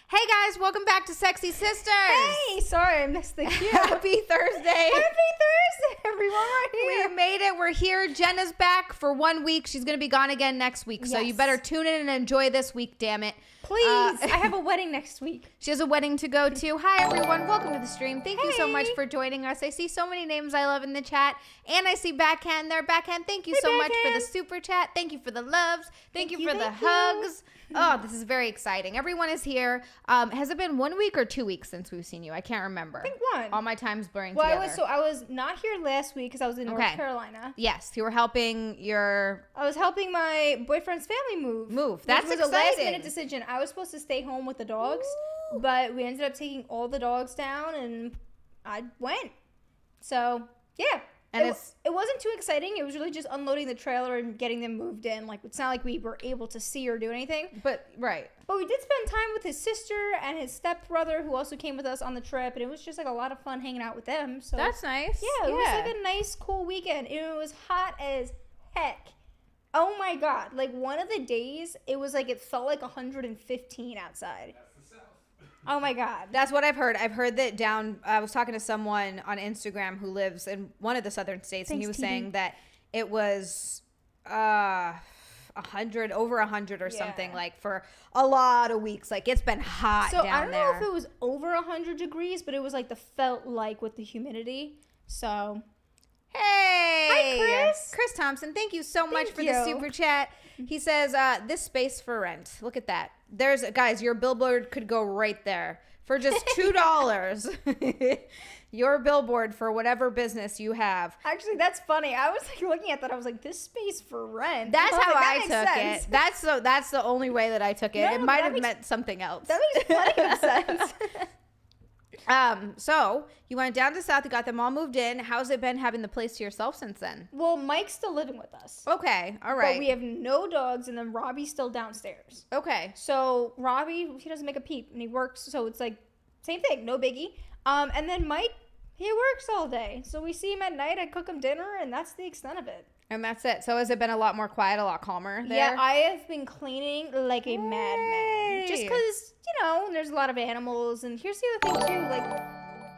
Hey guys, welcome back to Sexy Sisters. Hey, sorry I missed the cue. Happy Thursday. Happy Thursday, everyone. Right here. We made it. We're here. Jenna's back for 1 week. She's going to be gone again next week. So you better tune in and enjoy this week, damn it. Please. I have a wedding next week. She has a wedding to go to. Hi, everyone. Welcome to the stream. Thank you so much for joining us. I see so many names I love in the chat. And I see Backhand there. Backhand, thank you so much for the super chat. Thank you for the loves. Thank you for the hugs. Oh, this is very exciting. Everyone is here. Has it been 1 week or 2 weeks since we've seen you? I can't remember. I think one. All my time's blurring together. I was not here last week because I was in North Carolina. Yes, you were helping I was helping my boyfriend's family move. That's exciting. It was a last-minute decision. I was supposed to stay home with the dogs, but we ended up taking all the dogs down, and I went. So, yeah. And it wasn't too exciting. It was really just unloading the trailer and getting them moved in. Like, it's not like we were able to see or do anything. But we did spend time with his sister and his stepbrother, who also came with us on the trip, and it was just like a lot of fun hanging out with them. So that's nice. Yeah, it was like a nice, cool weekend. It was hot as heck. Oh my god! Like, one of the days, it was like, it felt like 115 outside. Oh my god. That's what I've heard. I've heard that I was talking to someone on Instagram who lives in one of the southern states, and he was saying that it was 100, over 100 or something, like, for a lot of weeks. Like, it's been hot down there. So I don't know if it was over 100 degrees, but it was like felt like with the humidity. So hey. Hi, Chris. Chris Thompson, thank you so much for the super chat. He says, this space for rent. Look at that. Guys, your billboard could go right there for just $2. Your billboard for whatever business you have. Actually, that's funny. I was like looking at that. I was like, this space for rent. That's how I took it. That's the only way that I took it. It might have meant something else. That makes plenty of sense. So you went down to South, you got them all moved in. How's it been having the place to yourself since then? Well, Mike's still living with us. Okay, all right. But we have no dogs, and then Robbie's still downstairs. Okay. So Robbie, he doesn't make a peep, and he works, so it's like, same thing, no biggie. And then Mike, he works all day. So we see him at night, I cook him dinner, and that's the extent of it. And that's it. So has it been a lot more quiet, a lot calmer there? Yeah, I have been cleaning like a madman. Just because, there's a lot of animals. And here's the other thing, too. Like,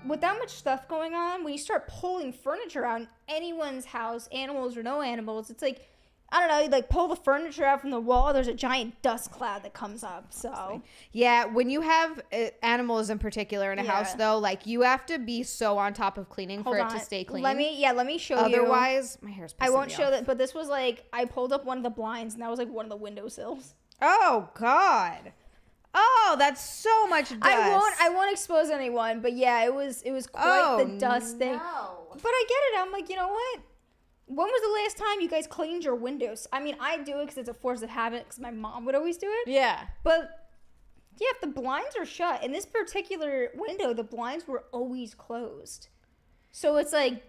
with that much stuff going on, when you start pulling furniture out in anyone's house, animals or no animals, it's like, I don't know, you like pull the furniture out from the wall, there's a giant dust cloud that comes up. So yeah, when you have animals in particular in a house, though, like, you have to be so on top of cleaning for it to stay clean. Let me show you. Otherwise, my hair's pissing I won't me show off. that, but this was like, I pulled up one of the blinds, and that was like one of the windowsills. Oh God. Oh, that's so much dust. I won't expose anyone, but yeah, it was quite the dust thing. But I get it. I'm like, you know what? When was the last time you guys cleaned your windows? I mean, I do it because it's a force of habit, because my mom would always do it. Yeah. But yeah, if the blinds are shut, in this particular window, the blinds were always closed. So it's like,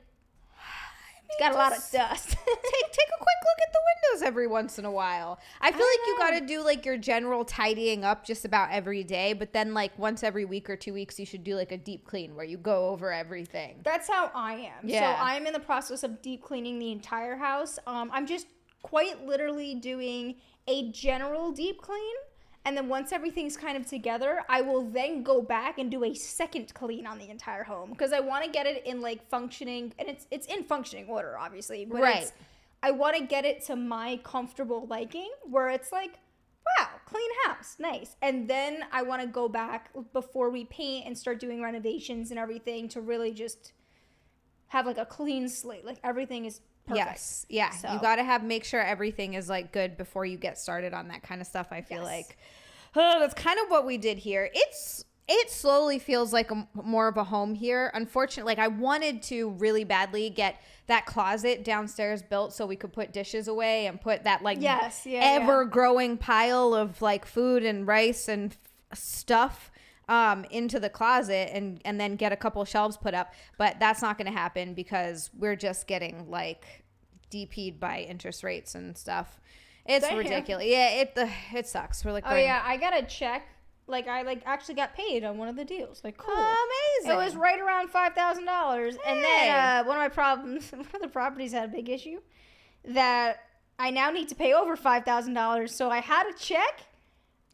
it's got a lot of dust. take a quick look at the windows every once in a while. I feel like you got to do like your general tidying up just about every day, but then like once every week or 2 weeks you should do like a deep clean where you go over everything. That's how I am. Yeah. So I'm in the process of deep cleaning the entire house. I'm just quite literally doing a general deep clean. And then once everything's kind of together, I will then go back and do a second clean on the entire home, because I want to get it in like functioning, and it's in functioning order, obviously. But right. I want to get it to my comfortable liking, where it's like, wow, clean house, nice. And then I want to go back before we paint and start doing renovations and everything to really just have like a clean slate. Like, everything is perfect. Yes. Yeah. So. You got to make sure everything is like good before you get started on that kind of stuff. I feel like that's kind of what we did here. It slowly feels like more of a home here. Unfortunately, like, I wanted to really badly get that closet downstairs built so we could put dishes away and put that like ever growing pile of like food and rice and stuff into the closet and then get a couple shelves put up. But that's not going to happen because we're just getting like DP'd by interest rates and stuff. It's ridiculous. Yeah, it sucks. We're like, oh yeah, I got to check. Like, I actually got paid on one of the deals. Like, cool. Amazing. It was right around $5,000. And then one of the properties had a big issue that I now need to pay over $5,000. So I had to check.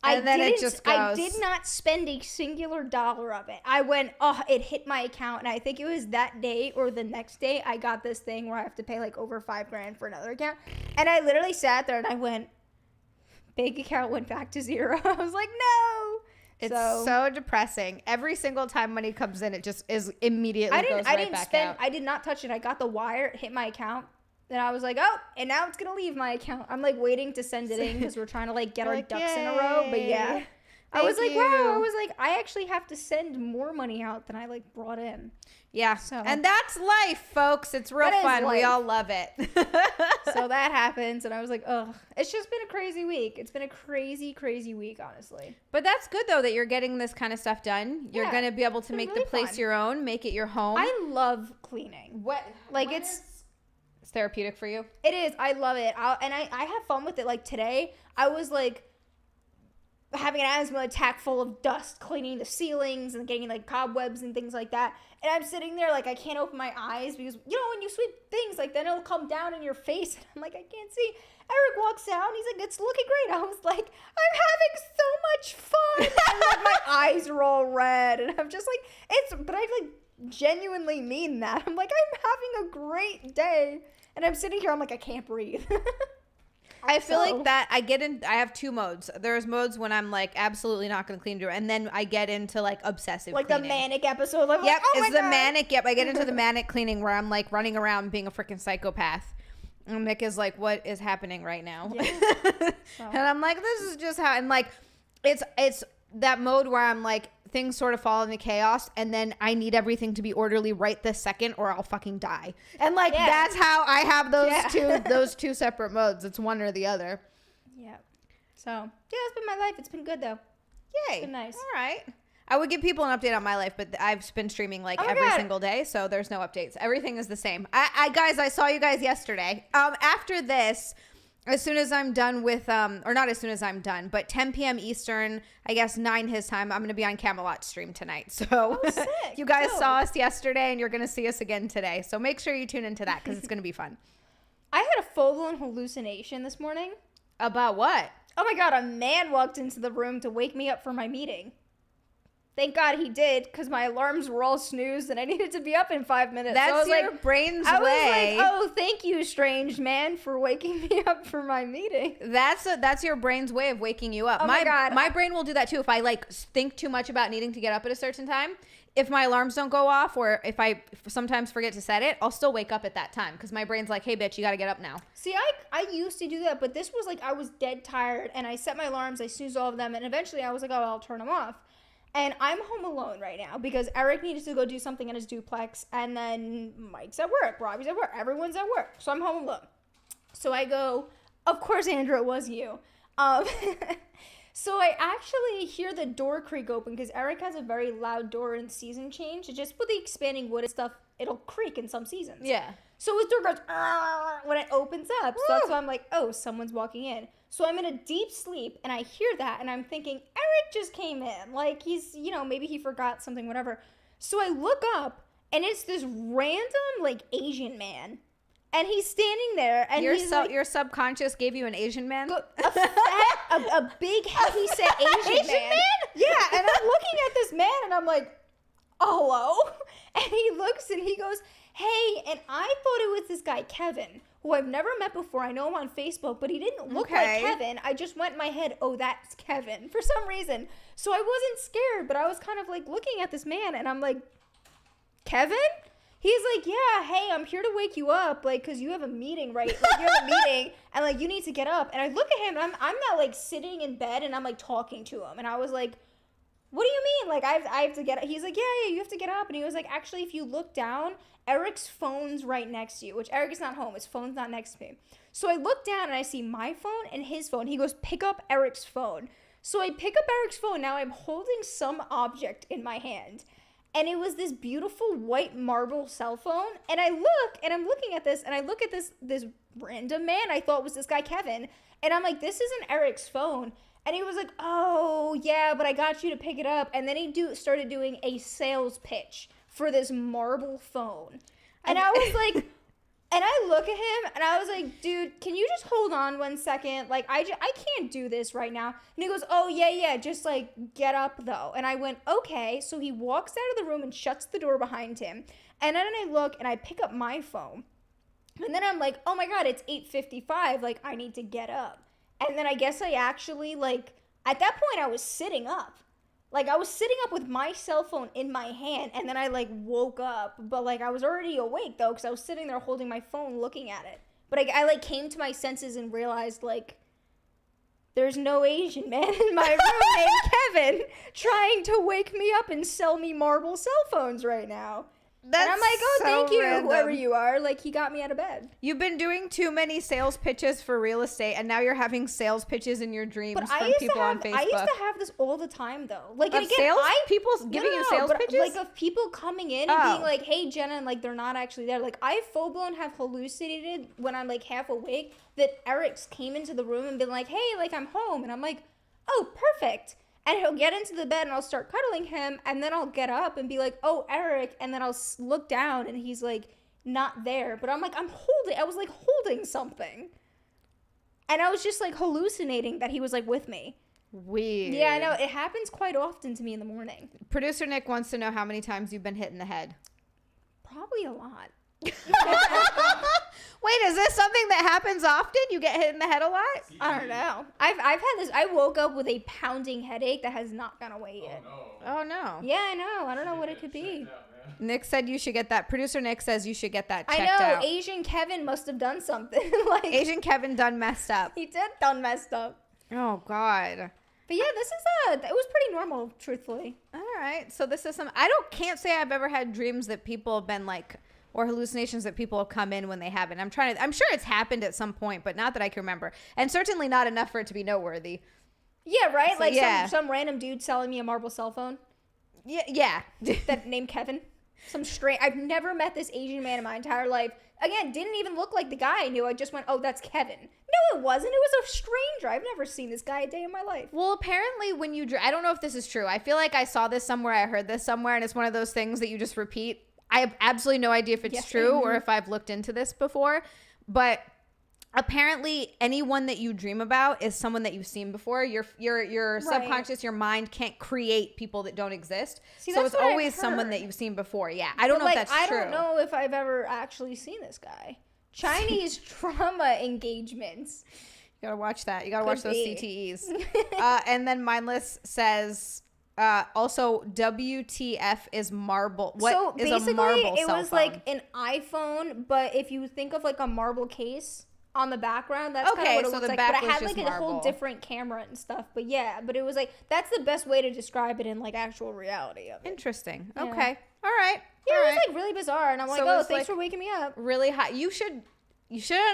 And then it just goes. I did not spend a singular dollar of it. I went, it hit my account, and I think it was that day or the next day I got this thing where I have to pay like over $5,000 for another account. And I literally sat there and I went, bank account went back to zero. I was like, no. It's so depressing. Every single time money comes in, it just is immediately goes right back out. I did not touch it. I got the wire, it hit my account. Then I was like, oh, and now it's going to leave my account. I'm, like, waiting to send it in because we're trying to, like, get our ducks in a row. But, yeah. I was like, wow. I was like, I actually have to send more money out than I, like, brought in. Yeah. So, and that's life, folks. It's real fun. We all love it. So that happens. And I was like, ugh. It's just been a crazy week. It's been a crazy, crazy week, honestly. But that's good, though, that you're getting this kind of stuff done. You're going to be able to make the place your own, make it your home. I love cleaning. It's therapeutic for you. It is. I love it. I have fun with it. Like today, I was like having an asthma attack full of dust, cleaning the ceilings and getting like cobwebs and things like that. And I'm sitting there like I can't open my eyes because, you know, when you sweep things, like then it'll come down in your face. And I'm like, I can't see. Eric walks out and he's like, it's looking great. I was like, I'm having so much fun. And like my eyes are all red. And I'm just like, but I like genuinely mean that. I'm like, I'm having a great day. And I'm sitting here, I'm like, I can't breathe. I feel like that I have two modes. There's modes when I'm like absolutely not going to clean, and then I get into like obsessive like cleaning. The manic episode. Like, yep, oh it's the manic. Yep, I get into the manic cleaning where I'm like running around being a freaking psychopath. And Mick is like, what is happening right now? Yeah. And I'm like, this is just how, and like, it's that mode where I'm like, things sort of fall into chaos, and then I need everything to be orderly right this second or I'll fucking die. And like that's how I have those two separate modes. It's one or the other. Yeah. So yeah, it's been my life. It's been good though. Yay. It's been nice. All right. I would give people an update on my life, but I've been streaming like every single day, so there's no updates. Everything is the same. I saw you guys yesterday. After this, as soon as I'm done with, or not as soon as I'm done, but 10 p.m. Eastern, I guess 9 his time, I'm going to be on Camelot stream tonight. So sick. You guys saw us yesterday and you're going to see us again today. So make sure you tune into that because it's going to be fun. I had a full-blown hallucination this morning. About what? Oh my God, a man walked into the room to wake me up for my meeting. Thank God he did, because my alarms were all snoozed and I needed to be up in 5 minutes. That's your brain's way. I was like, oh, thank you, strange man, for waking me up for my meeting. That's your brain's way of waking you up. Oh my God. My brain will do that too. If I like think too much about needing to get up at a certain time, if my alarms don't go off or if I sometimes forget to set it, I'll still wake up at that time because my brain's like, hey, bitch, you got to get up now. See, I used to do that, but this was like I was dead tired and I set my alarms, I snoozed all of them, and eventually I was like, oh, I'll turn them off. And I'm home alone right now because Eric needed to go do something in his duplex, and then Mike's at work, Robbie's at work, everyone's at work. So I'm home alone. So I go, of course, Andrew, it was you. So I actually hear the door creak open because Eric has a very loud door in season change. It's just with the expanding wood and stuff, it'll creak in some seasons. Yeah. So his door goes when it opens up. So that's why I'm like, oh, someone's walking in. So I'm in a deep sleep and I hear that and I'm thinking, Eric just came in. Like he's, maybe he forgot something, whatever. So I look up and it's this random like Asian man. And he's standing there and your subconscious gave you an Asian man? A big heavy set Asian man? Yeah, and I'm looking at this man and I'm like, oh, hello? And he looks and he goes, hey, and I thought it was this guy, Kevin, who I've never met before. I know him on Facebook, but he didn't look like Kevin. I just went in my head, oh, that's Kevin, for some reason. So I wasn't scared, but I was kind of like looking at this man, and I'm like, Kevin? He's like, yeah, hey, I'm here to wake you up, like, because you have a meeting, right? Like, you have a meeting, and, like, you need to get up. And I look at him, and I'm not, like, sitting in bed, and I'm, like, talking to him. And I was like, what do you mean? Like, I have to get up. He's like, yeah, you have to get up. And he was like, actually, if you look down, Eric's phone's right next to you, which Eric is not home. His phone's not next to me. So I look down, and I see my phone and his phone. He goes, pick up Eric's phone. So I pick up Eric's phone. Now I'm holding some object in my hand. And it was this beautiful white marble cell phone. And I look, and I'm looking at this, and I look at this random man I thought was this guy, Kevin. And I'm like, this isn't Eric's phone. And he was like, oh, yeah, but I got you to pick it up. And then he started doing a sales pitch for this marble phone. And I was like, And I look at him and I was like, dude, can you just hold on 1 second? Like, I can't do this right now. And he goes, oh, yeah, just like get up though. And I went, okay. So he walks out of the room and shuts the door behind him. And then I look and I pick up my phone. And then I'm like, oh my God, it's 8:55. Like, I need to get up. And then I guess I actually, like, at that point I was sitting up. Like, I was sitting up with my cell phone in my hand, and then I, like, woke up. But, like, I was already awake, though, because I was sitting there holding my phone looking at it. But I, like, came to my senses and realized, like, there's no Asian man in my room named Kevin trying to wake me up and sell me marble cell phones right now. And I'm like, oh, thank you, whoever you are. Like, he got me out of bed. You've been doing too many sales pitches for real estate, and now you're having sales pitches in your dreams from people on Facebook. I used to have this all the time, though. Like, and again, people giving you sales pitches? Like, of people coming in and being like, hey, Jenna, and, like, they're not actually there. Like, I full-blown have hallucinated when I'm, like, half awake that Eric's came into the room and been like, hey, like, I'm home. And I'm like, oh, perfect. And he'll get into the bed and I'll start cuddling him. And then I'll get up and be like, oh, Eric. And then I'll look down and he's like, not there. But I'm like, I was like holding something. And I was just like hallucinating that he was like with me. Weird. Yeah, I know. It happens quite often to me in the morning. Producer Nick wants to know how many times you've been hit in the head. Probably a lot. Wait, is this something that happens often? You get hit in the head a lot? I don't know. I've had this. I woke up with a pounding headache that has not gone away yet. Oh no. Yeah, I know. I don't know what it could be. Nick said you should get that. Producer Nick says you should get that checked out. I know. Out. Asian Kevin must have done something. Like, Asian Kevin done messed up. He did done messed up. Oh God. But yeah, it was pretty normal, truthfully. All right. So this is can't say I've ever had dreams that people have been like, or hallucinations that people have come in when they haven't. I'm sure it's happened at some point, but not that I can remember. And certainly not enough for it to be noteworthy. Yeah, right? So, like yeah. Some random dude selling me a marble cell phone. Yeah. That named Kevin. I've never met this Asian man in my entire life. Again, didn't even look like the guy I knew. I just went, oh, that's Kevin. No, it wasn't. It was a stranger. I've never seen this guy a day in my life. Well, apparently when I don't know if this is true. I feel like I saw this somewhere. I heard this somewhere. And it's one of those things that you just repeat. I have absolutely no idea if it's true or if I've looked into this before, but apparently anyone that you dream about is someone that you've seen before. Your subconscious, your mind can't create people that don't exist. So it's always someone that you've seen before. Yeah. I don't know if that's true. I don't know if I've ever actually seen this guy. Chinese trauma engagements. You gotta watch that. You gotta watch those CTEs. And then Mindless says, also, WTF is marble. What is a marble cell phone? It was like an iPhone, but if you think of like a marble case on the background, that's kind of what it looks like. But it had like a whole different camera and stuff. But yeah, but it was like, that's the best way to describe it in like actual reality of it. Interesting. Yeah. Okay. All right. Yeah, it was like really bizarre. And I'm like, oh, thanks for waking me up. Really hot. You shouldn't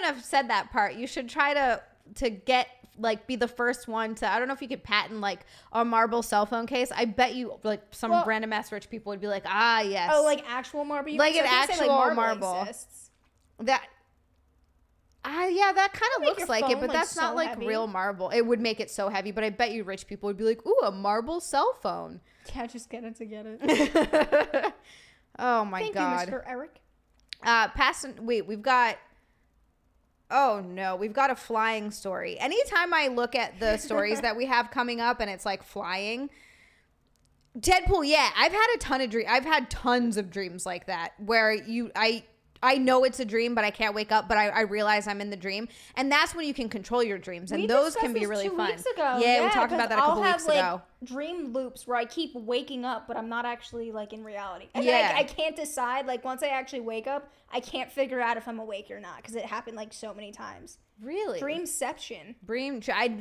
have said that part. You should try to get, like, be the first one to, I don't know if you could patent like a marble cell phone case. I bet you like some random ass rich people would be like, ah, yes. Oh, like actual marble? Like an actual marble. Exists. That kind of looks like it, but that's not like real marble. It would make it so heavy, but I bet you rich people would be like, ooh, a marble cell phone. Yeah, just get it to get it. Oh my God. Thank you, Mr. Eric. We've got a flying story. Anytime I look at the stories that we have coming up and it's like flying, Deadpool, yeah, I've had tons of dreams like that where I know it's a dream, but I can't wake up, but I realize I'm in the dream. And that's when you can control your dreams. And those can be really fun. 2 weeks ago. Yeah, we talked about that a couple weeks ago. Like dream loops where I keep waking up, but I'm not actually like in reality. And I can't decide. Like once I actually wake up, I can't figure out if I'm awake or not because it happened like so many times. Really? Dreamception.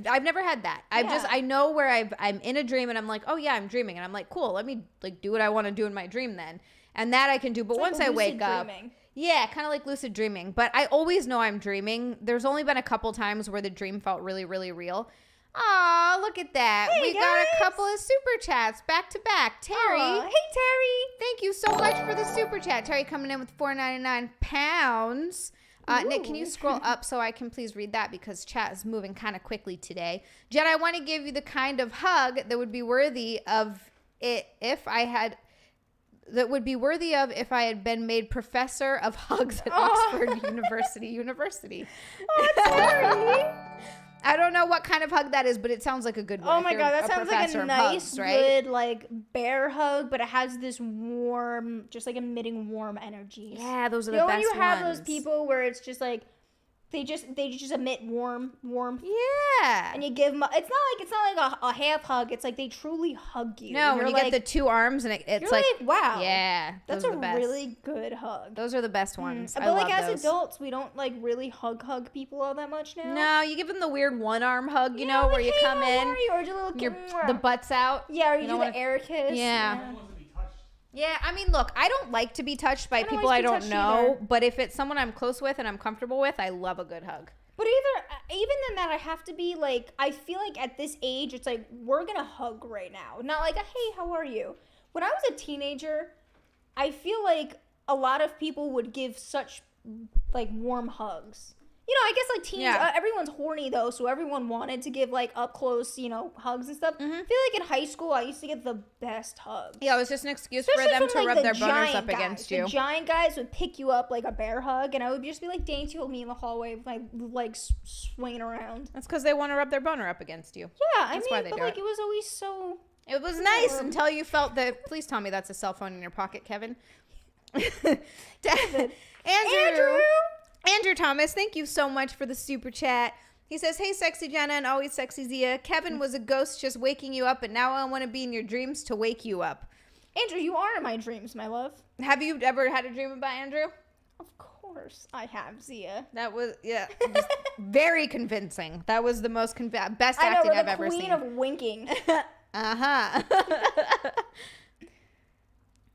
I've never had that. I know where I'm in a dream and I'm like, oh yeah, I'm dreaming. And I'm like, cool, let me like do what I want to do in my dream then. And that I can do. But once I wake up. Yeah, kind of like lucid dreaming. But I always know I'm dreaming. There's only been a couple times where the dream felt really, really real. Aw, look at that. Hey, we got a couple of super chats back to back. Terry. Hey, Terry. Thank you so much for the super chat. Terry coming in with £4.99. Nick, can you scroll up so I can please read that because chat is moving kind of quickly today. Jen, I want to give you the kind of hug that would be worthy of it if I had that would be worthy of if I had been made professor of hugs at Oxford University. Oh, sorry. I don't know what kind of hug that is, but it sounds like a good one. Oh my god, that sounds like a nice, good, like, bear hug, but it has this warm, just like emitting warm energies. Yeah, those are the best ones. You have those people where it's just like, they just emit warmth. Yeah. And you give them, it's not like a half hug. It's like they truly hug you. No, when you get the two arms and it's like, wow. Yeah. That's a really good hug. Those are the best ones. But like as adults, we don't like really hug people all that much now. No, you give them the weird one arm hug, you know, where you come in. Or the butt's out. Yeah, or you do the air kiss. Yeah. Yeah, I mean, look, I don't like to be touched by people I don't know, but if it's someone I'm close with and I'm comfortable with, I love a good hug. But even in that, I have to be like, I feel like at this age, it's like, we're going to hug right now. Not like, hey, how are you? When I was a teenager, I feel like a lot of people would give such, like, warm hugs. You know, I guess, like, teens, everyone's horny, though, so everyone wanted to give, like, up-close, you know, hugs and stuff. Mm-hmm. I feel like in high school, I used to get the best hugs. Yeah, it was just an excuse for them to rub their boners up against you. The giant guys would pick you up like a bear hug, and I would just be like, dainty old me in the hallway, like swinging around. That's because they want to rub their boner up against you. Yeah, I mean, but, like, it was always so... It was nice until you felt that... Please tell me that's a cell phone in your pocket, Kevin. David. Andrew Thomas, thank you so much for the super chat. He says, hey, sexy Jenna and always sexy Xia. Kevin was a ghost just waking you up, and now I want to be in your dreams to wake you up. Andrew, you are in my dreams, my love. Have you ever had a dream about Andrew? Of course I have, Xia. That was, just very convincing. That was the most best acting I've ever seen. I know, the queen of winking. Uh-huh.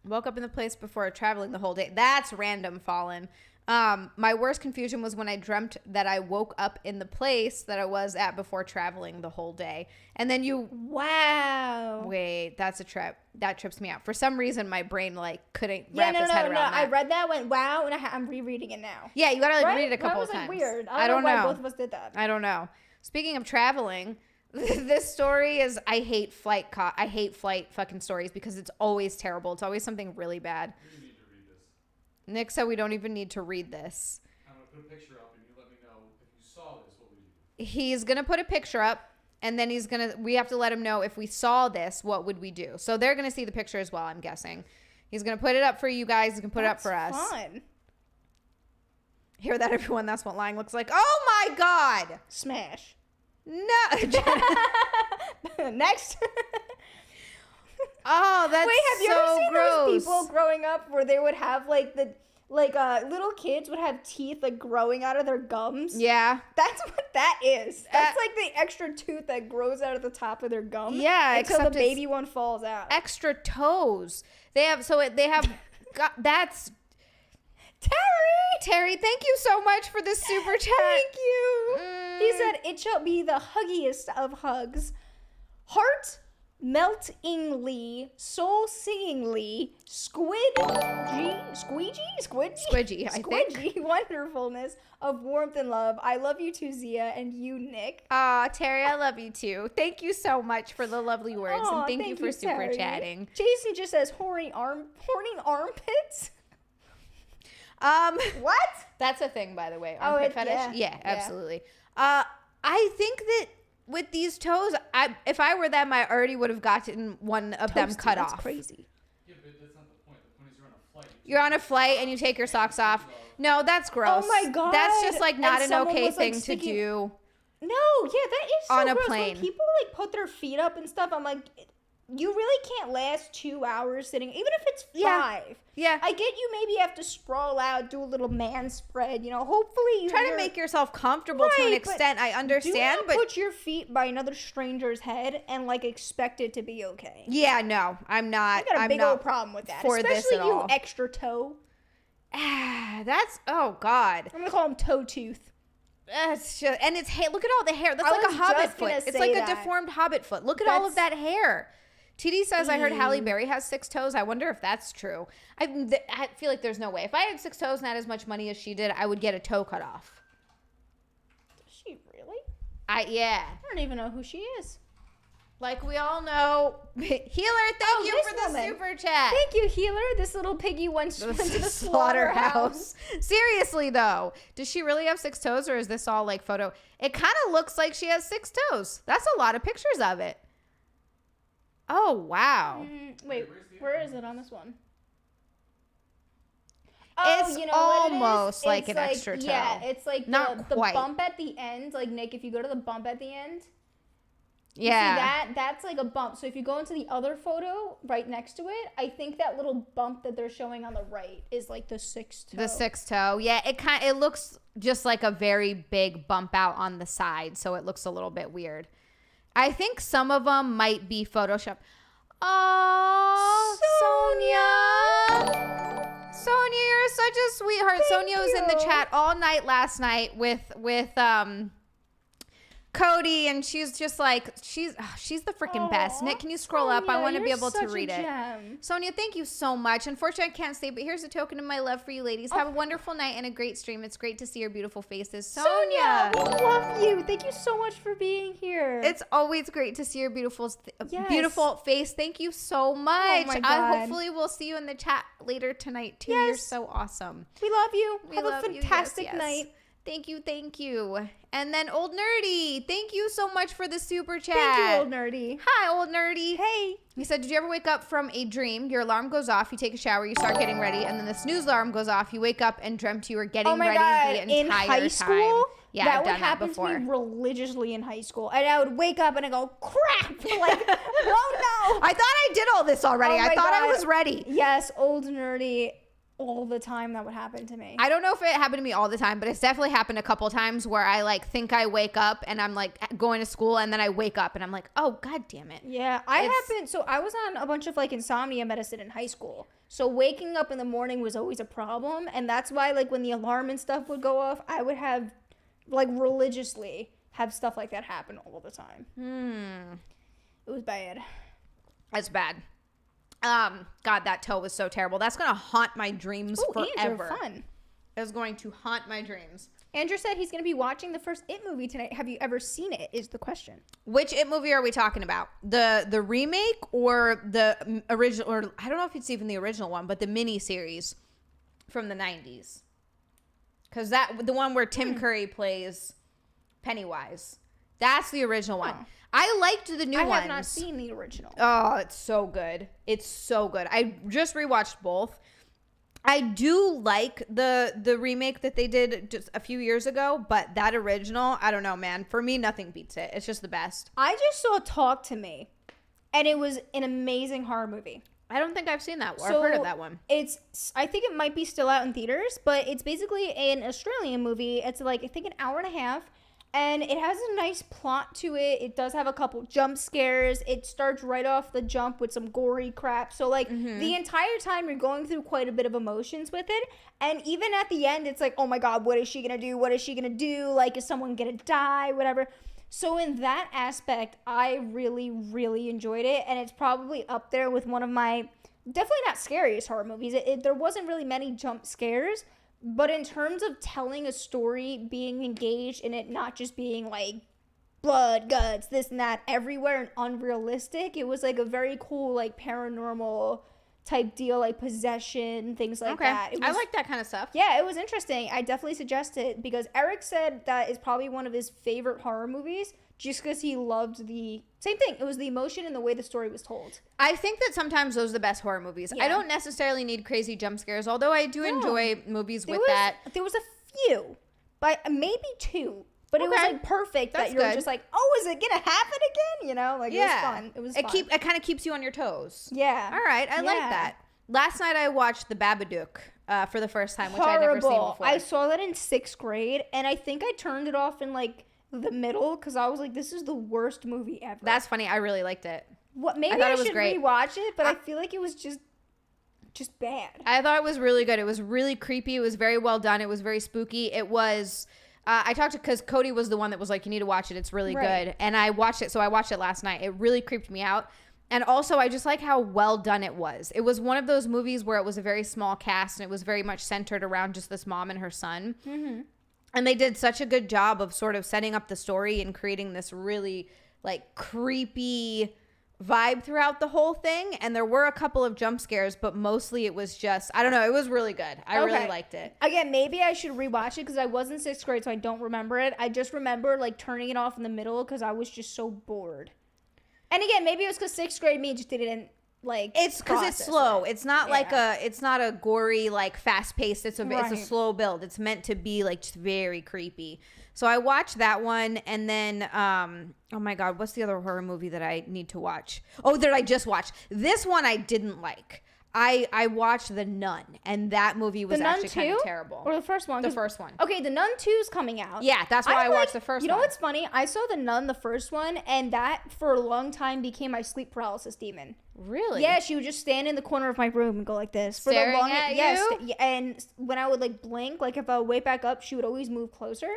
Woke up in the place before traveling the whole day. That's random, Fallen. My worst confusion was when I dreamt that I woke up in the place that I was at before traveling the whole day. And then wow. Wait, that's a trip. That trips me out. For some reason, my brain couldn't wrap its head around that. I read that, went wow, and I'm rereading it now. Yeah, you gotta read it a couple of times. That was weird. I don't know why both of us did that. I don't know. Speaking of traveling, this story is I hate flight fucking stories because it's always terrible. It's always something really bad. Nick said we don't even need to read this. I'm going to put a picture up and you let me know if you saw this, what would you do? He's going to put a picture up and then we have to let him know if we saw this, what would we do? So they're going to see the picture as well, I'm guessing. He's going to put it up for you guys. He can put it up for us. That's fun. Hear that, everyone? That's what lying looks like. Oh my God. Smash. No. Next. Oh, that's have you ever seen gross. Those people growing up where they would have little kids would have teeth growing out of their gums? Yeah. That's what that is. That's like the extra tooth that grows out of the top of their gum. Yeah, until the baby one falls out. Extra toes. That's Terry, thank you so much for the super chat. Thank you. He said, it shall be the huggiest of hugs. Heart meltingly, soul singingly, squidgy, I think. Wonderfulness of warmth and love. I love you too, Xia, and you, Nick. Terry, I love you too. Thank you so much for the lovely words, and thank you for super chatting. Jason just says horny armpits. What? That's a thing, by the way. Armpit fetish? Yeah, absolutely. I think that with these toes, if I were them, I already would have gotten one of them cut off. That's crazy. Yeah, but that's not the point. The point is you're on a flight. You're on a flight and you take your socks off. No, that's gross. Oh my God. That's just not an okay thing to do. No, yeah, that is so on a gross. plane. When people put their feet up and stuff, I'm like, you really can't last 2 hours sitting, even if it's 5. Yeah. I get you maybe have to sprawl out, do a little man spread, hopefully you try to make yourself comfortable to an extent. I understand, do not put your feet by another stranger's head and expect it to be okay. Yeah, no, I'm not. I got a big old problem with that. Especially you extra toe. That's, oh God. I'm gonna call him toe tooth. It's just, and it's look at all the hair. That's like a hobbit foot. It's like a deformed hobbit foot. Look at all of that hair. TD says, I heard Halle Berry has 6 toes. I wonder if that's true. I feel like there's no way. If I had 6 toes and had as much money as she did, I would get a toe cut off. Does she really? Yeah. I don't even know who she is. Like we all know, Healer, thank you this for the woman. super chat. Thank you, Healer. This little piggy went to the slaughterhouse. Seriously though, does she really have 6 toes, or is this all like photo? It kind of looks like she has 6 toes. That's a lot of pictures of it. Oh wow. Wait, where is it on this one? It's you know almost what it is? like an extra toe. Yeah, it's like Not the quite. bump at the end. Like, Nick, if you go to the bump at the end, Yeah. you see that's like a bump. So if you go into the other photo right next to it, I think that little bump that they're showing on the right is like the 6th toe. The 6th toe. Yeah, it looks just like a very big bump out on the side, so it looks a little bit weird. I think some of them might be Photoshop. Oh, Sonia, you're such a sweetheart. Sonia was in the chat all night last night with Cody, and she's just like she's the freaking best. Nick, can you scroll up? I want to be able to read it. Sonia, thank you so much. Unfortunately, I can't stay, but here's a token of my love for you ladies. Have a wonderful night and a great stream. It's great to see your beautiful faces. Sonia, we love you. Thank you so much for being here. it's always great to see your beautiful face. Thank you so much. my God. Hopefully we'll see you in the chat later tonight too. You're so awesome. We love you. We Have love a you. fantastic Yes, yes. night. Thank you. And then Old Nerdy, thank you so much for the super chat. Thank you, Old Nerdy. Hi, Old Nerdy. Hey. He said, did you ever wake up from a dream? Your alarm goes off, you take a shower, you start getting ready, and then the snooze alarm goes off. You wake up and dreamt you were getting ready the entire in high school, time. Yeah, that I've would done happen that to before. me religiously in high school. And I would wake up and I go, crap. Like, oh no. I thought I did all this already. Oh I my thought I God. was ready. Yes, Old Nerdy. All the time that would happen to me. I don't know if it happened to me all the time, but it's definitely happened a couple times where I like think I wake up and I'm like going to school, and then I wake up and I'm like, oh, God damn it. Yeah, so I was on a bunch of like insomnia medicine in high school. So waking up in the morning was always a problem. And that's why like when the alarm and stuff would go off, I would have like religiously have stuff like that happen all the time. It was bad. That's bad. God, that toe was so terrible. That's going to haunt my dreams forever. Andrew, fun. It was going to haunt my dreams. Andrew said he's going to be watching the first It movie tonight. Have you ever seen it is the question. Which It movie are we talking about? The remake or the original? Or I don't know if it's even the original one, but the mini series from the 90s. Because the one where Tim Curry plays Pennywise. That's the original one. Oh. I liked the new ones. I have not seen the original. Oh, it's so good. It's so good. I just rewatched both. I do like the remake that they did just a few years ago, but that original, I don't know, man. For me, nothing beats it. It's just the best. I just saw Talk to Me, and it was an amazing horror movie. I don't think I've seen that one. I've heard of that one. I think it might be still out in theaters, but it's basically an Australian movie. It's like, I think an hour and a half. And it has a nice plot to it. It does have a couple jump scares. It starts right off the jump with some gory crap. So, like, the entire time you're going through quite a bit of emotions with it. And even at the end, it's like, oh my God, what is she going to do? What is she going to do? Like, is someone going to die? Whatever. So, in that aspect, I really, really enjoyed it. And it's probably up there with one of my, definitely not scariest horror movies. There wasn't really many jump scares. But in terms of telling a story, being engaged in it, not just being like blood, guts, this and that everywhere and unrealistic, it was like a very cool, like paranormal type deal, like possession, things like that. I like that kind of stuff. Yeah, it was interesting. I definitely suggest it because Eric said that is probably one of his favorite horror movies just because he loved the same thing. It was the emotion and the way the story was told. I think that sometimes those are the best horror movies. Yeah. I don't necessarily need crazy jump scares, although I do enjoy movies with that. There was a few, but maybe two. But it was like perfect. That's that you're good. just like, oh, is it gonna happen again? You know, like it was fun. It was fun. It kind of keeps you on your toes. Yeah. All right, I like that. Last night I watched The Babadook for the first time, which I'd never seen before. I saw that in 6th grade, and I think I turned it off in like the middle because I was like, this is the worst movie ever. That's funny. I really liked it. What? Maybe I should rewatch it, but I feel like it was just bad. I thought it was really good. It was really creepy. It was very well done. It was very spooky. It was. I talked to because Cody was the one that was like, you need to watch it. It's really good. And I watched it. So I watched it last night. It really creeped me out. And also, I just like how well done it was. It was one of those movies where it was a very small cast and it was very much centered around just this mom and her son. Mm-hmm. And they did such a good job of sort of setting up the story and creating this really like creepy vibe throughout the whole thing, and there were a couple of jump scares, but mostly it was just, I don't know, it was really good. I really liked it. Again, maybe I should rewatch it because I was in 6th grade, so I don't remember it. I just remember like turning it off in the middle because I was just so bored. And again, maybe it was because 6th grade me just didn't like. It's because it's slow. It's not like it's not a gory, like fast paced. It's a slow build. It's meant to be like just very creepy. So I watched that one, and then oh my God, what's the other horror movie that I need to watch? Oh, that I just watched. This one I didn't like. I watched The Nun, and that movie was actually kind of terrible. Or the first one? The first one. Okay, The Nun 2's coming out. Yeah, that's why I watched the first one. You know what's funny? I saw The Nun, the first one, and that for a long time became my sleep paralysis demon. Really? Yeah, she would just stand in the corner of my room and go like this. Staring at you? Yes, and when I would like blink, like if I would wake back up, she would always move closer.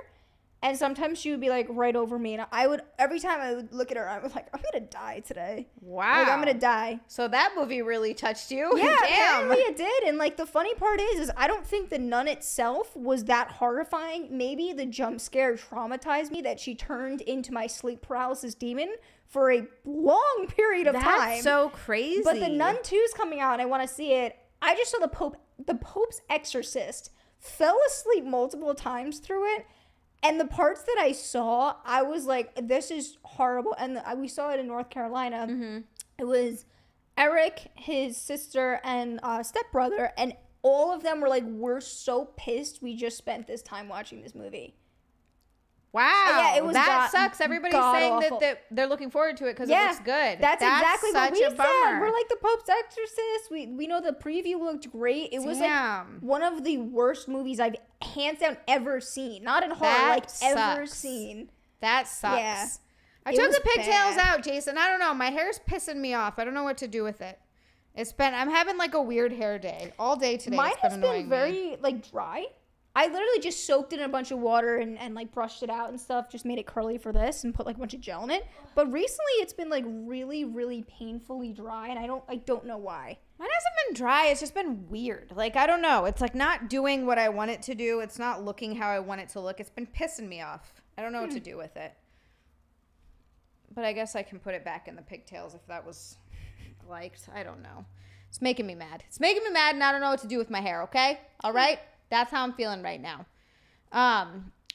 And sometimes she would be like right over me, and I would, every time I would look at her, I was like, I'm gonna die today. Wow. Like, I'm gonna die. So that movie really touched you? Yeah, damn. apparently it did. And like the funny part is I don't think The Nun itself was that horrifying. Maybe the jump scare traumatized me that she turned into my sleep paralysis demon for a long period of time. That's so crazy. But The Nun 2's coming out, and I want to see it. I just saw the Pope's Exorcist. Fell asleep multiple times through it. And the parts that I saw, I was like, this is horrible. And we saw it in North Carolina. Mm-hmm. It was Eric, his sister, and stepbrother. And all of them were like, we're so pissed we just spent this time watching this movie. Wow. Yeah, it was that sucks. Everybody's saying that they're looking forward to it because it looks good. That's exactly what we said. Bummer. We're like the Pope's Exorcist. We know the preview looked great. It was like one of the worst movies I've hands down ever seen. Not in horror, ever seen. That sucks. Yeah. I took the pigtails out, Jason. I don't know. My hair's pissing me off. I don't know what to do with it. I'm having like a weird hair day all day today. Mine has been very like dry. I literally just soaked it in a bunch of water and like brushed it out and stuff. Just made it curly for this and put like a bunch of gel in it. But recently it's been like really, really painfully dry, and I don't know why. Mine hasn't been dry. It's just been weird. Like, I don't know. It's like not doing what I want it to do. It's not looking how I want it to look. It's been pissing me off. I don't know what to do with it. But I guess I can put it back in the pigtails if that was liked. I don't know. It's making me mad. It's making me mad, and I don't know what to do with my hair, okay? All right? That's how I'm feeling right now.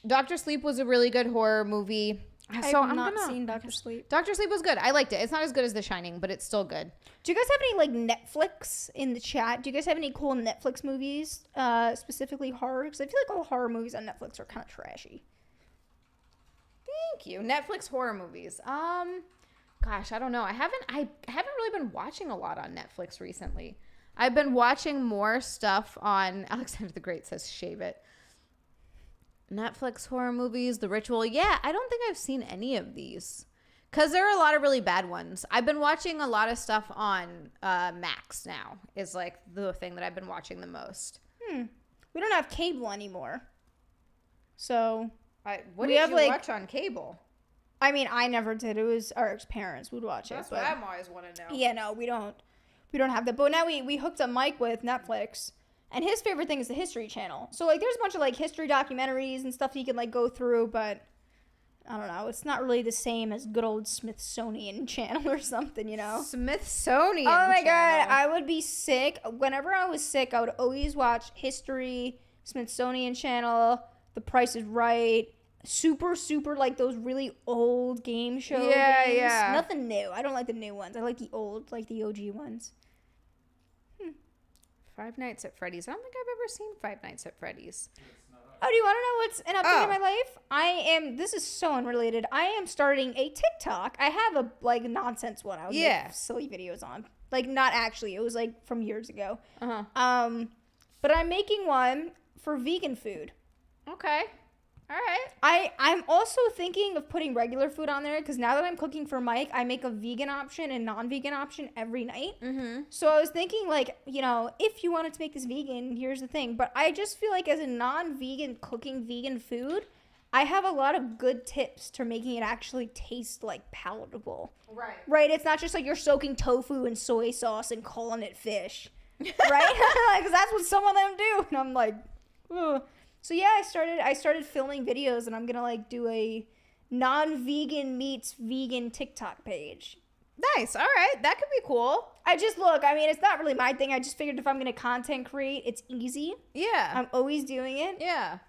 Dr. Sleep was a really good horror movie. I've not seen Dr. Sleep. Dr. Sleep was good. I liked it. It's not as good as The Shining, but it's still good. Do you guys have any like Netflix in the chat? Do you guys have any cool Netflix movies, specifically horror? Because I feel like all horror movies on Netflix are kind of trashy. Thank you. Netflix horror movies. Gosh, I don't know. I haven't really been watching a lot on Netflix recently. I've been watching more stuff on Alexander the Great says shave it. Netflix horror movies, The Ritual. Yeah, I don't think I've seen any of these because there are a lot of really bad ones. I've been watching a lot of stuff on Max now is like the thing that I've been watching the most. We don't have cable anymore. So what did you watch on cable? I mean, I never did. It was our parents would watch it. That's what I'm always want to know. Yeah, no, we don't have that. But now we hooked up Mike with Netflix, and his favorite thing is the History Channel. So like, there's a bunch of like history documentaries and stuff he can like go through, but I don't know. It's not really the same as good old Smithsonian Channel or something, you know? Smithsonian. Oh my Channel. God, I would be sick. Whenever I was sick, I would always watch History, Smithsonian Channel, The Price is Right. Super like those really old game show games. Yeah. Nothing new. I don't like the new ones. I like the old, like the OG ones. Five Nights at Freddy's. I don't think I've ever seen Five Nights at Freddy's. Oh, do you want to know what's an update in my life? This is so unrelated. I am starting a TikTok. I have a like nonsense one. I would make silly videos on. Like not actually. It was like from years ago. But I'm making one for vegan food. Okay. All right. I'm also thinking of putting regular food on there because now that I'm cooking for Mike, I make a vegan option and non-vegan option every night. Mm-hmm. So I was thinking like, you know, if you wanted to make this vegan, here's the thing. But I just feel like as a non-vegan cooking vegan food, I have a lot of good tips to making it actually taste like palatable. Right. It's not just like you're soaking tofu in soy sauce and calling it fish. Right? Because that's what some of them do. And I'm like, ugh. So yeah, I started filming videos, and I'm gonna like do a non-vegan meets vegan TikTok page. Nice. All right. That could be cool. I mean, it's not really my thing. I just figured if I'm going to content create, it's easy. Yeah. I'm always doing it. Yeah.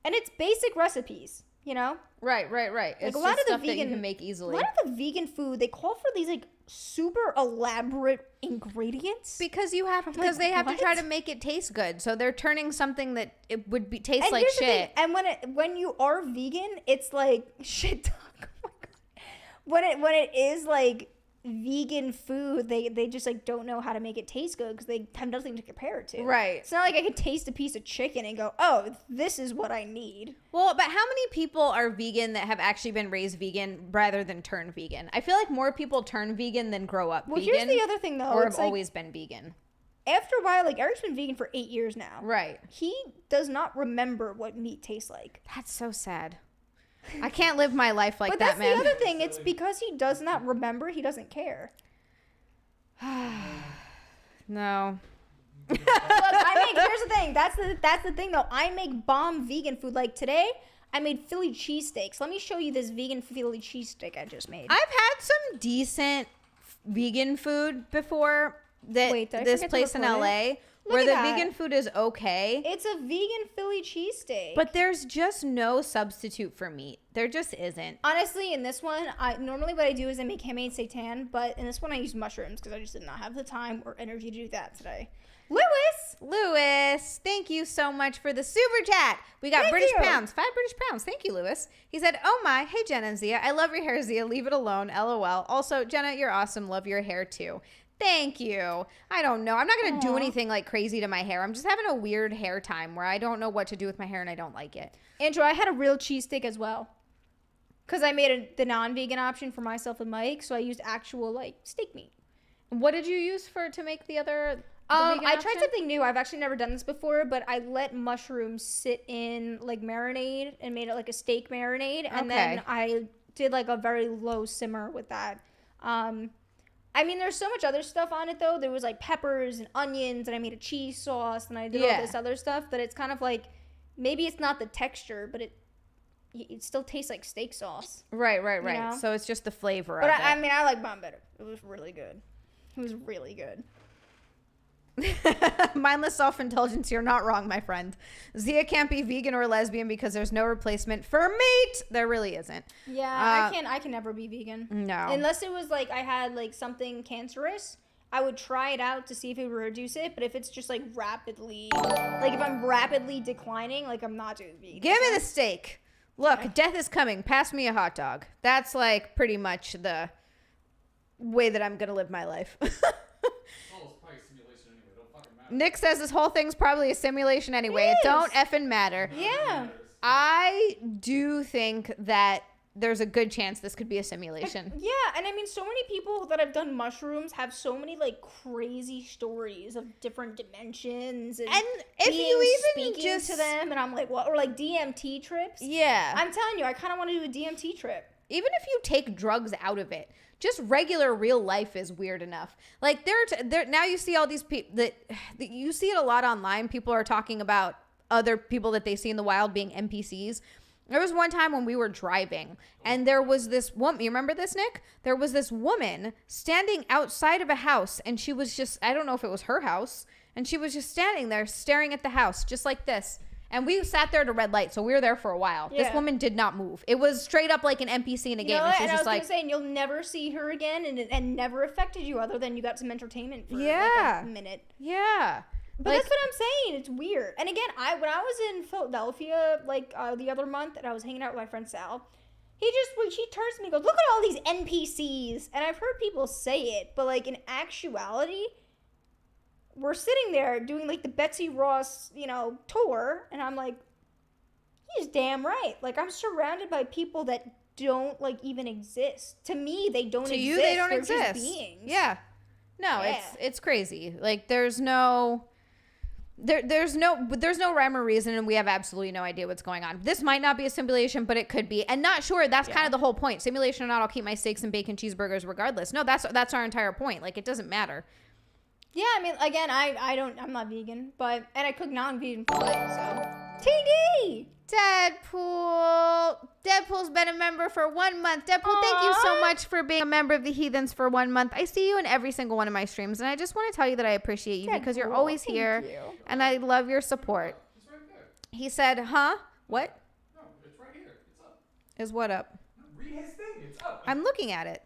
And it's basic recipes, you know? Right. Like It's a lot just of the stuff that you vegan, can make easily. a lot of the vegan food, they call for these like super elaborate ingredients. Because they have to try to make it taste good. So they're turning something that it would taste And like here's the shit. thing, and when you are vegan, it's like shit talk. Oh my god. When it is like vegan food, they just like don't know how to make it taste good because they have nothing to compare it to. Right. It's not like I could taste a piece of chicken and go, oh, this is what I need. Well, but how many people are vegan that have actually been raised vegan rather than turn vegan? I feel like more people turn vegan than grow up vegan. Well, here's the other thing though. Or it's have like, always been vegan. after a while, like Eric's been vegan for 8 years now. Right. He does not remember what meat tastes like. That's so sad. I can't live my life like But that, that's man. the other thing. It's because he does not remember. He doesn't care. No. Look, here's the thing. That's the thing though. I make bomb vegan food. Like today, I made Philly cheesesteaks. Let me show you this vegan Philly cheesesteak I just made. I've had some decent vegan food before. Wait, did I This forget to place in record LA it? where Look the at that. vegan food is okay. It's a vegan Philly cheesesteak. But there's just no substitute for meat. There just isn't. honestly, in this one, normally what I do is I make handmade seitan, but in this one I use mushrooms because I just did not have the time or energy to do that today. Lewis, thank you so much for the super chat. We got Thank British you. pounds, 5 British pounds. Thank you, Lewis. He said, oh my, hey Jenna and Xia, I love your hair, Xia. Leave it alone, LOL. Also, Jenna, you're awesome. Love your hair too. Thank you. I don't know. I'm not going to do anything like crazy to my hair. I'm just having a weird hair time where I don't know what to do with my hair and I don't like it. Andrew, I had a real cheesesteak as well. Because I made the non-vegan option for myself and Mike, so I used actual, like, steak meat. What did you use to make the other vegan I tried option? something new. I've actually never done this before, but I let mushrooms sit in, like, marinade and made it like a steak marinade. And then I did, like, a very low simmer with that. I mean, there's so much other stuff on it, though. There was, like, peppers and onions, and I made a cheese sauce, and I did all this other stuff. But it's kind of like, maybe it's not the texture, but it still tastes like steak sauce. Right. You know? So it's just the flavor But of it. I mean, I like mine better. It was really good. It was really good. Mindless self-indulgence, you're not wrong, my friend. Xia can't be vegan or lesbian because there's no replacement for meat. There really isn't. Yeah, I can never be vegan. No. Unless it was like I had like something cancerous, I would try it out to see if it would reduce it. But if it's just like rapidly, like if I'm rapidly declining, like I'm not doing vegan. Give me the steak. Look, death is coming. Pass me a hot dog. That's like pretty much the way that I'm going to live my life. Oh, it's probably a simulation anyway. Don't fucking matter. Nick says this whole thing's probably a simulation anyway. It It don't is. effing matter. Yeah. I do think that there's a good chance this could be a simulation. Yeah, and I mean, so many people that have done mushrooms have so many like crazy stories of different dimensions and if you even speaking just to them, and I'm like, what? Or like DMT trips. Yeah. I'm telling you, I kind of want to do a DMT trip. Even if you take drugs out of it, just regular real life is weird enough. Like there now you see all these people that you see it a lot online. People are talking about other people that they see in the wild being NPCs. There was one time when we were driving and there was this woman, you remember this, Nick? There was this woman standing outside of a house and she was just, I don't know if it was her house, and she was just standing there staring at the house just like this. And we sat there at a red light, so we were there for a while. Yeah. This woman did not move. It was straight up like an NPC in a game. You know And what? she was And I was just like, gonna say, and you'll never see her again, and it never affected you other than you got some entertainment for Yeah. like a minute. yeah. But Like, that's what I'm saying. It's weird. And again, when I was in Philadelphia like the other month, and I was hanging out with my friend Sal, she turns to me and goes, "Look at all these NPCs." And I've heard people say it, but like in actuality, we're sitting there doing like the Betsy Ross, tour, and I'm like, he's damn right. Like I'm surrounded by people that don't like even exist. To me, they don't to exist. you, they don't They're exist. just beings. Yeah. No, Yeah. it's crazy. Like there's no rhyme or reason, and we have absolutely no idea what's going on. This might not be a simulation, but it could be. And not sure, that's kind of the whole point. Simulation or not, I'll keep my steaks and bacon cheeseburgers regardless. No, that's our entire point. Like it doesn't matter. Yeah, I mean, again, I'm not vegan, and I cook non-vegan food, so. TD! me. Deadpool's been a member for 1 month. Deadpool, thank you so much for being a member of the Heathens for 1 month. I see you in every single one of my streams, and I just want to tell you that I appreciate you because you're Deadpool, always thank here, you. and I love your support. It's right there. He said, huh? What? No, it's right here. It's up. Is what up? No, read his thing. It's up. I'm looking at it.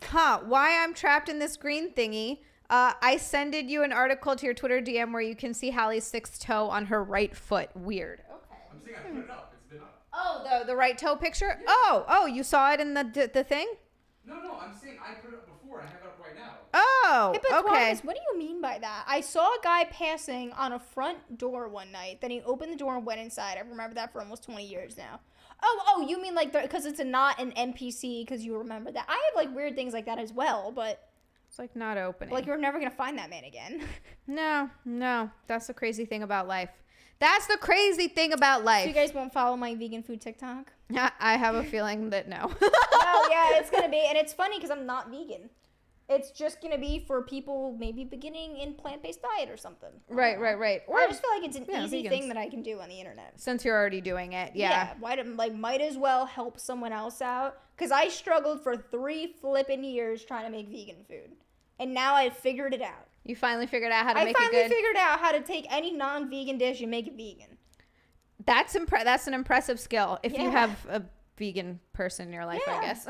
Huh? Why I'm trapped in this green thingy. I sended you an article to your Twitter DM where you can see Hallie's sixth toe on her right foot. Weird. Okay. I'm saying I put it up. It's been up. Oh, the right toe picture? Yeah. Oh, you saw it in the thing? No, I'm saying I put it up before and I have it up right now. Oh, Hey, but okay. Thomas, what do you mean by that? I saw a guy passing on a front door one night. Then he opened the door and went inside. I remember that for almost 20 years now. Oh, you mean like because it's not an NPC because you remember that. I have like weird things like that as well, but It's like not opening. like you're never going to find that man again. No. That's the crazy thing about life. That's the crazy thing about So life. you guys won't follow my vegan food TikTok? I have a feeling that no. Oh, yeah, it's going to be. And it's funny because I'm not vegan. It's just going to be for people maybe beginning in plant-based diet or something. Right. Or I just feel like it's an yeah, easy vegans. thing that I can do on the internet. Since you're already doing it, yeah. Might as well help someone else out. Because I struggled for 3 flippin' years trying to make vegan food. And now I figured it out. You finally figured out how to I make it finally good. figured out how to take any non-vegan dish and make it vegan. That's an impressive skill if you Yeah. have a vegan person in your life, I Yeah. guess.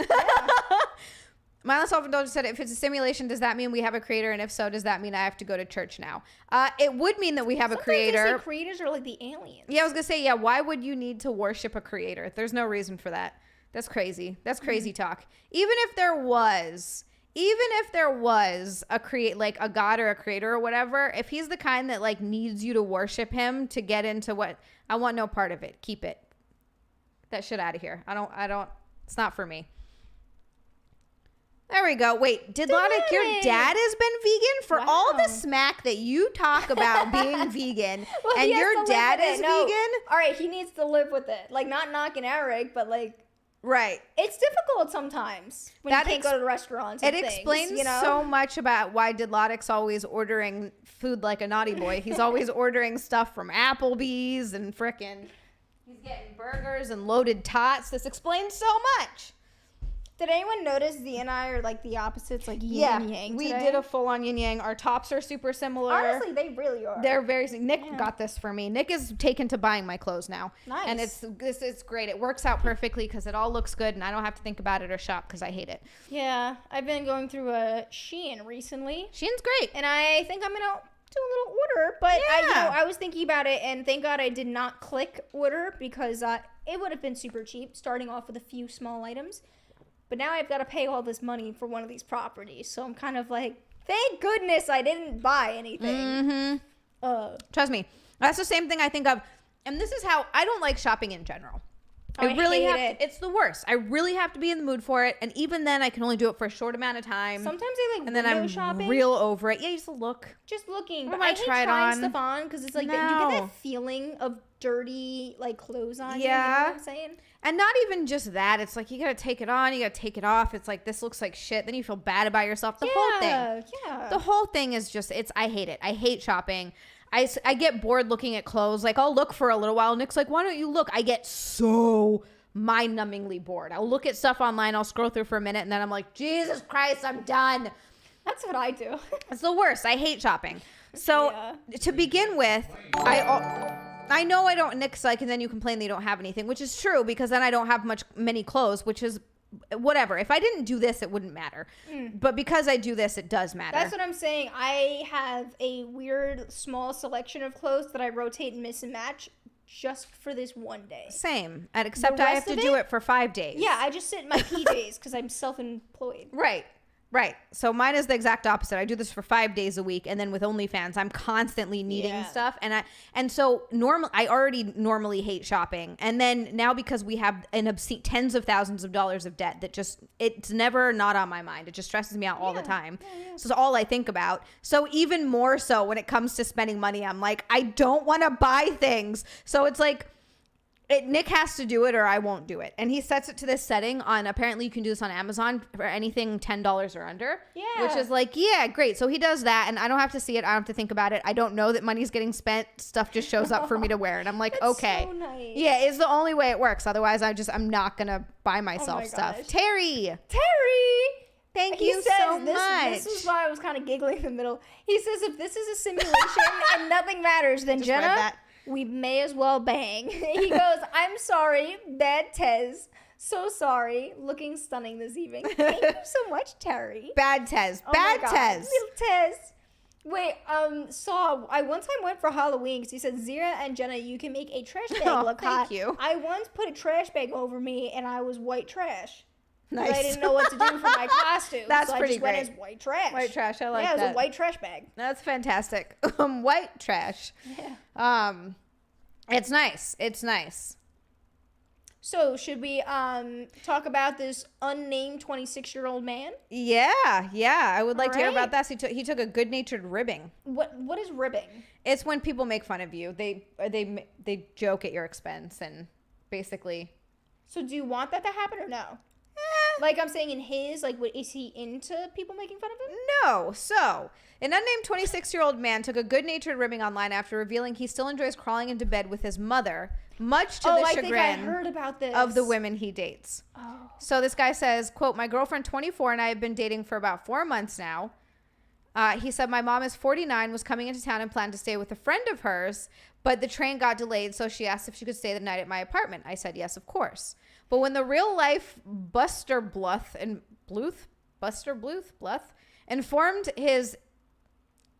Mindless Self-Indulgence said, if it's a simulation, does that mean we have a creator? And if so, does that mean I have to go to church now? It would mean that we have a Sometimes they say creator. creators are like the aliens. Yeah, I was going to say, yeah, why would you need to worship a creator? There's no reason for that. That's crazy. That's crazy talk. Even if there was a god or a creator or whatever, if he's the kind that like needs you to worship him to get into what, I want no part of it. Keep it. That shit out of here. I don't, it's not for me. There we go. Wait, did Lodic, your dad has been vegan for all the Wow. smack that you talk about being vegan, Well, he and has your to live dad with is it. No. vegan? All right, he needs to live with it. Like, not knocking Eric, but like, Right. it's difficult sometimes when That you can't go to restaurants. It And things, explains you know? so much about why Didlodic's always ordering food like a naughty boy. He's always ordering stuff from Applebee's and frickin' he's getting burgers and loaded tots. This explains so much. Did anyone notice Z and I are like the opposites, like yin Yeah, and yang we today? did a full-on yin-yang. Our tops are super similar. Honestly, they really are. They're very. Nick Yeah. got this for me. Nick is taken to buying my clothes now, Nice. and it's great. It works out perfectly because it all looks good, and I don't have to think about it or shop because I hate it. Yeah, I've been going through a Shein recently, Shein's great. and I think I'm gonna do a little order. But Yeah. I was thinking about it, and thank God I did not click order because it would have been super cheap, starting off with a few small items. But now I've got to pay all this money for one of these properties, so I'm kind of like, thank goodness I didn't buy anything. Mm-hmm. Trust me, that's the same thing I think of, and this is how I don't like shopping in general. Oh, I hate it. It's the worst. I really have to be in the mood for it, and even then, I can only do it for a short amount of time. Sometimes I like and then window I'm shopping. real over it. Yeah, you just look. Just looking. What But am I I hate tried trying on? stuff on because it's like you get No. that feeling of dirty like clothes on. You know Yeah. what I'm saying? And not even just that. It's like you gotta take it on, you gotta take it off. It's like this looks like shit. Then you feel bad about yourself. The whole thing. Yeah. The whole thing is just, I hate it. I hate shopping. I get bored looking at clothes. Like, I'll look for a little while. Nick's like, why don't you look? I get so mind-numbingly bored. I'll look at stuff online. I'll scroll through for a minute. And then I'm like, Jesus Christ, I'm done. That's what I do. It's the worst. I hate shopping. So Yeah. to begin with, I know I don't, Nick's like, and then you complain that you don't have anything, which is true because then I don't have many clothes, which is whatever. If I didn't do this, it wouldn't matter. But because I do this, it does matter. That's what I'm saying. I have a weird small selection of clothes that I rotate and mix and match just for this one day. Same. And except I have rest to of do it- it for 5 days. Yeah, I just sit in my PJs because I'm self-employed. Right. So mine is the exact opposite. I do this for 5 days a week, and then with OnlyFans, I'm constantly needing Yeah. stuff. And so I already normally hate shopping, and then now because we have an obscene tens of thousands of dollars of debt, it's never not on my mind. It just stresses me out all the time. So it's all I think about. So even more so when it comes to spending money, I'm like, I don't want to buy things. So it's like, Nick has to do it or I won't do it. And he sets it to this setting on, apparently you can do this on Amazon for anything $10 or under. Yeah. Which is like, yeah, great. So he does that and I don't have to see it. I don't have to think about it. I don't know that money's getting spent. Stuff just shows up for me to wear. And I'm like, That's okay. so nice. Yeah, it's the only way it works. Otherwise, I'm not going to buy myself my stuff. gosh. Terry. Thank He you says so this, much. This is why I was kind of giggling in the middle. He says if this is a simulation and nothing matters, then Just read Jenna, that. we may as well bang. He goes, I'm sorry, bad Tez. So sorry. Looking stunning this evening. Thank you so much, Terry. Bad Tez. Oh my Bad God. Tez. Little Tez. Wait, I one time went for Halloween because he said, Xia and Jenna, you can make a trash bag Oh, look thank hot. you. I once put a trash bag over me and I was white trash. Nice. But I didn't know what to do for my costume. That's so pretty I just went great. as white trash. White trash. I like yeah, it was that. a white trash bag. That's fantastic. White trash. Yeah. It's nice. It's nice. So should we talk about this unnamed 26-year-old man? Yeah. I would like to hear about Alright. that. He took a good-natured ribbing. What is ribbing? It's when people make fun of you. They joke at your expense and basically. So do you want that to happen or no? Like I'm saying in his, like, is he into people making fun of him? No. So, an unnamed 26-year-old man took a good-natured ribbing online after revealing he still enjoys crawling into bed with his mother, much to the I think I chagrin heard about this. of the women he dates. Oh. So this guy says, quote, my girlfriend 24 and I have been dating for about 4 months now. He said, my mom is 49, was coming into town and planned to stay with a friend of hers, but the train got delayed, so she asked if she could stay the night at my apartment. I said, yes, of course. But when the real life Buster Bluth informed his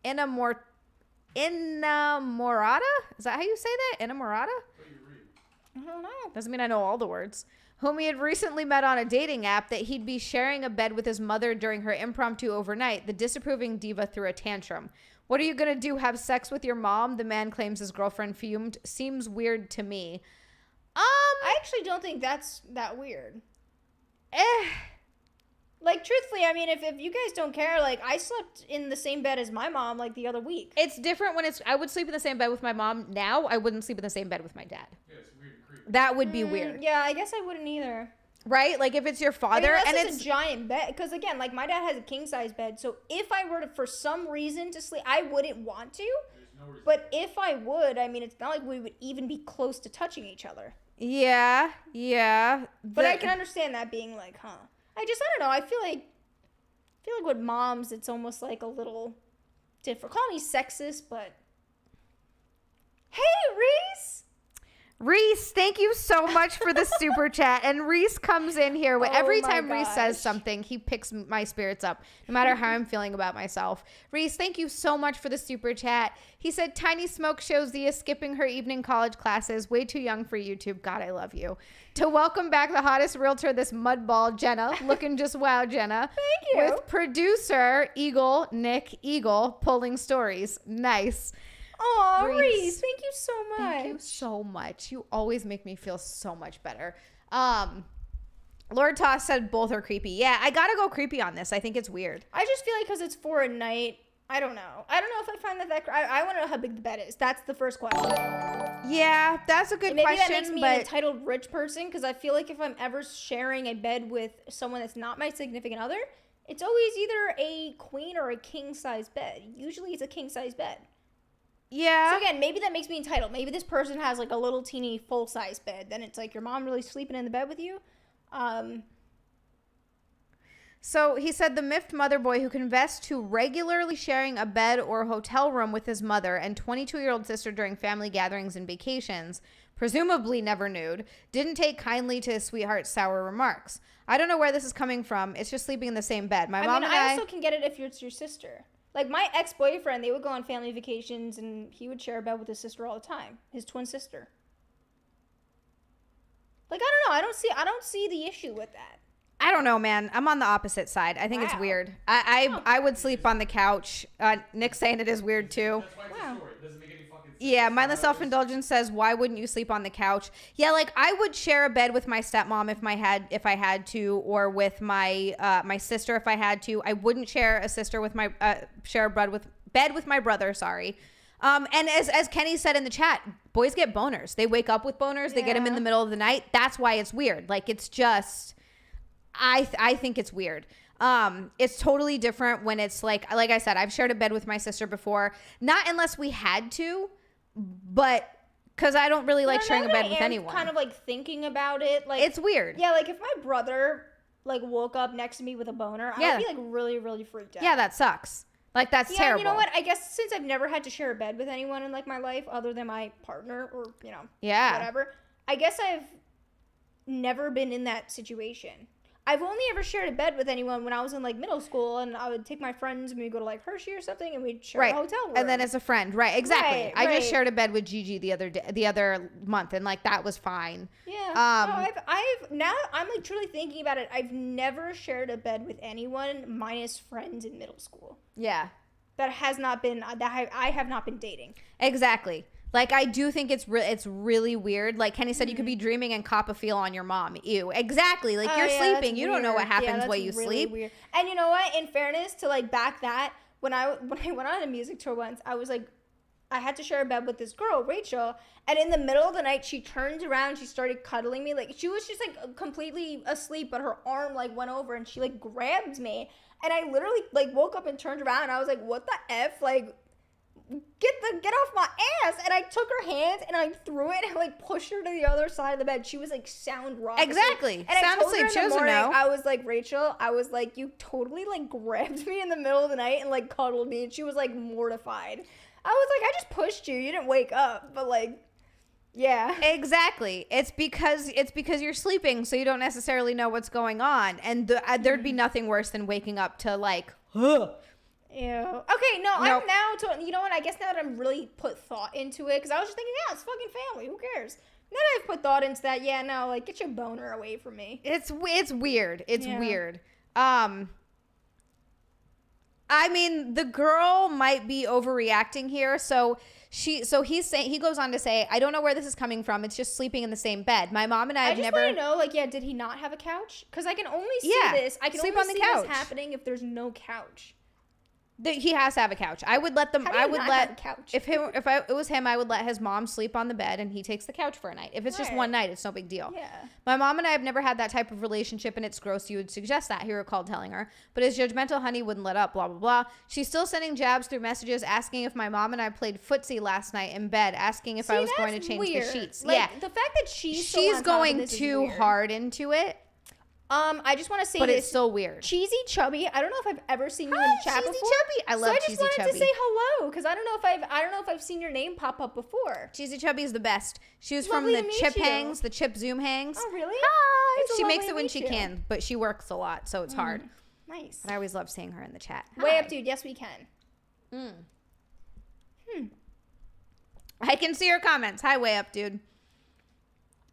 inamorata, is that how you say that? Inamorata? I don't know. Doesn't mean I know all the words. Whom he had recently met on a dating app, that he'd be sharing a bed with his mother during her impromptu overnight. The disapproving diva threw a tantrum. What are you going to do? Have sex with your mom? The man claims his girlfriend fumed. Seems weird to me. I actually don't think that's that weird. Like, truthfully, I mean, if you guys don't care, like, I slept in the same bed as my mom, like, the other week. It's different when I would sleep in the same bed with my mom. Now, I wouldn't sleep in the same bed with my dad. Yeah, it's weird and creepy. That would be weird. Yeah, I guess I wouldn't either. Right? Like, if it's your father Unless and it's a giant bed. Because, again, like, my dad has a king-size bed, so if I were to, for some reason, to sleep, I wouldn't want to. There's no reason. But if I would, I mean, it's not like we would even be close to touching each other. Yeah. But I can understand that being like, huh. I don't know. I feel like with moms, it's almost like a little different. Call me sexist, but hey, Reese. Reese, thank you so much for the super chat. And Reese comes in here. Every my time Reese says gosh. something, he picks my spirits up, no matter how I'm feeling about myself. Reese, thank you so much for the super chat. He said, Tiny Smoke shows Zia skipping her evening college classes. Way too young for YouTube. God, I love you. To welcome back the hottest realtor, this mudball, Jenna. Looking just wow, Jenna. Thank you. With producer, Nick Eagle, pulling stories. Nice. Aw, Reese, Reese, thank you so much. Thank you so much. You always make me feel so much better. Lord Toss said both are creepy. Yeah, I gotta go creepy on this. I think it's weird. I just feel like because it's for a night, I don't know. I don't know if I find that I want to know how big the bed is. That's the first question. Yeah, that's a good And maybe question. that makes me but an entitled rich person because I feel like if I'm ever sharing a bed with someone that's not my significant other, it's always either a queen or a king-size bed. Usually it's a king-size bed. yeah. So again, maybe that makes me entitled. Maybe this person has like a little teeny full-size bed. Then it's like your mom really sleeping in the bed with you. So he said the miffed mother boy who confessed to regularly sharing a bed or hotel room with his mother and 22-year-old sister during family gatherings and vacations, presumably never nude, didn't take kindly to his sweetheart's sour remarks. I don't know where this is coming from. It's just sleeping in the same bed. My mom and I also can get it if it's your sister. Like my ex-boyfriend, they would go on family vacations and he would share a bed with his sister all the time, his twin sister. Like I don't know, I don't see the issue with that. I don't know, man. I'm on the opposite side. I think it's Wow. weird. I would sleep on the couch. Nick's saying it is weird too. That's why it's Wow. a story. It doesn't make any fucking sense. Yeah, mindless self-indulgence says, why wouldn't you sleep on the couch? Yeah, like I would share a bed with my stepmom if I had to, or with my my sister if I had to. I wouldn't share a sister with my share a bed with my brother. Sorry. And as Kenny said in the chat, boys get boners. They wake up with boners. They get them in the middle of the night. That's why it's weird. Like, it's just, I think it's weird. It's totally different when it's like I said, I've shared a bed with my sister before, not unless we had to, but because I don't really like sharing a bed with anyone. Kind of like thinking about it, like it's weird. Yeah, like if my brother like woke up next to me with a boner, I would be like really, really freaked out. Yeah, that sucks. Like, that's terrible. You know what? I guess since I've never had to share a bed with anyone in like my life other than my partner or, you know, whatever, I guess I've never been in that situation. I've only ever shared a bed with anyone when I was in like middle school, and I would take my friends and we'd go to like Hershey or something, and we'd share a hotel room. And then as a friend, right? Exactly. I just shared a bed with Gigi the other month, and like that was fine. Yeah. I've now I'm like truly thinking about it. I've never shared a bed with anyone minus friends in middle school. Yeah. That has not been I have not been dating. Exactly. Like, I do think it's really weird. Like Kenny said, you could be dreaming and cop a feel on your mom. Ew. Exactly. Like, you're sleeping. You don't know what happens while you sleep. Weird. And you know what? In fairness, to like back that, when I went on a music tour once, I was like, I had to share a bed with this girl, Rachel, and in the middle of the night, she turned around, she started cuddling me. Like, she was just like completely asleep, but her arm like went over and she like grabbed me. And I literally like woke up and turned around and I was like, what the F? Like, get off my ass. And I took her hands and I threw it and I like pushed her to the other side of the bed. She was like sound rock asleep. Exactly. And sound asleep. She doesn't know. I was like, Rachel, I was like, you totally like grabbed me in the middle of the night and like cuddled me. And she was like mortified. I was like, I just pushed you. You didn't wake up. But like, yeah. Exactly. It's because you're sleeping, so you don't necessarily know what's going on. And there'd be nothing worse than waking up to like, ugh. Ew. Okay, no, nope. You know what? I guess now that I'm really put thought into it, because I was just thinking, yeah, it's fucking family. Who cares? Now that I've put thought into that, yeah, no, like, get your boner away from me. It's weird. It's weird. I mean, the girl might be overreacting here. So he goes on to say, I don't know where this is coming from. It's just sleeping in the same bed. My mom and I have never. I just want to know, like, yeah, did he not have a couch? Because I can only see this. I can sleep only on the see couch. this happening if there's no couch. He has to have a couch. I would let them. How do you I would not let have a couch? if it was him, I would let his mom sleep on the bed and he takes the couch for a night. If it's just one night, it's no big deal. Yeah. My mom and I have never had that type of relationship, and it's gross. You would suggest that, he recalled telling her. But his judgmental honey wouldn't let up. Blah blah blah. She's still sending jabs through messages, asking if my mom and I played footsie last night in bed, asking if I was going to change the sheets. Like, the fact that she's going too hard into it. I just want to say but this. It's still weird. Cheesy Chubby. I don't know if I've ever seen you in the chat before. Chubby. I love Cheesy Chubby. So I just wanted to say hello because I don't know if I've seen your name pop up before. Cheesy Chubby is the best. She was from the Chip Hangs, the Chip Zoom Hangs. Oh really? Hi. She makes it when she can, but she works a lot, so it's hard. Nice. But I always love seeing her in the chat. Way up, dude. Yes, we can. I can see your comments. Hi, Way Up, dude.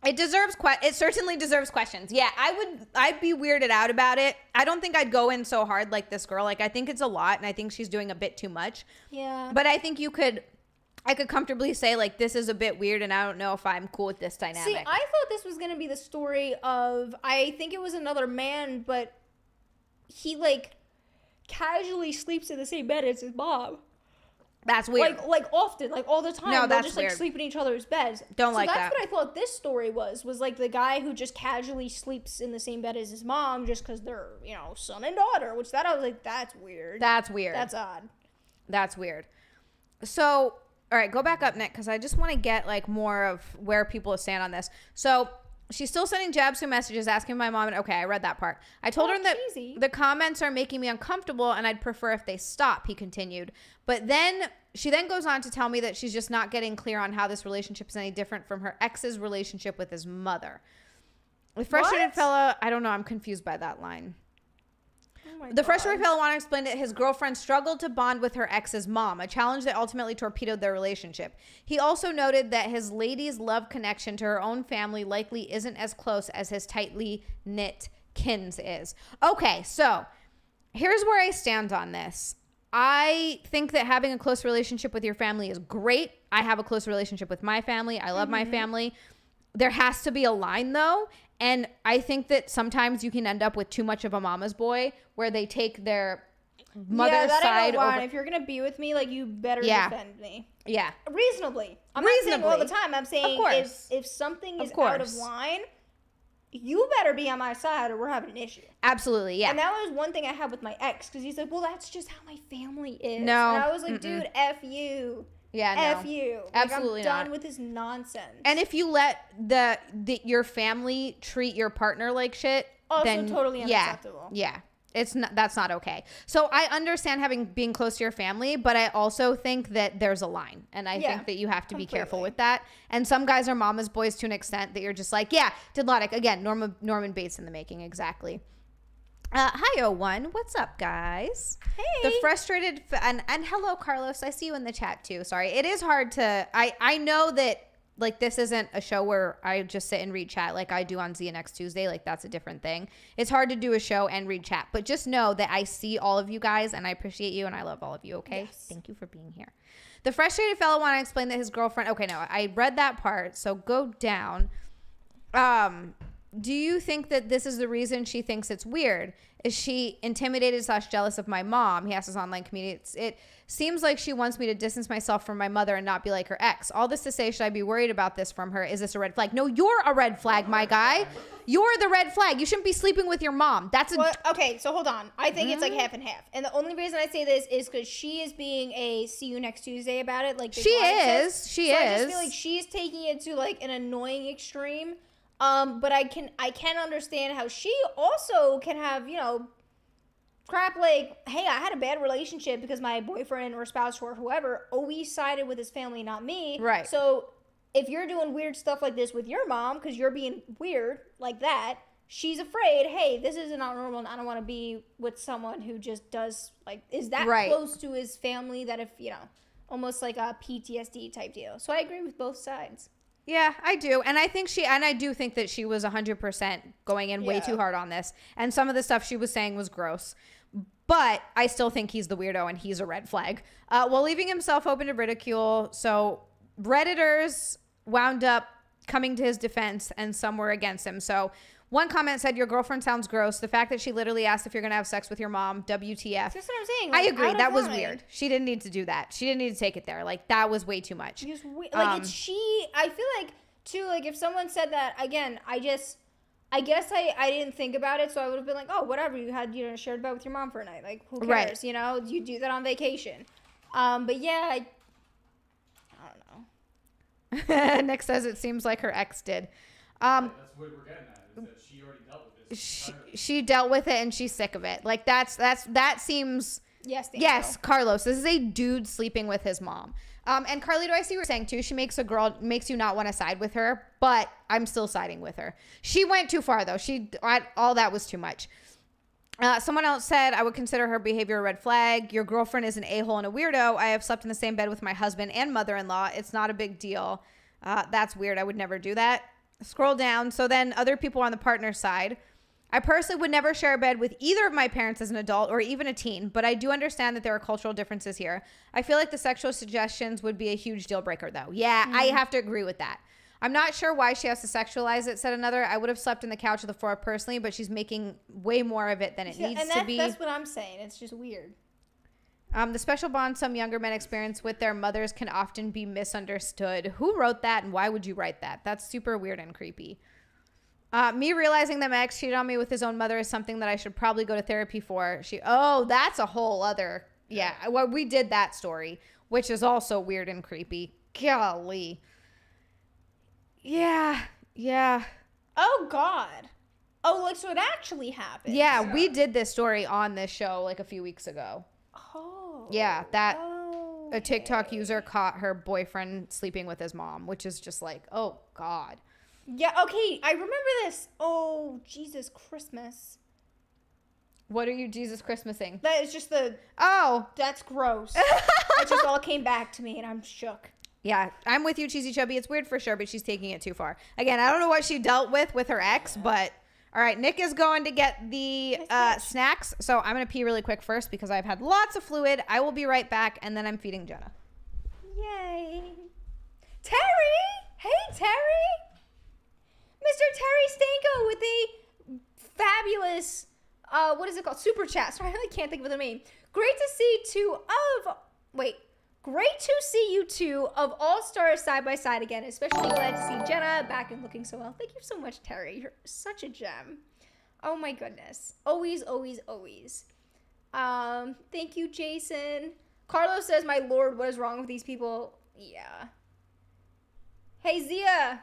It certainly deserves questions. Yeah, I'd be weirded out about it. I don't think I'd go in so hard like this girl. Like, I think it's a lot, and I think she's doing a bit too much. Yeah. But I think I could comfortably say, like, this is a bit weird, and I don't know if I'm cool with this dynamic. See, I thought this was going to be the story of, I think it was another man, but he, like, casually sleeps in the same bed as his mom. That's weird. Like often, like all the time. No, they'll that's just weird. like sleep in each other's beds. Don't like that. So that's what I thought this story was like the guy who just casually sleeps in the same bed as his mom just because they're, you know, son and daughter. Which I was like, that's weird. That's weird. That's odd. That's weird. So, all right, go back up, Nick, because I just want to get like more of where people stand on this. So she's still sending jabs through messages asking my mom. And okay, I read that part. I told her that the comments are making me uncomfortable and I'd prefer if they stop, he continued. But then she then goes on to tell me that she's just not getting clear on how this relationship is any different from her ex's relationship with his mother. The frustrated fella, I don't know, I'm confused by that line. The frustrated fellow wanted to explain that his girlfriend struggled to bond with her ex's mom, a challenge that ultimately torpedoed their relationship. He also noted that his lady's love connection to her own family likely isn't as close as his tightly knit kin's is. Okay, so here's where I stand on this. I think that having a close relationship with your family is great. I have a close relationship with my family. I love my family. There has to be a line, though. And I think that sometimes you can end up with too much of a mama's boy where they take their mother's that I side don't want. over. If you're gonna be with me, like, you better Yeah. defend me. Yeah. Reasonably. I'm not saying all the time. I'm saying course. if something is Of out of course. line, you better be on my side or we're having an issue. Absolutely, yeah. And that was one thing I had with my ex, because he's like, well, that's just how my family is. No. And I was like, dude, F you. Yeah, no. F you. Like, Absolutely I'm done not. with this nonsense. And if you let your family treat your partner like shit, also then totally unacceptable. Yeah. That's not okay. So I understand being close to your family, but I also think that there's a line, and I think that you have to be careful with that. And some guys are mama's boys to an extent that you're just like, yeah, Didlotic again, Norman Bates in the making, exactly. Hi, O1. What's up, guys? Hey. The frustrated and hello, Carlos. I see you in the chat too. Sorry, it is hard to. I know that. Like, this isn't a show where I just sit and read chat like I do on Xia next Tuesday. Like, that's a different thing. It's hard to do a show and read chat. But just know that I see all of you guys, and I appreciate you, and I love all of you, okay? Yes. Thank you for being here. The frustrated fellow wanted to explain that his girlfriend... Okay, no, I read that part, so go down. Do you think that this is the reason she thinks it's weird? Is she intimidated / jealous of my mom? He has his online community. It seems like she wants me to distance myself from my mother and not be like her ex. All this to say, should I be worried about this from her? Is this a red flag? No, you're a red flag, my guy. You're the red flag. You shouldn't be sleeping with your mom. That's a... Well, okay, so hold on. I think it's like half and half. And the only reason I say this is because she is being a see you next Tuesday about it. Like She is. says. She so is. I just feel like she's taking it to like an annoying extreme. But I can understand how she also can have, crap like, hey, I had a bad relationship because my boyfriend or spouse or whoever always sided with his family, not me. Right. So if you're doing weird stuff like this with your mom because you're being weird like that, she's afraid, hey, this is not normal and I don't want to be with someone who just does, like, is that close to his family that if, almost like a PTSD type deal. So I agree with both sides. Yeah, I do. And I do think that she was 100% going in way too hard on this. And some of the stuff she was saying was gross. But I still think he's the weirdo and he's a red flag. While leaving himself open to ridicule. So Redditors wound up coming to his defense and some were against him. So one comment said, your girlfriend sounds gross. The fact that she literally asked if you're going to have sex with your mom, WTF. That's what I'm saying. I Like, agree. out That of was line. weird. She didn't need to do that. She didn't need to take it there. Like, that was way too much. It's I feel like, too, like, if someone said that, again, I guess I didn't think about it, so I would have been like, oh, whatever, you had, shared bed with your mom for a night. Like, who cares, Right. You do that on vacation. But yeah, I don't know. Nick says it seems like her ex did. That's what we're getting at, is that she already dealt with this. She dealt with it and she's sick of it. Like, that seems... Yes, Carlos. This is a dude sleeping with his mom. And Carlito, I see what you're saying too. She makes you not want to side with her, but I'm still siding with her. She went too far though. All that was too much. Someone else said, I would consider her behavior a red flag. Your girlfriend is an a-hole and a weirdo. I have slept in the same bed with my husband and mother-in-law. It's not a big deal. That's weird. I would never do that. Scroll down. So then other people on the partner side. I personally would never share a bed with either of my parents as an adult or even a teen, but I do understand that there are cultural differences here. I feel like the sexual suggestions would be a huge deal breaker, though. Yeah, I have to agree with that. I'm not sure why she has to sexualize it, said another. I would have slept in the couch or the floor personally, but she's making way more of it than it needs to be. That's what I'm saying. It's just weird. The special bond some younger men experience with their mothers can often be misunderstood. Who wrote that and why would you write that? That's super weird and creepy. Me realizing that my ex cheated on me with his own mother is something that I should probably go to therapy for. That's a whole other, well, we did that story, which is also weird and creepy. Golly. Yeah. Oh, God. Oh, like, so it actually happened. Yeah, we did this story on this show like a few weeks ago. Oh. Yeah, a TikTok user caught her boyfriend sleeping with his mom, which is just like, oh, God. Yeah, okay, I remember this. Oh, Jesus Christmas. What are you Jesus Christmasing? That is just that's gross. It just all came back to me and I'm shook. Yeah, I'm with you, Cheesy Chubby. It's weird for sure, but she's taking it too far. Again, I don't know what she dealt with her ex, but all right, Nick is going to get the snacks. So I'm going to pee really quick first because I've had lots of fluid. I will be right back, and then I'm feeding Jenna. Yay. Terry! Hey, Terry! Mr. Terry Stanko with a fabulous what is it called? Super chat. Sorry, I really can't think of the name. Great to see you two of all stars side by side again. Especially glad to see Jenna back and looking so well. Thank you so much, Terry. You're such a gem. Oh my goodness. Always, always, always. Thank you, Jason. Carlos says, my lord, what is wrong with these people? Yeah. Hey, Xia.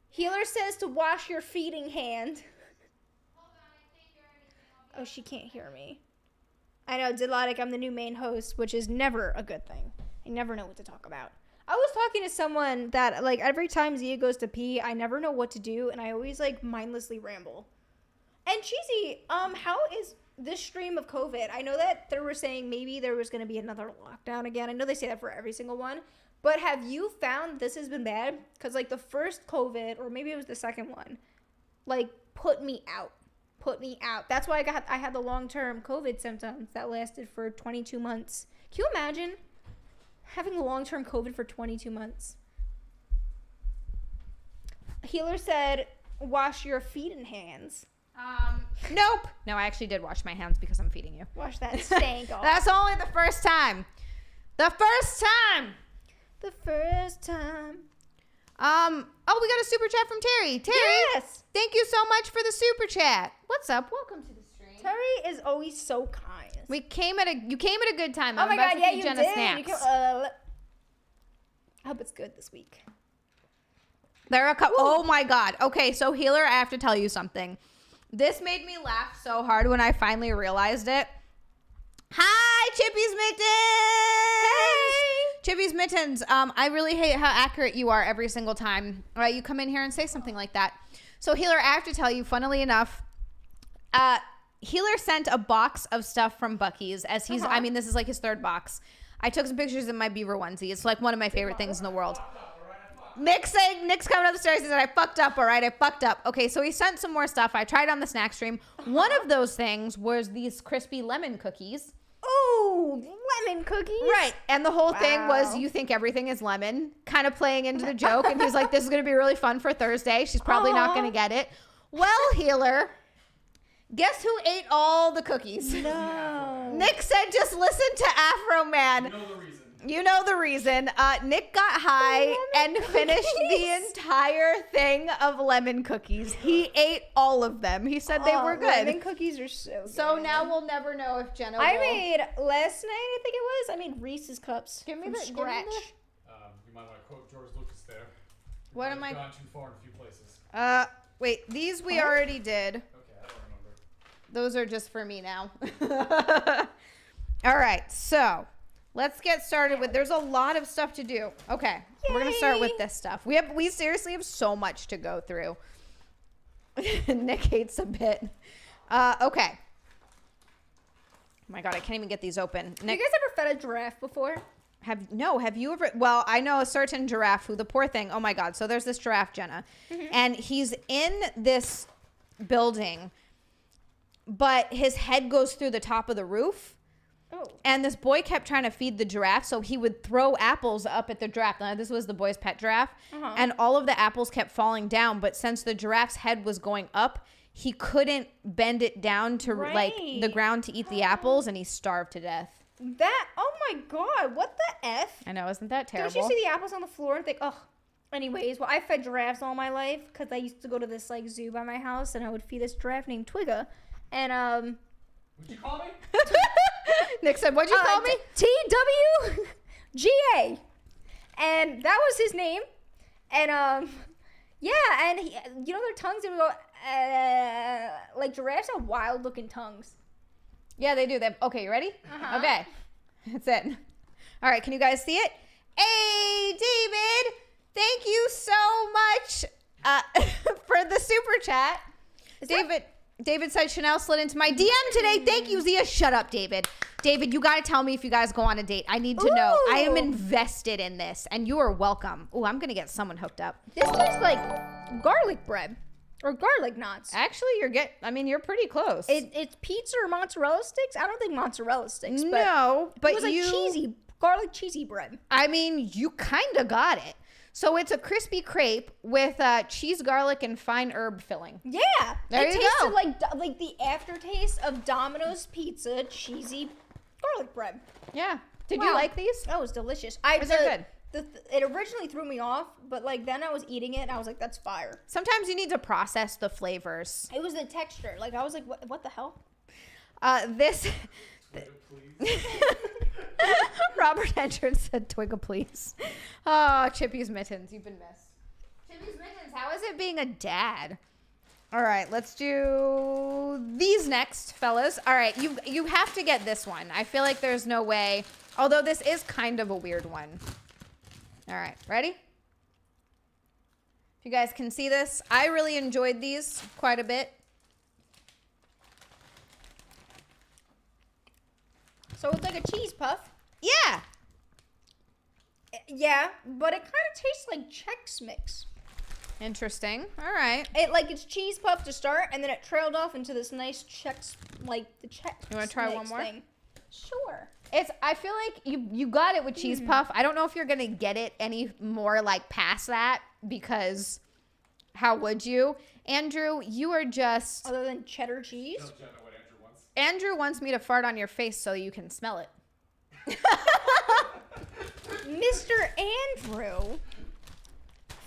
Healer says to wash your feeding hand. Oh, she can't hear me. I know, Dilotic, I'm the new main host, which is never a good thing. I never know what to talk about. I was talking to someone that, like, every time Xia goes to pee, I never know what to do, and I always, like, mindlessly ramble. And Cheesy, how is this stream of COVID? I know that they were saying maybe there was going to be another lockdown again. I know they say that for every single one. But have you found this has been bad? Because, like, the first COVID, or maybe it was the second one, like, put me out. That's why I had the long-term COVID symptoms that lasted for 22 months. Can you imagine having long-term COVID for 22 months? Healer said, wash your feet and hands. Nope. No, I actually did wash my hands because I'm feeding you. Wash that stank off. That's only the first time. The first time. Oh, we got a super chat from Terry. Terry, yes. Thank you so much for the super chat. What's up? Welcome to the stream. Terry is always so kind. You came at a good time. Oh my god, yeah, you Jenna did. Snacks. I hope it's good this week. There are a couple. Oh my god. Okay, so Healer, I have to tell you something. This made me laugh so hard when I finally realized it. Hi, Chippy's Mittens! Hey! Chippy's Mittens, I really hate how accurate you are every single time you come in here and say something like that. So, Healer, I have to tell you, funnily enough, Healer sent a box of stuff from Buc-ee's as he's, I mean, this is like his third box. I took some pictures in my beaver onesie. It's like one of my favorite things in the world. Nick's coming up the stairs. He said, I fucked up, all right? I fucked up. Okay, so he sent some more stuff. I tried on the snack stream. One of those things was these crispy lemon cookies. Ooh, lemon cookies. Right. And the whole thing was you think everything is lemon, kind of playing into the joke. And he's like, this is going to be really fun for Thursday. She's probably not going to get it. Well, Healer, guess who ate all the cookies? No. Nick said, just listen to Afro Man. You know the reason. Nick got high and finished the entire thing of lemon cookies. He ate all of them. He said they were good. Lemon cookies are so good. So now we'll never know if Jenna I made last night, I think it was. I made Reese's cups Give me from the scratch. You might want to quote George Lucas there. What am I? Gone too far in a few places. Wait, these we already did. Okay, I don't remember. Those are just for me now. All right, so let's get started with. There's a lot of stuff to do. Okay, we're gonna start with this stuff. We seriously have so much to go through. Nick hates a bit. Okay. Oh my god, I can't even get these open. Have Nick, you guys ever fed a giraffe before? have you ever? Well, I know a certain giraffe who, the poor thing. Oh my god. So there's this giraffe, Jenna, and he's in this building, but his head goes through the top of the roof. Oh. And this boy kept trying to feed the giraffe, so he would throw apples up at the giraffe. Now, this was the boy's pet giraffe, and all of the apples kept falling down. But since the giraffe's head was going up, he couldn't bend it down to like the ground to eat the apples, and he starved to death. Oh my god, what the F? I know, isn't that terrible? Don't you see the apples on the floor and think, oh. Anyways, well, I fed giraffes all my life because I used to go to this like zoo by my house, and I would feed this giraffe named Twigga, and What'd you call me? Nick said, "What'd you call me?" TWGA, and that was his name, and yeah, and he, you know their tongues would go like giraffes have wild looking tongues. Yeah, they do. Okay, you ready? Okay, that's it. All right, can you guys see it? Hey, David, thank you so much for the super chat. David said Chanel slid into my DM today. Thank you, Xia. Shut up, David. David, you got to tell me if you guys go on a date. I need to know. I am invested in this, and you are welcome. Oh, I'm going to get someone hooked up. This tastes like garlic bread or garlic knots. Actually, you're pretty close. It's pizza or mozzarella sticks? I don't think mozzarella sticks. No, but it was like garlic cheesy bread. I mean, you kind of got it. So it's a crispy crepe with cheese, garlic, and fine herb filling. Yeah. There it you tasted go. like the aftertaste of Domino's pizza cheesy garlic bread. Yeah. Did Wow. you like these? That was delicious. They're good. It originally threw me off, but like then I was eating it and I was like, that's fire. Sometimes you need to process the flavors. It was the texture. Like I was like, what the hell? This Please. Robert Entrance said, "Twigga, please." Oh, Chippy's mittens, you've been missed. Chippy's mittens, how is it being a dad? All right, let's do these next, fellas. All right, you have to get this one. I feel like there's no way, although this is kind of a weird one. All right, ready? If you guys can see this, I really enjoyed these quite a bit. So it's like a cheese puff. Yeah. Yeah, but it kind of tastes like Chex Mix. Interesting. All right. It's cheese puff to start, and then it trailed off into this nice Chex, like the Chex. You wanna try Mix one more? Thing. Sure. I feel like you got it with cheese puff. I don't know if you're gonna get it any more like past that, because how would you? Andrew, you are just Other than cheddar cheese. Tell Jenna what Andrew wants. Andrew wants me to fart on your face so you can smell it. Mr. Andrew.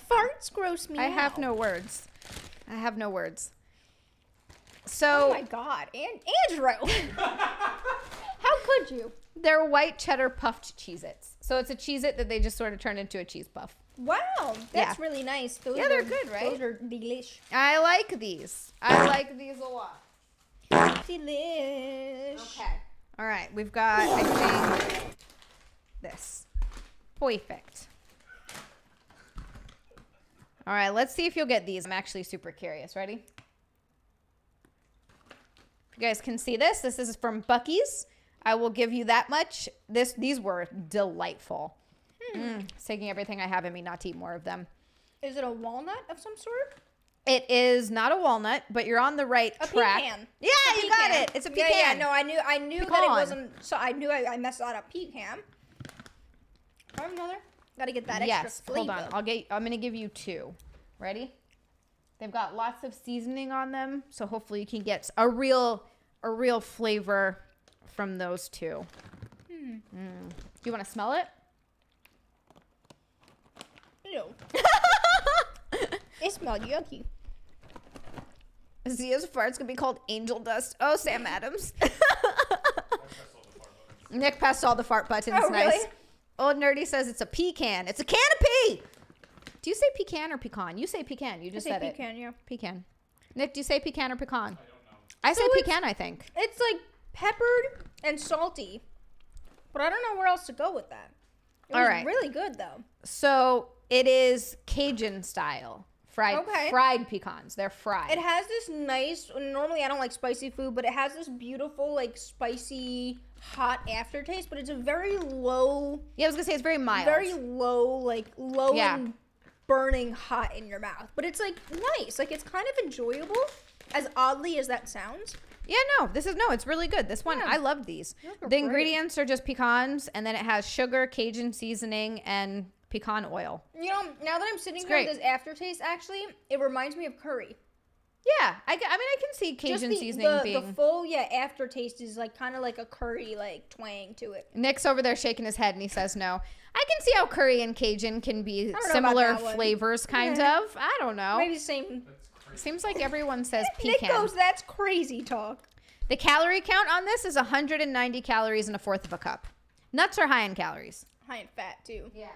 Farts gross me I have out. no words. I have no words. Oh So my god. Andrew. How could you? they're white cheddar puffed Cheez-Its. So it's a Cheez-It that they just sort of turned into a cheese puff. Wow. That's really nice. Those Yeah, they're are- good, right? Those are delish. I like these. I like these a lot. Delish. Okay. All right. We've got, I think, this. Perfect. All right. Let's see if you'll get these. I'm actually super curious. Ready? If you guys can see this, this is from Buc-ee's. I will give you that much. These were delightful. It's taking everything I have in me not to eat more of them. Is it a walnut of some sort? It is not a walnut, but you're on the right A track. pecan. Yeah, A you got pecan. it. It's a pecan. Yeah, no, I knew that Pecan. it wasn't. So I knew I messed that up. Pecan. Have another. Got to get that extra Yes, flavor. hold on. I'm gonna give you 2. Ready? They've got lots of seasoning on them, so hopefully you can get a real flavor from those 2. Do you want to smell it? Ew. It smelled yucky. Zia's fart's gonna be called angel dust. Oh, Sam Adams. Nick pressed all the fart buttons. Oh, Nice. really? Old Nerdy says it's a pecan. It's a can of pea. Do you say pecan or pecan? You say pecan. You just I said say it. pecan, yeah. Pecan. Nick, do you say pecan or pecan? I don't know. I say So it's- pecan, I think. It's like peppered and salty, but I don't know where else to go with that. It All was right. really good though. So it is Cajun style. Okay. Fried pecans. They're fried. It has this nice. Normally, I don't like spicy food, but it has this beautiful, like spicy, hot aftertaste. But it's a very low, Yeah, I was gonna say it's very mild. very low, like low Yeah. and burning hot in your mouth. But it's like nice. Like it's kind of enjoyable, as oddly as that sounds. Yeah, it's really good. This one, Yeah. I loved these. Those are The great. ingredients are just pecans, and then it has sugar, Cajun seasoning, and pecan oil. You know, now that I'm sitting It's here with great. this aftertaste, actually, it reminds me of curry. Yeah, I mean, I can see Cajun Just seasoning the being. full aftertaste is like kind of like a curry like twang to it. Nick's over there shaking his head, and he says no. I can see how curry and Cajun can be don't know about similar that one. flavors, kind Yeah. of. I don't know. Maybe the same. That's crazy. Seems like everyone says Nick pecan. goes, that's crazy talk. The calorie count on this is 190 calories and 1/4 of a cup. Nuts are high in calories. High in fat too. Yeah.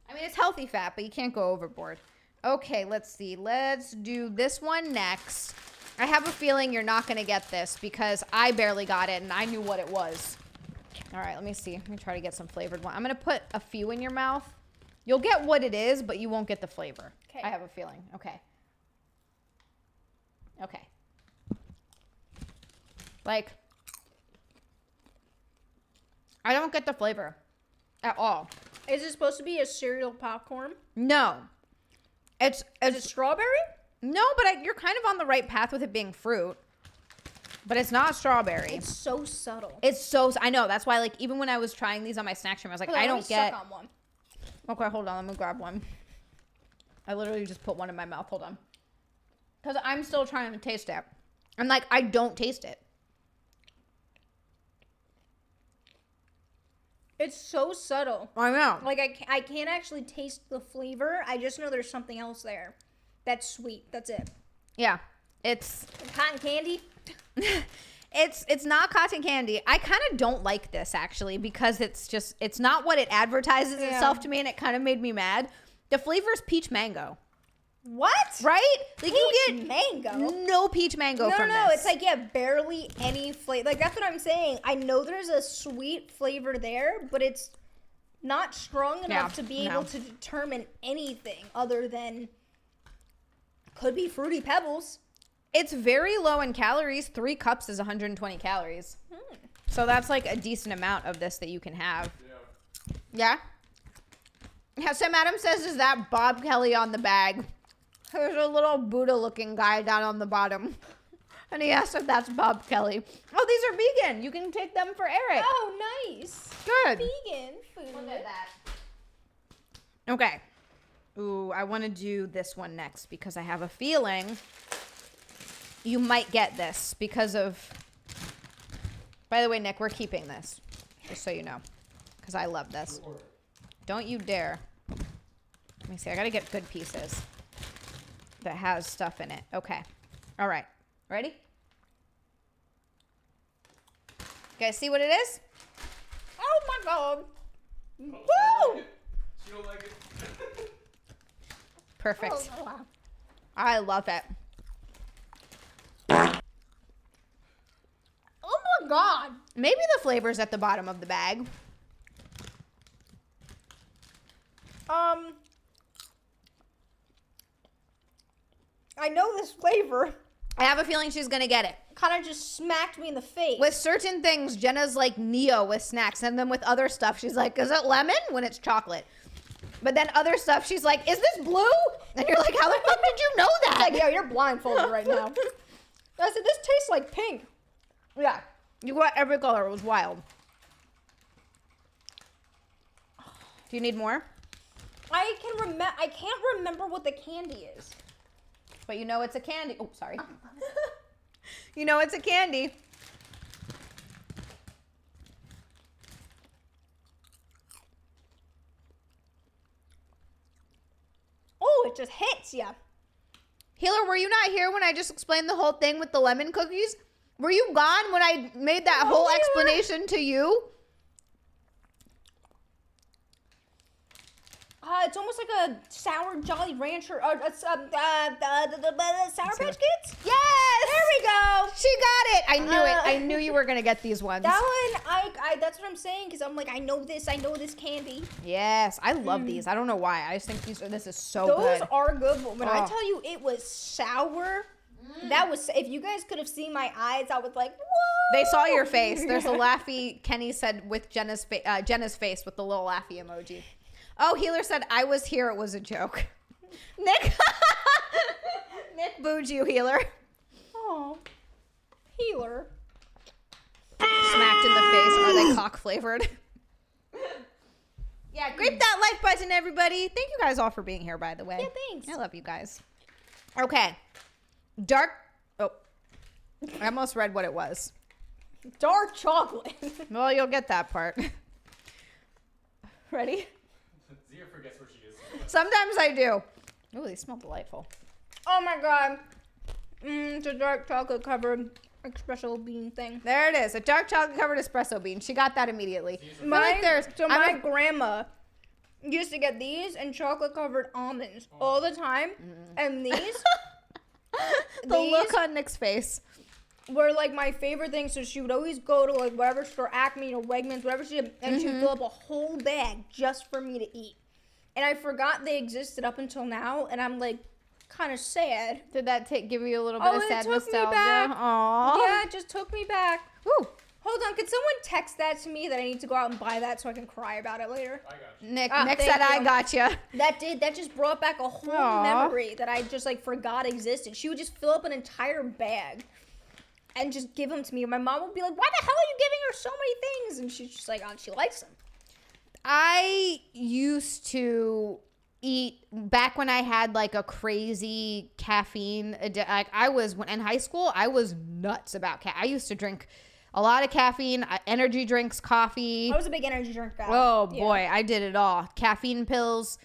I mean, it's healthy fat, but you can't go overboard. Okay, let's see. Let's do this one next. I have a feeling you're not going to get this because I barely got it and I knew what it was. All right, let me see. Let me try to get some flavored one. I'm going to put a few in your mouth. You'll get what it is, but you won't get the flavor. Okay. I have a feeling. Okay. Okay. Like, I don't get the flavor at all. Is it supposed to be a cereal popcorn? No. Is it strawberry? No, but you're kind of on the right path with it being fruit. But it's not strawberry. It's so subtle. I know. That's why, like, even when I was trying these on my snack stream, I was like, Hold on, I let me don't get. suck on one. Okay, hold on. Let me grab one. I literally just put one in my mouth. Hold on. Because I'm still trying to taste it. And like, I don't taste it. It's so subtle. I know. Like, I can't actually taste the flavor. I just know there's something else there. That's sweet. That's it. Yeah. It's Cotton candy? it's not cotton candy. I kind of don't like this actually because it's not what it advertises itself to me, and it kind of made me mad. The flavor's peach mango. What? Right? Like Peach you get mango? no peach mango from No. this. It's like, yeah, barely any flavor. Like, that's what I'm saying. I know there's a sweet flavor there, but it's not strong enough to be able to determine anything other than could be Fruity Pebbles. It's very low in calories. 3 cups is 120 calories. So that's like a decent amount of this that you can have. Yeah? Yeah, Sam Adams says, is that Bob Kelly on the bag? There's a little Buddha-looking guy down on the bottom. And he asked if that's Bob Kelly. Oh, these are vegan. You can take them for Eric. Oh, nice. Good. Vegan food. Look at that. Okay. Ooh, I want to do this one next because I have a feeling you might get this because of... By the way, Nick, we're keeping this. Just so you know. Because I love this. Don't you dare. Let me see. I got to get good pieces that has stuff in it. Okay. All right. Ready? You guys see what it is? Oh, my God. Woo! She don't like it. Perfect. Oh, wow. I love it. Oh, my God. Maybe the flavor's at the bottom of the bag. I know this flavor I have a feeling she's going to get it. kind of just smacked me in the face. With certain things, Jenna's like Neo with snacks. And then with other stuff, she's like, is it lemon? When it's chocolate. But then other stuff, she's like, is this blue? And you're like, how the fuck did you know that? Like, yeah, you're blindfolded right now. I said, this tastes like pink. Yeah. You got every color. It was wild. Do you need more? I can't remember what the candy is. But you know it's a candy. Oh, sorry. You know it's a candy. Oh, it just hits ya. Healer, were you not here when I just explained the whole thing with the lemon cookies? Were you gone when I made that whole explanation to you? It's almost like a sour Jolly Rancher, Sour Patch Kids? Yes! There we go. She got it. I knew it. I knew you were going to get these ones. That one, I that's what I'm saying, because I'm like, I know this candy. Yes, I love these. I don't know why. I just think this is so Those good. are good, but when I Oh. tell you it was sour, that was, if you guys could have seen my eyes, I was like, whoa. They saw your face. There's a laughy, Kenny said, with Jenna's face with the little laughy emoji. Oh, Healer said, I was here. It was a joke. Nick. Nick booed you, Healer. Oh, Healer. Smacked in the face. Are they cock flavored? Yeah, grape that like button, everybody. Thank you guys all for being here, by the way. Yeah, thanks. I love you guys. Okay. Dark. Oh. I almost read what it was. Dark chocolate. Well, you'll get that part. Ready? Xia forgets where she is. Sometimes I do. Oh, they smell delightful. Oh my God. It's a dark chocolate covered espresso bean thing. There it is. A dark chocolate covered espresso bean. She got that immediately. My I'm a- grandma used to get these and chocolate covered almonds all the time. And these the look on Nick's face. were like my favorite things. So she would always go to like whatever store, Acme or Wegmans, whatever she did, and she'd fill up a whole bag just for me to eat. And I forgot they existed up until now, and I'm like kind of sad. Did that give you a little bit of it sad took me nostalgia? back. Aww. Yeah, it just took me back. Ooh. Hold on, could someone text that to me that I need to go out and buy that so I can cry about it later? I got you. Nick Thank said I you. gotcha. That just brought back a whole Aw. memory that I just like forgot existed. She would just fill up an entire bag and just give them to me. And my mom would be like, why the hell are you giving her so many things? And she's just like, oh, she likes them. I used to eat back when I had like a crazy caffeine. Like I was in high school, I was nuts about I used to drink a lot of caffeine, energy drinks, coffee. I was a big energy drink guy. Oh boy, I did it all. Caffeine pills.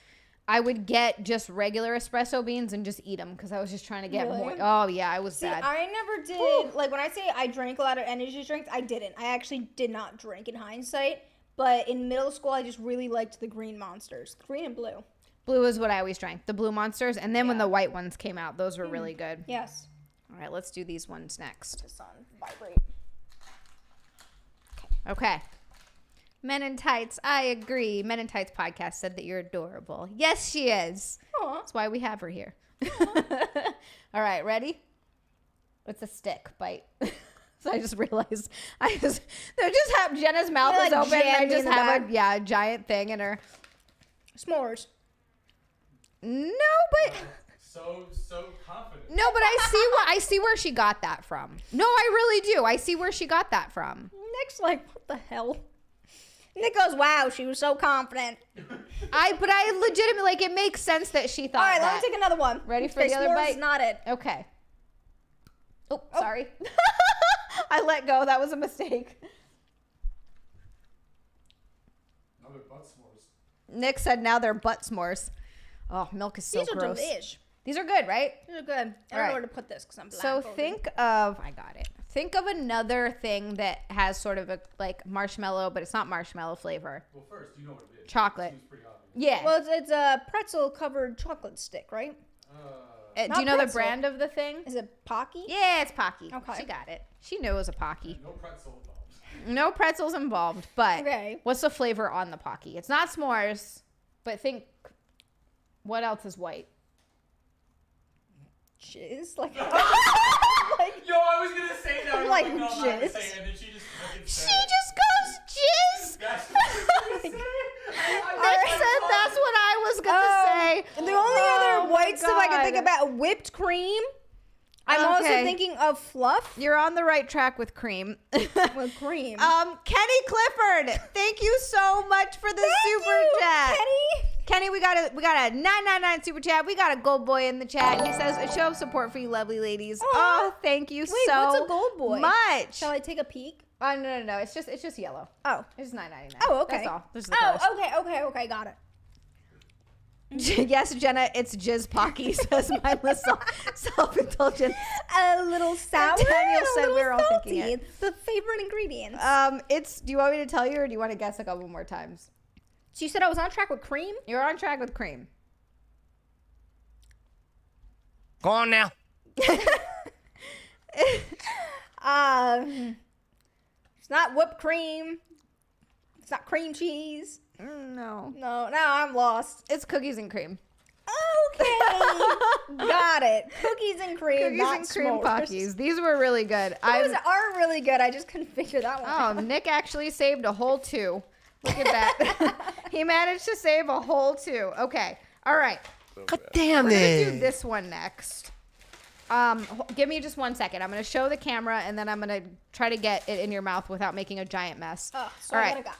I would get just regular espresso beans and just eat them because I was just trying to get more. Oh yeah, I was bad. I never did. Like when I say I drank a lot of energy drinks, I didn't. I actually did not drink in hindsight. But in middle school, I just really liked the green monsters, green and blue. Blue is what I always drank, the blue monsters, and then when the white ones came out, those were really good. Yes. All right, let's do these ones next. Just on vibrate. Okay. Men in Tights, I agree. Men in Tights podcast said that you're adorable. Yes, she is. Aww. That's why we have her here. All right, ready? It's a stick bite. So I just realized Jenna's mouth is open and I just have a giant thing in her. S'mores. No, but So confident. no, but I see where she got that from. No, I really do. I see where she got that from. Nick's like, what the hell? Nick goes, wow, she was so confident. But I legitimately, like, it makes sense that she thought. All right, that. let me take another one. Ready for the other s'mores bite? Is not it. Okay. Oh, sorry. I let go. That was a mistake. Another butt s'mores. Nick said now they're butt s'mores. Oh, milk is so These gross. are delish. These are good, right? These are good. I don't know where to put this because I'm black. So I got it. Think of another thing that has sort of a like marshmallow, but it's not marshmallow flavor. Well, first, you know what it is. Chocolate. Seems pretty obvious. Yeah. Well, it's a pretzel covered chocolate stick, right? Do you not know the pretzel. brand of the thing? Is it Pocky? Yeah, it's Pocky. Okay. She got it. She knew it was a Pocky. No pretzel involved. No pretzels involved, but Okay. what's the flavor on the Pocky? It's not s'mores, but think what else is white? Jizz? Like, Yo, I was gonna say that. I'm Like no, I'm not gonna jizz. say it, and then she just fucking She said it. just goes jizz. That's what I was gonna say. Nick said that's what I was gonna say. The only Oh other my white stuff I can think God. about, whipped cream. I'm also Okay. thinking of fluff You're on the right track with cream. with cream. Kenny Clifford, thank you so much for the super chat. Kenny, we got a 999 super chat. We got a gold boy in the chat. He says a show of support for you lovely ladies. Oh, thank you so what's a gold boy? much. Shall I take a peek? No. It's just yellow. Oh. It's $9.99. Oh, okay. That's all. This is the colors. Okay, got it. Yes, Jenna, it's jizz pocky, says mindless self-indulgence. A little sour. Daniel a said little we're all salty. thinking it. It's the favorite ingredients. Do you want me to tell you or do you want to guess a couple more times? So you said I was on track with cream? You're on track with cream. Go on now. It's not whipped cream. It's not cream cheese. No. No, now I'm lost. It's cookies and cream. Okay. Got it. Cookies and cream, Cookies not and cream s'mores. Pockies. These were really good. Those are really good. I just couldn't figure that one Oh, out. Nick actually saved a whole 2. Look at that. He managed to save a whole 2. Okay. All right. God damn We're going to do it. this one next. Give me just 1 second. I'm going to show the camera and then I'm going to try to get it in your mouth without making a giant mess. Oh, so All I right. gotta go.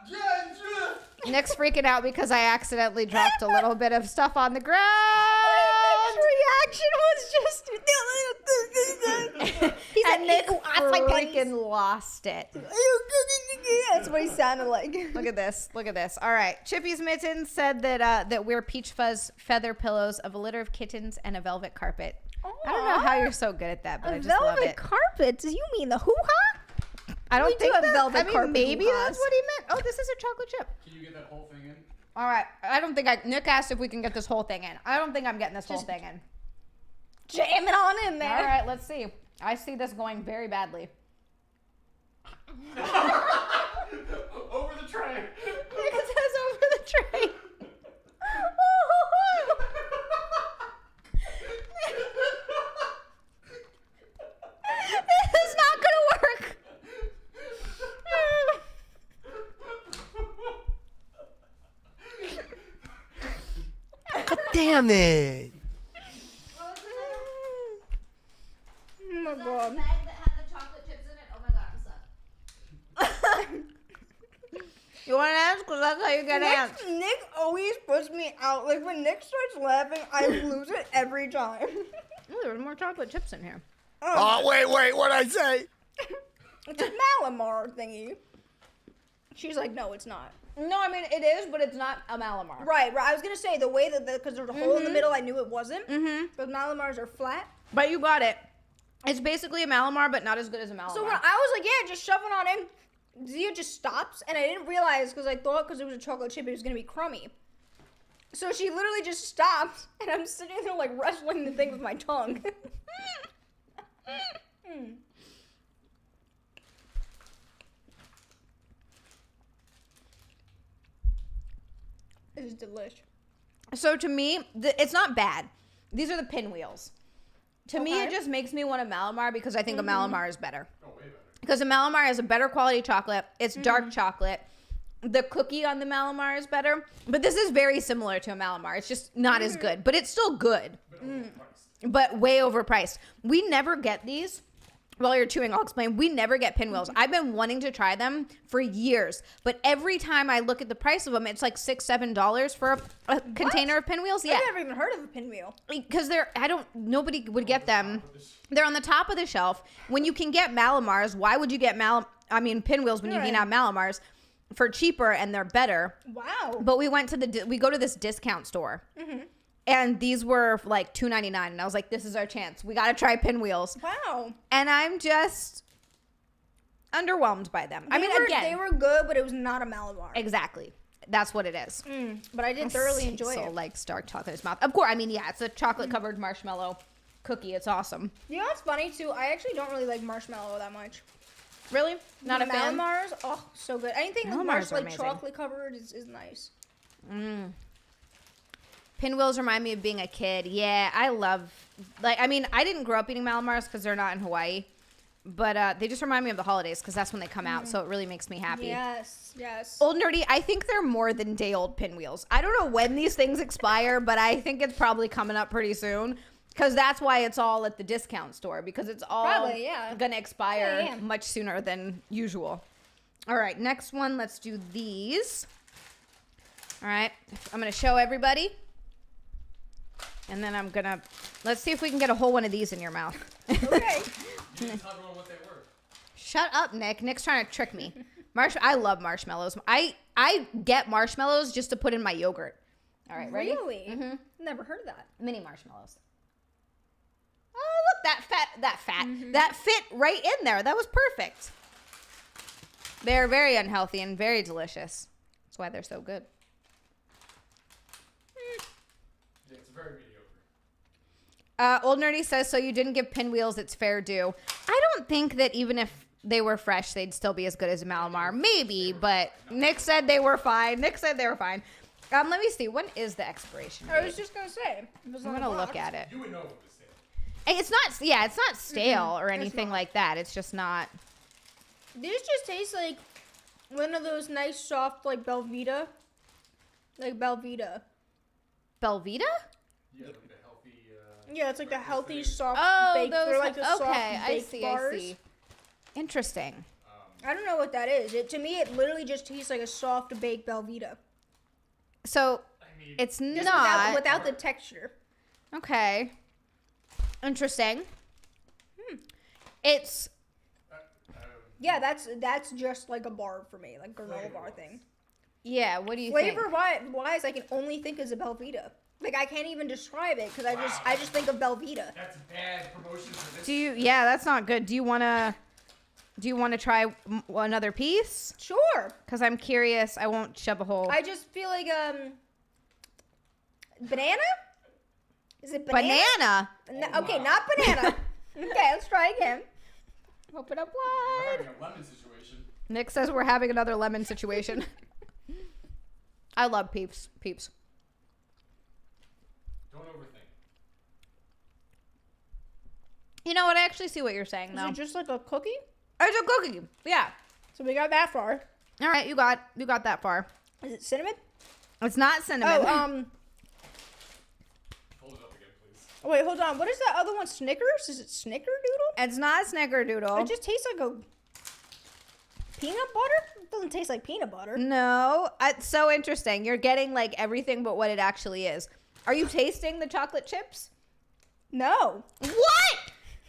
Yeah. Nick's freaking out because I accidentally dropped a little bit of stuff on the ground. Nick's reaction was just. He's And Nick like, I like pennies. freaking lost it. That's what he sounded like. Look at this. Look at this. All right. Chippy's Mittens said that we're peach fuzz feather pillows of a litter of kittens and a velvet carpet. I don't know how you're so good at that, but I A just love velvet it. carpet? Do you mean the hoo-ha? I don't we do think have that, velvet I mean, carpet maybe hoo-has. that's what he meant. Oh, this is a chocolate chip. Can you get that whole thing in? All right. I don't think Nick asked if we can get this whole thing in. I don't think I'm getting this whole thing in. Jam it on in there. All right. Let's see. I see this going very badly. Over the tray. Nick says over the tray. This is not gonna work. God damn it. Oh my god. Bag that had the chocolate chips in it. Oh my god, I'm stuck. You want ants? Because that's how you get ants. Nick always puts me out. Like, when Nick starts laughing, I lose it every time. Ooh, there's more chocolate chips in here. Oh, wait, what'd I say? It's a Malamar thingy. She's like, no, it's not. No, I mean, it is, but it's not a Malamar. Right. I was going to say, the way that, because there's a hole in the middle, I knew it wasn't. Mm-hmm. But Malamars are flat. But you got it. It's basically a Malamar, but not as good as a Malamar. So when I was like, yeah, just shove it on him, Xia just stops. And I didn't realize, because I thought because it was a chocolate chip, it was going to be crummy. So she literally just stopped, and I'm sitting there, like, wrestling the thing with my tongue. This is delish. So to me, it's not bad. These are the pinwheels. To me, Okay. it just makes me want a Malamar because I think a Malamar is better. Oh, way better. Because a Malamar is a better quality chocolate. It's dark chocolate. The cookie on the Malamar is better. But this is very similar to a Malamar. It's just not as good. But it's still good. But overpriced. But way overpriced. We never get these. While you're chewing, I'll explain. We never get pinwheels. I've been wanting to try them for years. But every time I look at the price of them, it's like $6, $7 for a container of pinwheels. Yeah. I've never even heard of a pinwheel. Because nobody would get them. They're on the top of the shelf. When you can get Malamars, why would you get pinwheels when you can Right. have Malamars for cheaper and they're better? Wow. But we went to we go to this discount store. And these were like $2.99. And I was like, this is our chance. We got to try pinwheels. Wow. And I'm just underwhelmed by them. They were good, but it was not a Malamar. Exactly. That's what it is. But I did thoroughly enjoy So it. like dark chocolate in his mouth. Of course, I mean, yeah, it's a chocolate covered marshmallow cookie. It's awesome. You know what's funny too? I actually don't really like marshmallow that much. Really? Not a fan? Malamars, oh, so good. Anything with Malamars are like amazing. chocolate covered is nice. Pinwheels remind me of being a kid. Yeah, I didn't grow up eating Malamars because they're not in Hawaii. But they just remind me of the holidays because that's when they come out. So it really makes me happy. Yes. Old Nerdy, I think they're more than day old pinwheels. I don't know when these things expire, but I think it's probably coming up pretty soon. Because that's why it's all at the discount store. Because it's all Probably, yeah. going to expire Yeah. much sooner than usual. All right, next one. Let's do these. All right, I'm going to show everybody. And then let's see if we can get a whole one of these in your mouth. Okay. You didn't tell everyone what they were. Shut up, Nick. Nick's trying to trick me. I love marshmallows. I get marshmallows just to put in my yogurt. All right, ready? Really? Mm-hmm. Never heard of that. Mini marshmallows. Oh, look, that fit right in there. That was perfect. They're very unhealthy and very delicious. That's why they're so good. Yeah, it's very mediocre. Old Nerdy says, so you didn't give pinwheels its fair due. I don't think that even if they were fresh, they'd still be as good as a Malamar. Maybe, but Nick said they were fine. Let me see. When is the expiration I date? was just gonna say. I'm going to look at it. You would know what this is. It's not stale or anything like that. It's just not. This just tastes like one of those nice soft like Belvita. Like Belvita. Belvita? Yeah, like the healthy. Yeah, it's like the healthy soft Oh, baked. those. They're like the soft Okay, I baked see. bars. I see. Interesting. I don't know what that is. To me, it literally just tastes like a soft baked Belvita. So I mean, it's Just not without the texture. okay. Interesting. It's Yeah, that's just like a bar for me, like granola bar thing. yeah. What do you Flavor think? wise, I can only think is a Belvita. Like I can't even describe it because I just think of Belvita. that's bad promotion for this. Do you? Yeah, that's not good. Do you wanna try another piece? Sure. Because I'm curious. I won't shove a hole. I just feel like banana. Is it banana? Banana. No, okay, not banana. Okay, let's try again. Open up We're wide. having a lemon situation. Nick says we're having another lemon situation. I love peeps. Don't overthink. You know what? I actually see what you're saying, Is though. it just like a cookie? It's a cookie. Yeah. So we got that far. All right, you got that far. Is it cinnamon? It's not cinnamon. Oh, Hold it up again, please. oh, wait, hold on. What is that other one? Snickers? Is it Snickerdoodle? It's not a snickerdoodle. It just tastes like a peanut butter. What Doesn't taste like peanut butter. No, it's so interesting. You're getting like everything but what it actually is. Are you tasting the chocolate chips? No. What?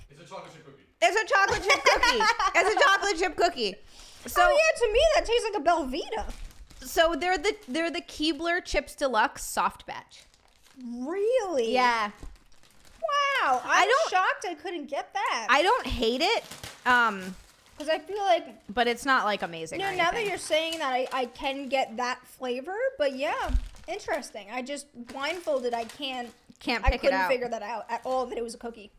It's a chocolate chip cookie. It's a chocolate chip cookie. It's a chocolate chip cookie. So Oh yeah, to me that tastes like a Belvita. So they're the Keebler Chips Deluxe soft batch. Really? Yeah. Wow. I'm shocked I couldn't get that. I don't hate it. Because I feel like, But it's not like amazing. you know, or now that anything. you're saying that, I can get that flavor. But yeah, interesting. I just blindfolded. I Can't I pick it couldn't out. figure that out at all. That it was a cookie.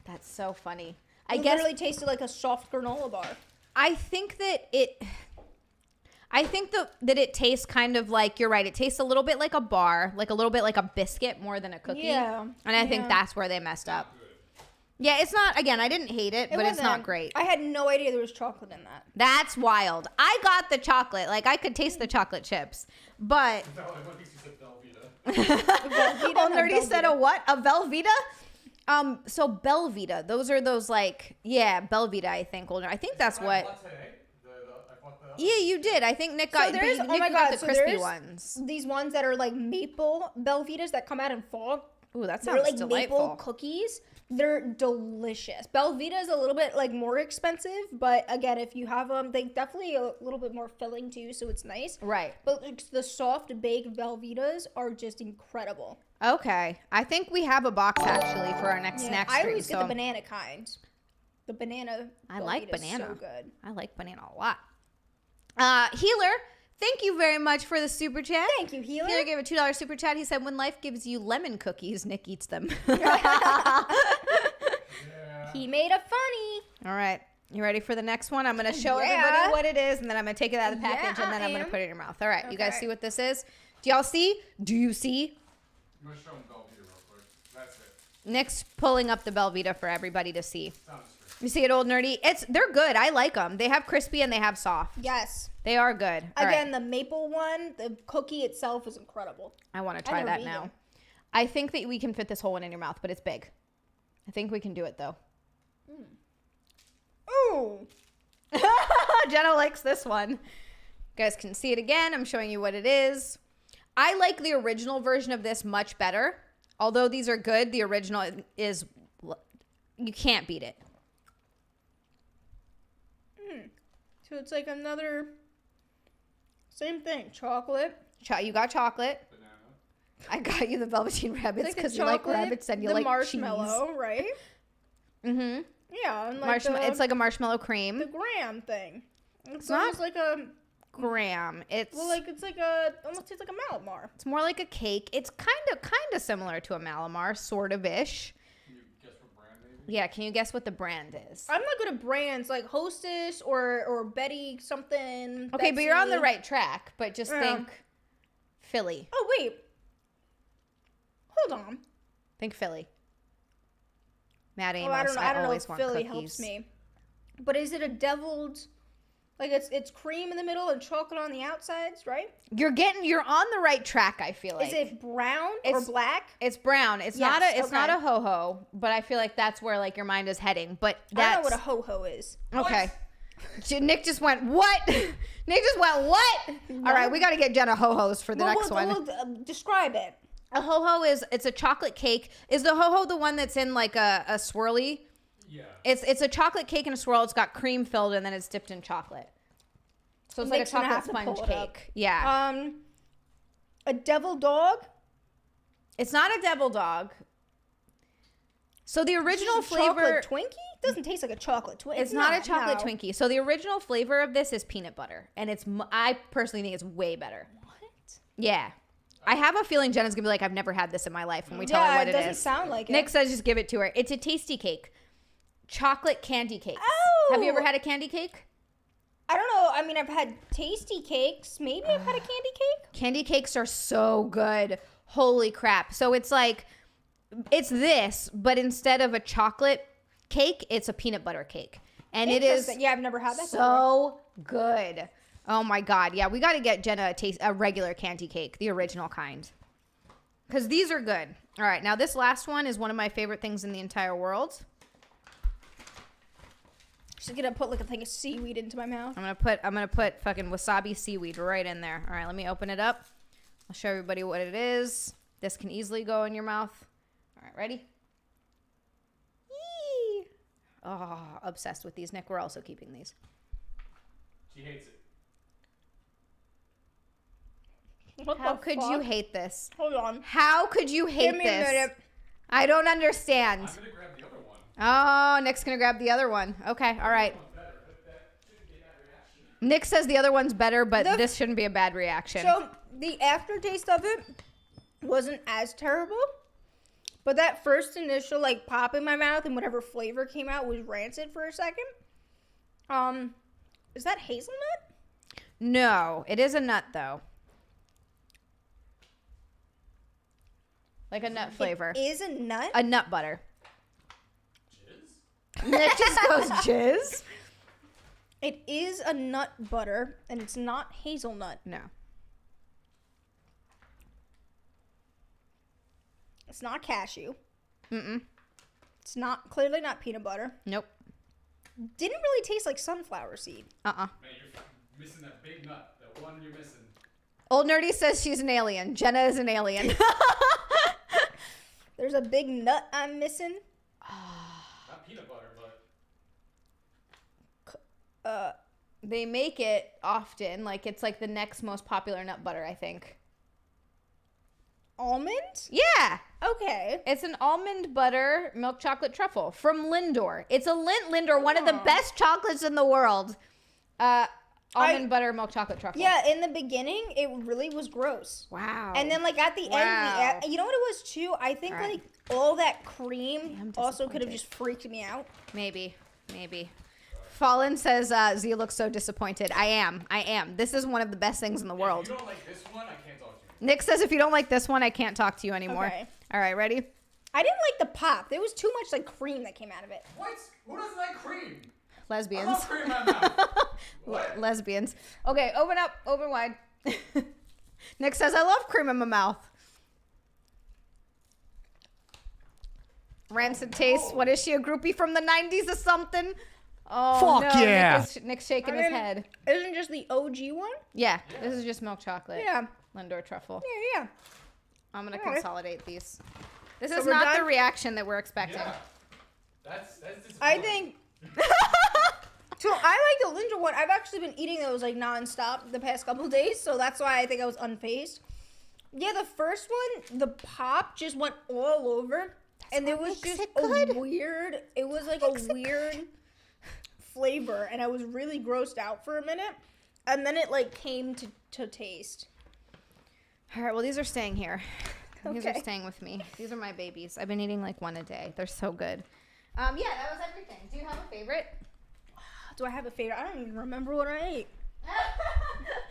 That's so funny. I I guess literally tasted like a soft granola bar. I think that it tastes kind of like, you're right, it tastes a little bit like a bar, like a little bit like a biscuit more than a cookie. Yeah. And I think Yeah. that's where they messed up. Yeah, it's not, again, I didn't hate it, but it's not wasn't- great. I had no idea there was chocolate in that. That's wild. I got the chocolate. Like, I could taste the chocolate chips. But No, I think you said Velveeta. Velveeta, Oh, not Nerdy said a Velveeta. what? A Velveeta? So Belvita, those are those like, yeah, Belvita, I think. I think that's I what. bought today. I bought the. Yeah, you did. I think Nick got, So there's, Nick oh my got god, the so crispy there's ones. these ones that are like maple Belvitas that come out in fall. Ooh, that They're sounds like delightful. maple cookies. They're delicious. Belvita is a little bit like more expensive, but again, if you have them, they definitely a little bit more filling too, so it's nice. Right. But like, the soft baked Belvitas are just incredible. Okay. I think we have a box actually for our next snack I stream. always get So the banana kind. The banana. I like Belvita is banana. So good. I like banana a lot. Healer, thank you very much for the super chat. Thank you, Healer. Healer gave a $2 super chat. He said, when life gives you lemon cookies, Nick eats them. Yeah. He made a funny. All right. You ready for the next one? I'm going to show Yeah. everybody what it is, and then I'm going to take it out of the Yeah, package, and then I I'm going to am. put it in your mouth. All right. You guys Okay. see what this is? Do y'all see? Do you see? I'm gonna show him Velveeta real quick. That's it. Nick's pulling up the Belvita for everybody to see. Sounds good. You see it, old nerdy? They're good. I like them. They have crispy and they have soft. Yes. They are good. All right. Again, the maple one, the cookie itself is incredible. I want to I try know that vegan. now. I think that we can fit this whole one in your mouth, but it's big. I think we can do it, though. Ooh. Jenna likes this one. You guys can see it again. I'm showing you what it is. I like the original version of this much better. Although these are good, the original is, you can't beat it. So it's like another, same thing, chocolate. You got chocolate. Banana. I got you the Velveteen Rabbits It's because the you like chocolate, rabbits and you the like marshmallow, right? cheese. Mm-hmm. Yeah, and like It's like a marshmallow cream. the graham thing. It's not- almost like a, Graham. It's it's like a, almost tastes like a Malamar. it's more like a cake. It's kind of similar to a Malamar, sort of ish. Can you guess what brand maybe? Yeah, can you guess what the brand is? I'm not good at brands like Hostess or Betty something. Okay, but you're on the Betsy. right track, but just Yeah. think Philly. Oh wait, hold on. Think Philly. Mad Amos. Oh, I don't know. I don't know always if want Philly cookies. helps me. But is it a deviled? Like it's cream in the middle and chocolate on the outsides, right? You're on the right track, I feel like. Is it brown or It's- black? It's brown. It's not Yes, not okay. a ho-ho, but I feel like that's where like your mind is heading. But I that's don't know what a ho-ho is. okay. Nick just went, what? Nick just went, what? All right, we got to get Jenna ho-hos for the next one. Describe it. A ho-ho it's a chocolate cake. Is the ho-ho the one that's in like a swirly? Yeah. It's a chocolate cake in a swirl. It's got cream filled and then it's dipped in chocolate. So it's Nick's like gonna a have chocolate to sponge pull it up. cake. Yeah. A devil dog. It's not a devil dog. So the original Just a flavor, chocolate Twinkie doesn't taste like a chocolate Twinkie. it's not a chocolate no. Twinkie. So the original flavor of this is peanut butter, and I personally think it's way better. What? Yeah. I have a feeling Jenna's gonna be like, I've never had this in my life when we tell her Yeah, what it it doesn't is. sound like it. Nick says just give it to her. It's a tasty cake. Chocolate candy cake. Oh! Have you ever had a candy cake? I don't know. I mean, I've had tasty cakes. Maybe I've had a candy cake. Candy cakes are so good. Holy crap. So it's like, it's this, but instead of a chocolate cake, it's a peanut butter cake. And it is Interesting. Yeah, I've never had that before. so good. Oh my God. Yeah, we got to get Jenna a regular candy cake, the original kind. Because these are good. All right, now this last one is one of my favorite things in the entire world. She's gonna put like a thing of seaweed into my mouth. I'm gonna put fucking wasabi seaweed right in there. All right, let me open it up. I'll show everybody what it is. This can easily go in your mouth. All right, ready? Yee! Oh, obsessed with these, Nick. We're also keeping these. She hates it. How could you hate this? Hold on. How could you hate Give me a this? minute. I don't understand. I'm gonna grab the other one. Oh, Nick's gonna grab the other one. Okay, all right. Nick says the other one's better, but this shouldn't be a bad reaction. So the aftertaste of it wasn't as terrible, but that first initial like pop in my mouth and whatever flavor came out was rancid for a second. Is that hazelnut? No, it is a nut though. Like a nut flavor. It is a nut? A nut butter. Jizz? Nick just goes jizz. It is a nut butter, and it's not hazelnut. No. It's not cashew. Mm-mm. It's not clearly not peanut butter. Nope. Didn't really taste like sunflower seed. Uh-uh. Man, you're missing that big nut. That one you're missing. Old Nerdy says she's an alien. Jenna is an alien. There's a big nut I'm missing. Not peanut butter, but They make it often. Like, it's like the next most popular nut butter, I think. Almond? Yeah. Okay. It's an almond butter milk chocolate truffle from Lindor. It's a Lindor, one of the best chocolates in the world. Almond butter milk chocolate truffle. Yeah, in the beginning, it really was gross. Wow. And then, like, at the Wow. end, you know what it was, too? I think, All right. like, all that cream I'm also could have disappointed. just freaked me out. Maybe. Fallen says, Zia looks so disappointed. I am. This is one of the best things in the world. if you don't like this one, I can't talk to you. Nick says, if you don't like this one, I can't talk to you anymore. Okay. All right, ready? I didn't like the pop. There was too much, like, cream that came out of it. What? Who doesn't like cream? I Lesbians. love cream in my mouth. What? Lesbians. Okay, open wide. Nick says, I love cream in my mouth. Rancid taste. What is she, a groupie from the 90s or something? Oh, Fuck no. yeah. Nick's shaking his head. Isn't just the OG one? Yeah, this is just milk chocolate. Yeah. Lindor truffle. Yeah. I'm going to Alright. consolidate these. This So is we're not the done? reaction that we're expecting. Yeah. That's I disappointing. think... So I like the Lindor one. I've actually been eating those like nonstop the past couple of days, so that's why I think I was unfazed. Yeah, the first one, the pop just went all over, and there was makes just it good. a weird. It was like a weird flavor, and I was really grossed out for a minute, and then it like came to taste. All right, well, these are staying here. These are Okay. staying with me. These are my babies. I've been eating like one a day. They're so good. Yeah, that was everything. Do you have a favorite? Do I have a favorite? I don't even remember what I ate.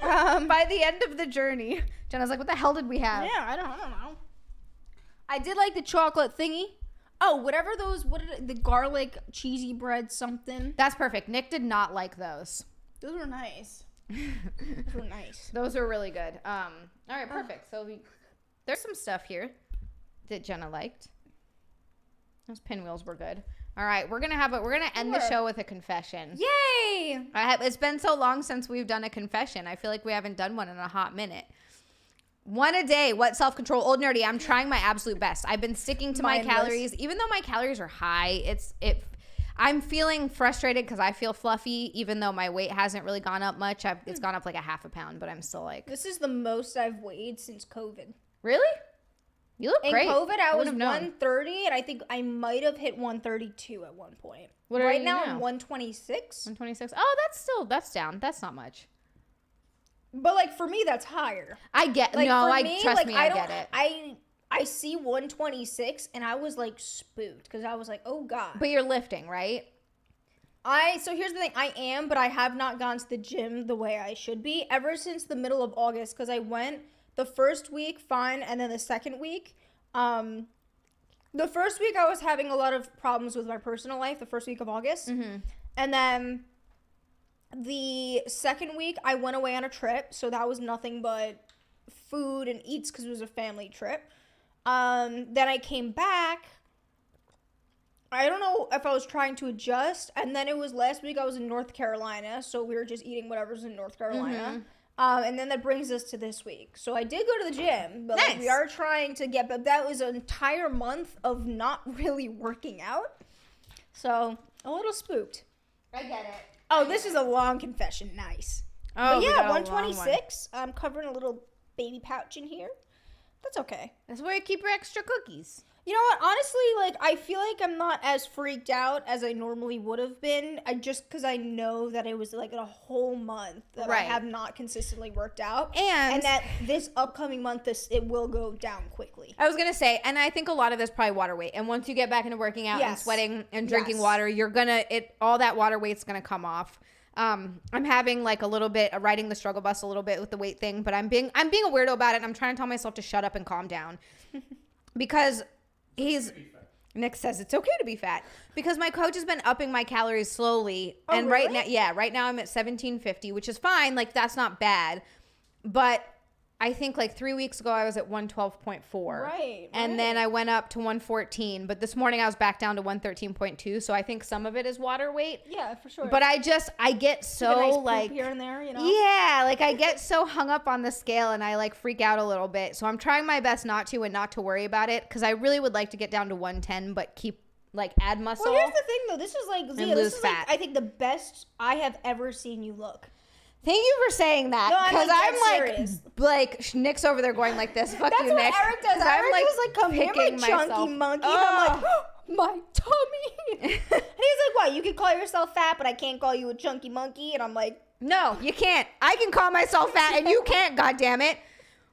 By the end of the journey, Jenna's like, what the hell did we have? Yeah, I don't know. I did like the chocolate thingy. Oh, whatever those, the garlic cheesy bread something. That's perfect. Nick did not like those. Those were nice. Those were nice. Those are really good. All right, perfect. So there's some stuff here that Jenna liked. Those pinwheels were good. All right, we're gonna end the Sure. show with a confession. Yay! It's been so long since we've done a confession. I feel like we haven't done one in a hot minute. One a day. What self-control? Old Nerdy. I'm trying my absolute best. I've been sticking to my Mindless. calories, even though my calories are high. I'm feeling frustrated because I feel fluffy, even though my weight hasn't really gone up much. It's gone up like a half a pound, but I'm still like, This is the most I've weighed since COVID. really? You look In great. COVID, I was wouldn't have known. 130, and I think I might have hit 132 at one point. What are right you now, now? I'm 126. 126. Oh, that's down. That's not much. But like for me, that's higher. I get. Like no, for I me, trust like, me. I don't- get it. I see 126, and I was like spooked because I was like, oh god. But you're lifting, right? So here's the thing, I am, but I have not gone to the gym the way I should be ever since the middle of August, because I went the first week fine, and then the second week, the first week I was having a lot of problems with my personal life, the first week of August, and then the second week I went away on a trip, so that was nothing but food and eats because it was a family trip. Then I came back. I don't know if I was trying to adjust, and then it was last week I was in North Carolina, so we were just eating whatever's in North Carolina. And then that brings us to this week. So I did go to the gym, but like, we are trying to get, but that was an entire month of not really working out. So a little spooked. I get it. Oh, this is a long confession. Nice. Oh, but yeah, we got a long 126. I'm covering a little baby pouch in here. That's okay. That's where you keep your extra cookies. You know what? Honestly, like, I feel like I'm not as freaked out as I normally would have been. Because I know that it was like a whole month that I have not consistently worked out, and that this upcoming month, it will go down quickly. I was gonna say, and I think a lot of this probably water weight. And once you get back into working out and sweating and drinking water, you're gonna all that water weight's gonna come off. I'm having like a little bit riding the struggle bus a little bit with the weight thing, but I'm being a weirdo about it. And I'm trying to tell myself to shut up and calm down because. Nick says it's okay to be fat because my coach has been upping my calories slowly. And really? right now I'm at 1750, which is fine. Like that's not bad. But I think like 3 weeks ago I was at 112.4. Right. And then I went up to 114. But this morning I was back down to 113.2. So I think some of it is water weight. Yeah, for sure. But I get so like, a nice like here and there, you know? Yeah, like I get so hung up on the scale and I like freak out a little bit. So I'm trying my best not to and not to worry about it because I really would like to get down to 110 but keep like add muscle. Well, here's the thing though. This is like Xia, lose this is fat. like I think the best I have ever seen you look. Thank you for saying that. Because I'm like Nick's over there going like this. Fuck That's you, what Nick. Eric does. Eric was like, come here, my chunky monkey. And I'm like, oh, my tummy. And he's like, what? You can call yourself fat, but I can't call you a chunky monkey. And I'm like, no, you can't. I can call myself fat and you can't, goddammit.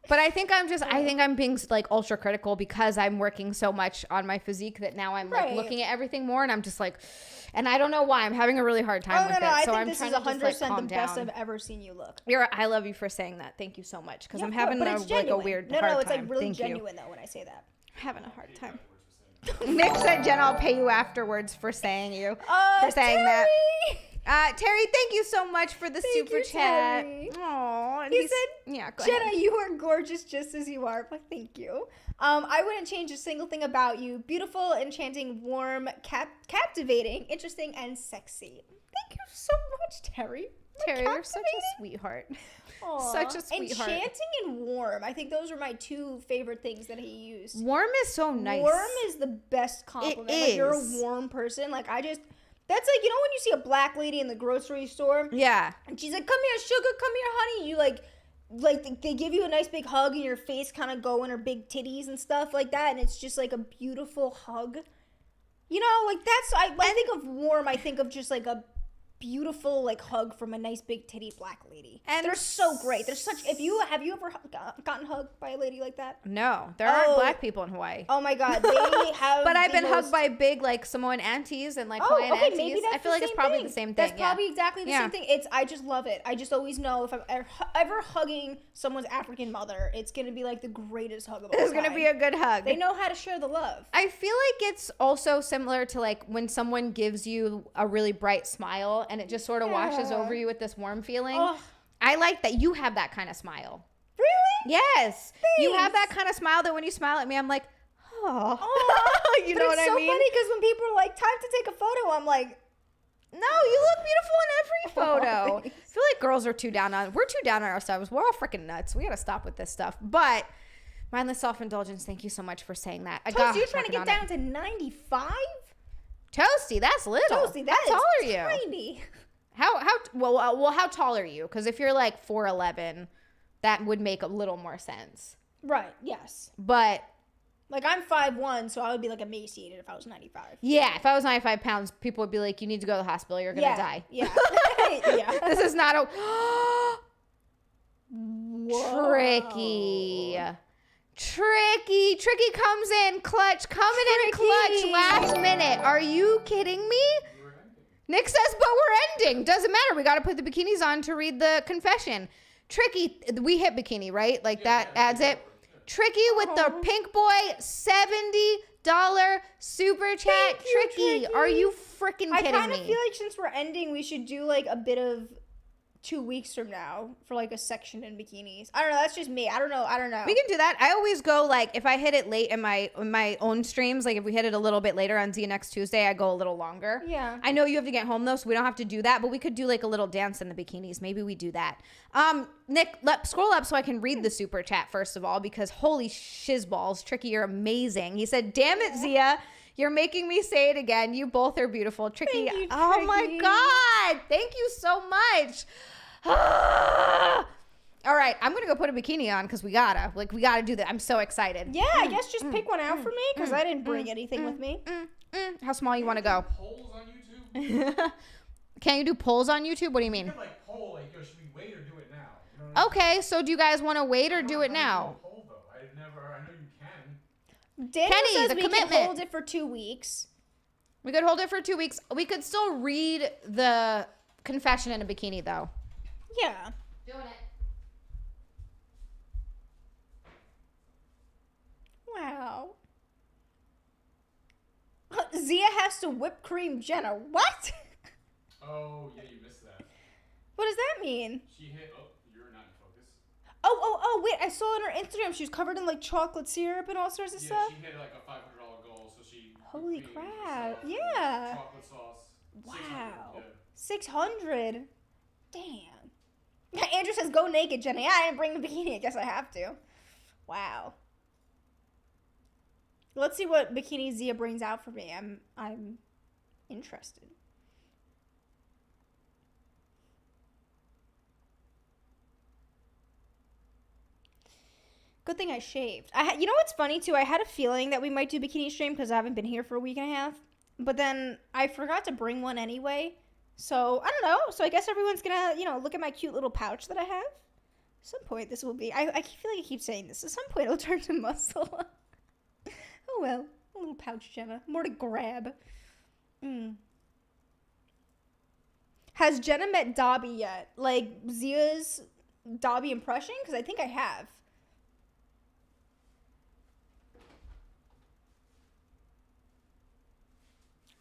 But I think I'm being like ultra critical because I'm working so much on my physique that now I'm like looking at everything more and I'm just like, and I don't know why I'm having a really hard time with it. I so think I'm this trying is to 100% just, like, the best down. I've ever seen you look. I love you for saying that. Thank you so much because I'm Yeah, having but a, it's like a genuine. weird No, hard it's time. like really Thank you. genuine though when I say that. I'm having a hard time. Nick said, Jenna, I'll pay you afterwards for saying that. Terry, thank you so much for the super chat. Aww. He said, yeah, go Jenna, ahead. you are gorgeous just as you are. But thank you. I wouldn't change a single thing about you. Beautiful, enchanting, warm, captivating, interesting, and sexy. Thank you so much, Terry. Terry, you're such a sweetheart. Aww. Such a sweetheart. Enchanting and warm. I think those are my two favorite things that he used. Warm is so nice. Warm is the best compliment. It Like, you're a is. warm person. Like, that's like, you know when you see a black lady in the grocery store? Yeah. And she's like, come here, sugar, come here, honey. You like they give you a nice big hug and your face kind of go in her big titties and stuff like that. And it's just like a beautiful hug. You know, like that's, I think of warm, I think of just like a beautiful like hug from a nice big titty black lady. And they're so great. They're such, have you ever gotten hugged by a lady like that? No, there aren't black people in Hawaii. Oh my God, they have. But I've been hugged by big like Samoan aunties and like Hawaiian aunties. Maybe that's I feel like it's probably the same thing. That's probably exactly the same thing. I just love it. I just always know if I'm ever hugging someone's African mother, it's gonna be like the greatest hug of all time. It's gonna be a good hug. They know how to share the love. I feel like it's also similar to like when someone gives you a really bright smile and it just sort of washes over you with this warm feeling. Oh. I like that you have that kind of smile. Really? Yes. Thanks. You have that kind of smile that when you smile at me, I'm like, oh. You know what I mean? It's so funny because when people are like, time to take a photo, I'm like, no, you look beautiful in every photo. I feel like girls are we're too down on ourselves. We're all freaking nuts. We got to stop with this stuff. But mindless self-indulgence, thank you so much for saying that. Toasty, you're trying to get down to 95? Toasty, that's little. Toasty, that how tall is are you? tiny. Well, how tall are you? Because if you're like 4'11", that would make a little more sense. Right, yes. But like I'm 5'1", so I would be like emaciated if I was 95. Yeah, if I was 95 pounds, people would be like, you need to go to the hospital, you're gonna die. Yeah. Yeah. This is not a Tricky comes in clutch, coming in clutch last minute. Are you kidding me? Nick says, but we're ending. Doesn't matter. We got to put the bikinis on to read the confession. Tricky, we hit bikini, right? Like that adds it. Tricky with the pink boy $70 super chat. Tricky, are you freaking kidding me? I kind of feel like since we're ending, we should do like a bit of 2 weeks from now for like a section in bikinis. I don't know. That's just me. I don't know. We can do that. I always go like if I hit it late in my own streams, like if we hit it a little bit later on Xia next Tuesday, I go a little longer. Yeah. I know you have to get home though, so we don't have to do that, but we could do like a little dance in the bikinis. Maybe we do that. Nick, scroll up so I can read the super chat first of all, because holy shizballs, Tricky, you're amazing. He said, "Damn it, Xia. You're making me say it again. You both are beautiful." Tricky, Thank you, oh my Tricky. God. Thank you so much. All right, I'm gonna go put a bikini on because we gotta do that. I'm so excited. Yeah, I guess just pick one out for me because I didn't bring anything with me. How small you want to go? Polls on YouTube? Can you do polls on YouTube? What do you You mean? can like poll, like, yo, should we wait or do it now? You know what I mean? Okay, so do you guys want to wait or I do don't it know now? how to do a poll, though. I know you can. Daniel Kenny, says the we commitment. can hold it for 2 weeks. We could hold it for 2 weeks. We could still read the confession in a bikini though. Yeah. Doing it. Wow. Xia has to whip cream Jenna. What? Oh, yeah, you missed that. What does that mean? She hit. Oh, you're not in focus. Oh, wait. I saw on her Instagram she was covered in like chocolate syrup and all sorts of Yeah, stuff. she hit like a $500 goal, so she. Holy creamed crap, herself, yeah. Chocolate sauce. Wow. 600, 600. Damn. Andrew says, go naked, Jenny. Yeah, I didn't bring the bikini. I guess I have to. Wow. Let's see what bikini Xia brings out for me. I'm interested. Good thing I shaved. You know what's funny too? I had a feeling that we might do bikini stream because I haven't been here for a week and a half. But then I forgot to bring one anyway. So, I don't know. So I guess everyone's gonna, look at my cute little pouch that I have. At some point this will be, I feel like I keep saying this. At some point it'll turn to muscle. Oh well. A little pouch, Jenna. More to grab. Has Jenna met Dobby yet? Like, Xia's Dobby impression? Because I think I have.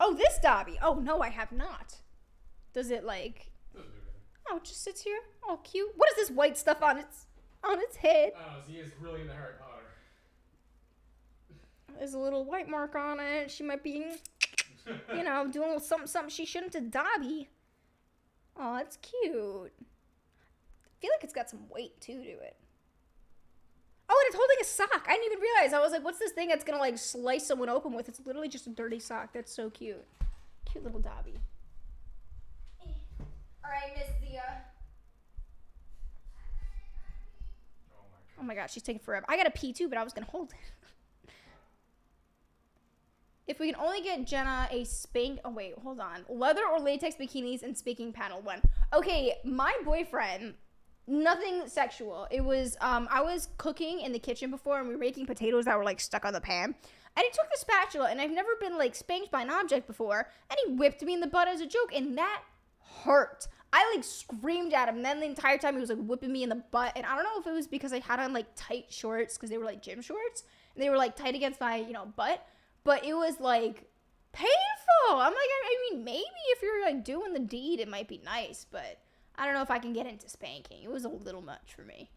Oh, this Dobby. Oh, no, I have not. Does it, like... Doesn't do anything. Oh, it just sits here. Oh, cute. What is this white stuff on its head? Oh, Zia's really into Harry Potter. There's a little white mark on it. She might be, doing a little something she shouldn't to Dobby. Oh, that's cute. I feel like it's got some weight, too, to it. Oh, and it's holding a sock. I didn't even realize. I was like, what's this thing that's going to, like, slice someone open with? It's literally just a dirty sock. That's so cute. Cute little Dobby. All right, Miss Xia. Oh, my God. She's taking forever. I got to pee, too, but I was going to hold it. If we can only get Jenna a spank... Oh, wait. Hold on. Leather or latex bikinis and spanking panel 1. Okay, my boyfriend... Nothing sexual. It was, I was cooking in the kitchen before and we were making potatoes that were like stuck on the pan. And he took the spatula and I've never been like spanked by an object before. And he whipped me in the butt as a joke and that hurt. I like screamed at him. And then the entire time he was like whipping me in the butt. And I don't know if it was because I had on like tight shorts because they were like gym shorts. And they were like tight against my, butt. But it was like painful. I'm like, I mean, maybe if you're like doing the deed, it might be nice. But I don't know if I can get into spanking. It was a little much for me.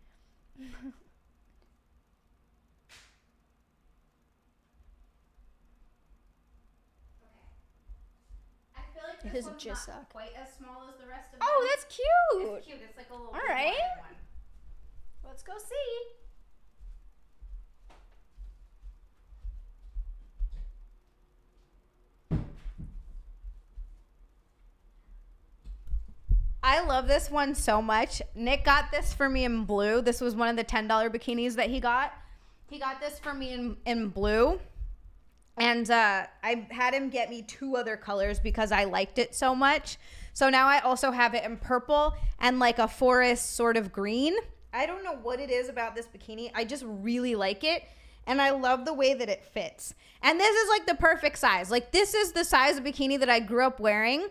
I feel like It this is a one's jizz not sock. quite as small as the rest of them. Oh, that's cute. It's cute. It's like a little All right. one. Let's go see. I love this one so much. Nick got this for me in blue. This was one of the $10 bikinis that he got. He got this for me in blue. And I had him get me 2 other colors because I liked it so much. So now I also have it in purple and like a forest sort of green. I don't know what it is about this bikini. I just really like it. And I love the way that it fits. And this is like the perfect size. Like this is the size of bikini that I grew up wearing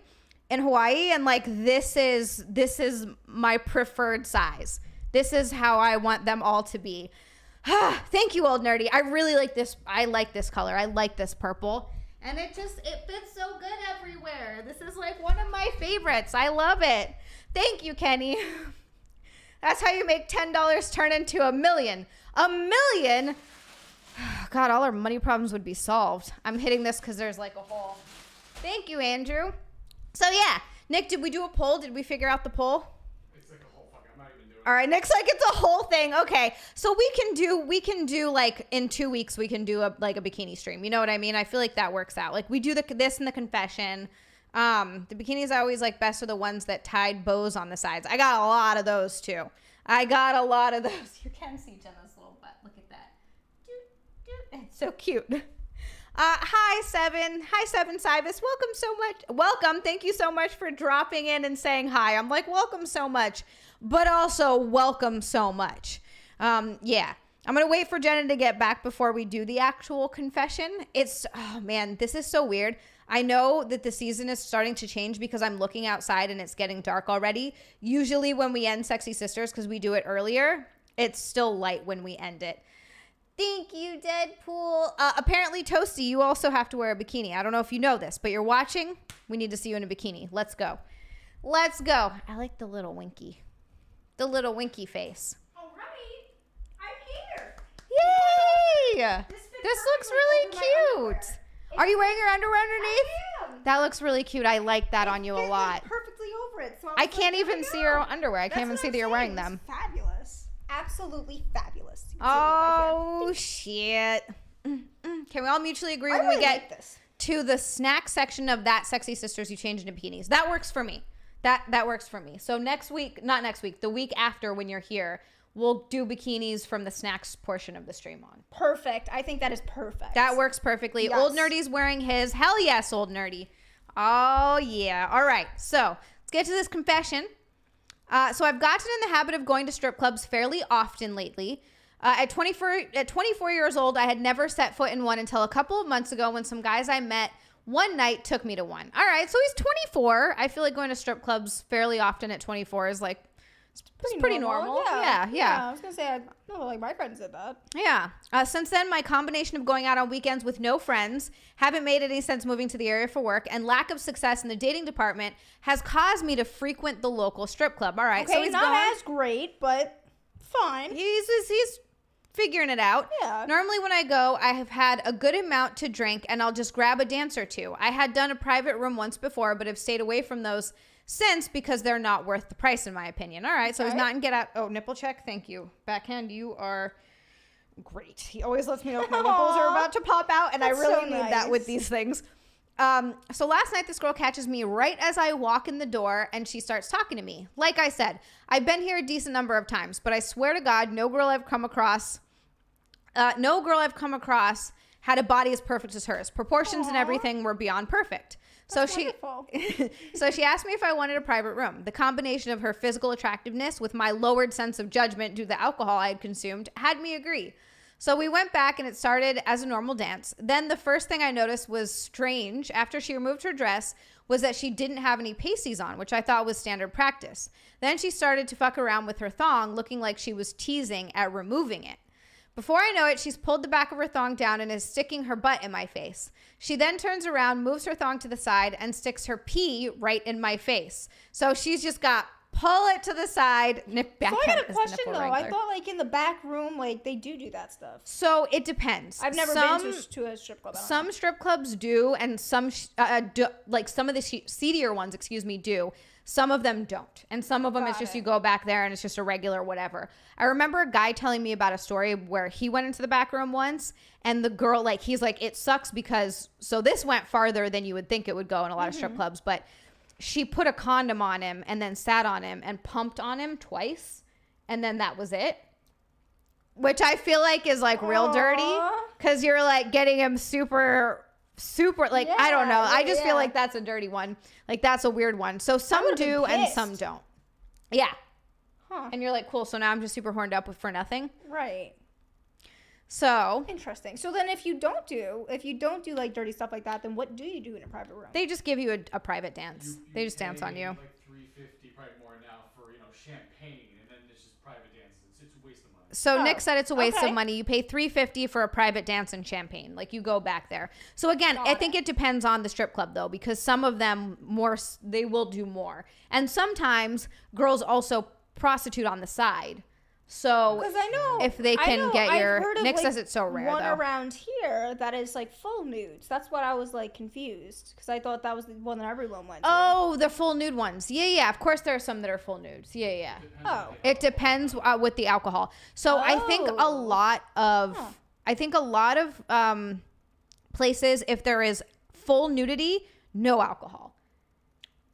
in Hawaii, and like this is my preferred size. This is how I want them all to be. Thank you, Old Nerdy. I really like this. I like this color. I like this purple, and it fits so good everywhere. This is like one of my favorites. I love it. Thank you, Kenny. That's how you make $10 turn into $1 million. $1 million? God, all our money problems would be solved. I'm hitting this because there's like a hole. Thank you, Andrew. So yeah, Nick, did we do a poll? Did we figure out the poll? It's like a whole fucking. I'm not even doing. All right, Nick's like it's a whole thing. Okay, so we can do like in 2 weeks we can do a bikini stream. You know what I mean? I feel like that works out. Like we do this and the confession. The bikinis I always like best are the ones that tied bows on the sides. I got a lot of those too. I got a lot of those. You can see Jenna's little butt. Look at that. It's so cute. Hi, Seven. Hi, Seven Cybus. Welcome so much. Welcome. Thank you so much for dropping in and saying hi. I'm like, welcome so much, but also welcome so much. Yeah. I'm going to wait for Jenna to get back before we do the actual confession. Oh man, this is so weird. I know that the season is starting to change because I'm looking outside and it's getting dark already. Usually when we end Sexy Sisters, because we do it earlier, it's still light when we end it. Thank you, Deadpool. Apparently, Toasty, you also have to wear a bikini. I don't know if you know this, but you're watching. We need to see you in a bikini. Let's go. Let's go. I like the little winky. The little winky face. All right. I'm here. Yay! This looks really cute. Are you wearing your underwear underneath? I am. That looks really cute. I like that on you a Fit, lot. like, perfectly over it. So I can't even see your underwear. I can't even see that you're wearing them. Fabulous. Absolutely fabulous. You can see it Oh, shit. Can we all mutually agree right here. when we I get like this. to the snack section of that Sexy Sisters you change into bikinis? That works for me. That works for me. So not next week, the week after when you're here, we'll do bikinis from the snacks portion of the stream on. Perfect. I think that is perfect. That works perfectly. Yes. Old Nerdy's wearing his. Hell yes, Old Nerdy. Oh, yeah. All right. So let's get to this confession. So I've gotten in the habit of going to strip clubs fairly often lately. At 24 years old, I had never set foot in one until a couple of months ago when some guys I met one night took me to one. All right. So he's 24. I feel like going to strip clubs fairly often at 24 is like, it's pretty normal. Yeah. I was going to say, I know like my friends did that. Yeah. Since then, my combination of going out on weekends with no friends, haven't made any sense moving to the area for work, and lack of success in the dating department has caused me to frequent the local strip club. All right. Okay, So he's not going. as great, but fine. He's figuring it out. Yeah. Normally when I go, I have had a good amount to drink and I'll just grab a dance or two. I had done a private room once before, but have stayed away from those since because they're not worth the price in my opinion. All right. So he's not in get out. Oh, nipple check. Thank you. Backhand. You are great. He always lets me know if my nipples are about to pop out and That's I really so need that with nice. these things. So last night this girl catches me right as I walk in the door and she starts talking to me. Like I said, I've been here a decent number of times, but I swear to God, no girl I've come across had a body as perfect as hers. Proportions and everything were beyond perfect. That's wonderful. So she asked me if I wanted a private room. The combination of her physical attractiveness with my lowered sense of judgment due to the alcohol I had consumed had me agree. So we went back and it started as a normal dance. Then the first thing I noticed was strange after she removed her dress was that she didn't have any pasties on, which I thought was standard practice. Then she started to fuck around with her thong, looking like she was teasing at removing it. Before I know it, she's pulled the back of her thong down and is sticking her butt in my face. She then turns around, moves her thong to the side, and sticks her pee right in my face. So she's just got pull it to the side, nip back. So I got a question though. I thought like in the back room, like they do that stuff. So it depends. I've never been to a strip club. Some strip clubs do, and some like some of the seedier ones, do. Some of them don't. And some of them it's just you go back there and it's just a regular whatever. I remember a guy telling me about a story where he went into the back room once and the girl, like, he's like, it sucks because, so this went farther than you would think it would go in a lot of strip clubs, but she put a condom on him and then sat on him and pumped on him twice. And then that was it. Which I feel like is like real dirty because you're like getting him super like, I don't know. I just feel like that's a dirty one. Like that's a weird one. So some do and some don't. Yeah. Huh. And you're like, cool. So now I'm just super horned up for nothing. Right. So interesting. So then if you don't do like dirty stuff like that, then what do you do in a private room? they just give you a private dance. They just dance on you. Like $350, probably more now for champagne, and then it's just private dances. It's a waste of money. So Oh, Nick said it's a waste okay. of money. You pay $350 for a private dance in Champaign. Like you go back there. So again, I think it depends on the strip club though, because some of them they will do more, and sometimes girls also prostitute on the side. So Because I know if they can get I've your heard of, Nick like, says it's so rare one though. around here that is like full nudes. That's what I was like confused because I thought that was the one that everyone went to. Oh, the full nude ones. Yeah. Of course, there are some that are full nudes. Yeah. Oh. It depends with the alcohol. So I think a lot of places, if there is full nudity, no alcohol.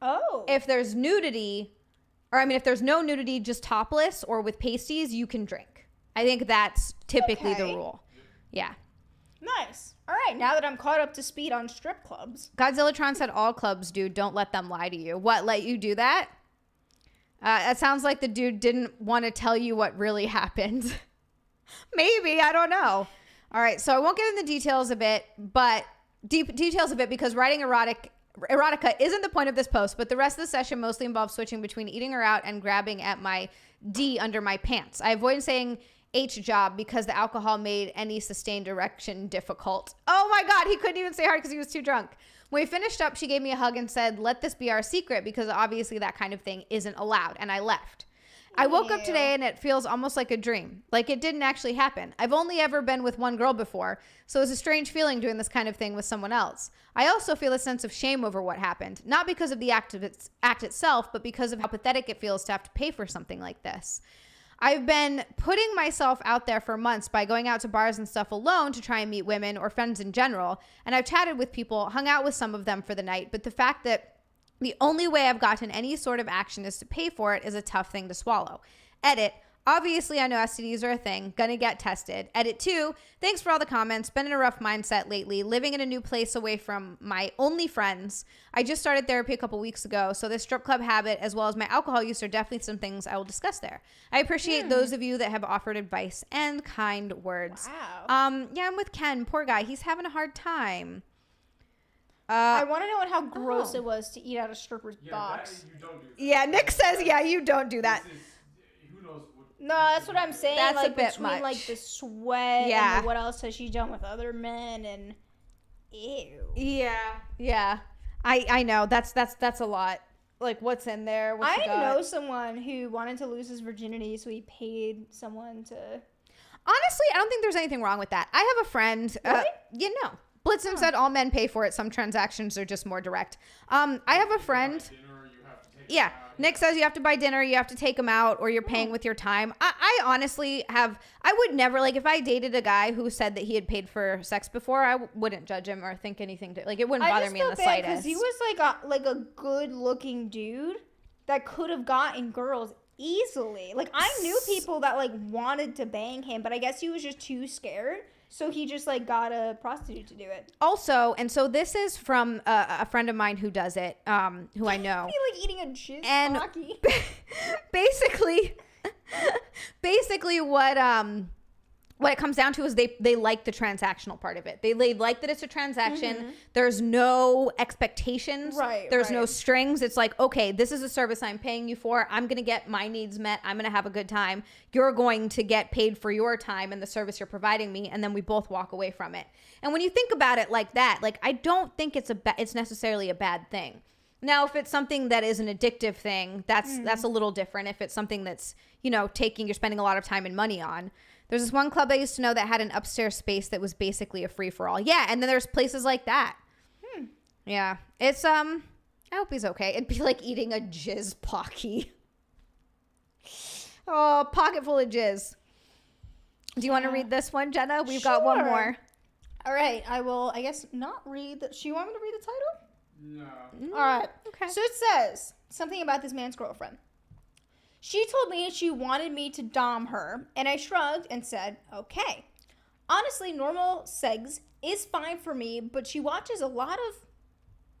Oh. If there's nudity, if there's no nudity, just topless or with pasties, you can drink. I think that's typically the Okay. rule. Yeah. Nice. All right. Now that I'm caught up to speed on strip clubs. Godzillatron said all clubs do. Don't let them lie to you. What, let you do that? That sounds like the dude didn't want to tell you what really happened. Maybe. I don't know. All right. So I won't get into details of it, but details of it because writing erotica isn't the point of this post, but the rest of the session mostly involves switching between eating her out and grabbing at my D under my pants. I avoided saying H job because the alcohol made any sustained erection difficult. Oh my God, he couldn't even say hard because he was too drunk. When we finished up, she gave me a hug and said, let this be our secret because obviously that kind of thing isn't allowed. And I left. I woke up today and it feels almost like a dream. Like it didn't actually happen. I've only ever been with one girl before, so it's a strange feeling doing this kind of thing with someone else. I also feel a sense of shame over what happened, not because of the act itself, but because of how pathetic it feels to have to pay for something like this. I've been putting myself out there for months by going out to bars and stuff alone to try and meet women or friends in general, and I've chatted with people, hung out with some of them for the night, but the fact that the only way I've gotten any sort of action is to pay for it is a tough thing to swallow. Edit. Obviously, I know STDs are a thing. Gonna get tested. Edit 2. Thanks for all the comments. Been in a rough mindset lately. Living in a new place away from my only friends. I just started therapy a couple weeks ago, so this strip club habit as well as my alcohol use are definitely some things I will discuss there. I appreciate those of you that have offered advice and kind words. Wow. Yeah, I'm with Ken. Poor guy. He's having a hard time. I want to know how gross it was to eat out a stripper's box. That, you don't do that. Yeah, Nick says, yeah, you don't do that. This is, who knows what. No, that's what I'm saying. That's like, a bit between, much. like the sweat Yeah. and the, what else has she done with other men and ew. Yeah. I know. That's a lot. Like what's in there? What you I got? know someone who wanted to lose his virginity, so he paid someone to. Honestly, I don't think there's anything wrong with that. I have a friend. Really? You know, Blitzen said all men pay for it. Some transactions are just more direct. I have a friend. Dinner, you have to take Yeah. it out. Nick says you have to buy dinner, you have to take them out, or you're paying with your time. I honestly have, I would never, like, if I dated a guy who said that he had paid for sex before, I wouldn't judge him or think anything. Like, it wouldn't bother me in the slightest. Because he was like a good looking dude that could have gotten girls easily. Like, I knew people that like wanted to bang him, but I guess he was just too scared. So he just like got a prostitute to do it. Also, and so this is from a friend of mine who does it, who I know. He like eating a jizz And hockey. basically what it comes down to is they like the transactional part of it. They like that it's a transaction. There's no expectations. Right, There's no right. strings. It's like, okay, this is a service I'm paying you for. I'm going to get my needs met. I'm going to have a good time. You're going to get paid for your time and the service you're providing me. And then we both walk away from it. And when you think about it like that, like, I don't think it's necessarily a bad thing. Now, if it's something that is an addictive thing, that's a little different. If it's something that's, you're spending a lot of time and money on. There's this one club I used to know that had an upstairs space that was basically a free-for-all. Yeah, and then there's places like that. Yeah. It's, I hope he's okay. It'd be like eating a jizz pocky. Oh, pocket full of jizz. Do you want to read this one, Jenna? We've got one Sure. more. All right, I will. I guess not read the. Do you want me to read the title? No. All right. Okay. So it says something about this man's girlfriend. She told me she wanted me to dom her, and I shrugged and said, okay. Honestly, normal segs is fine for me, but she watches a lot of.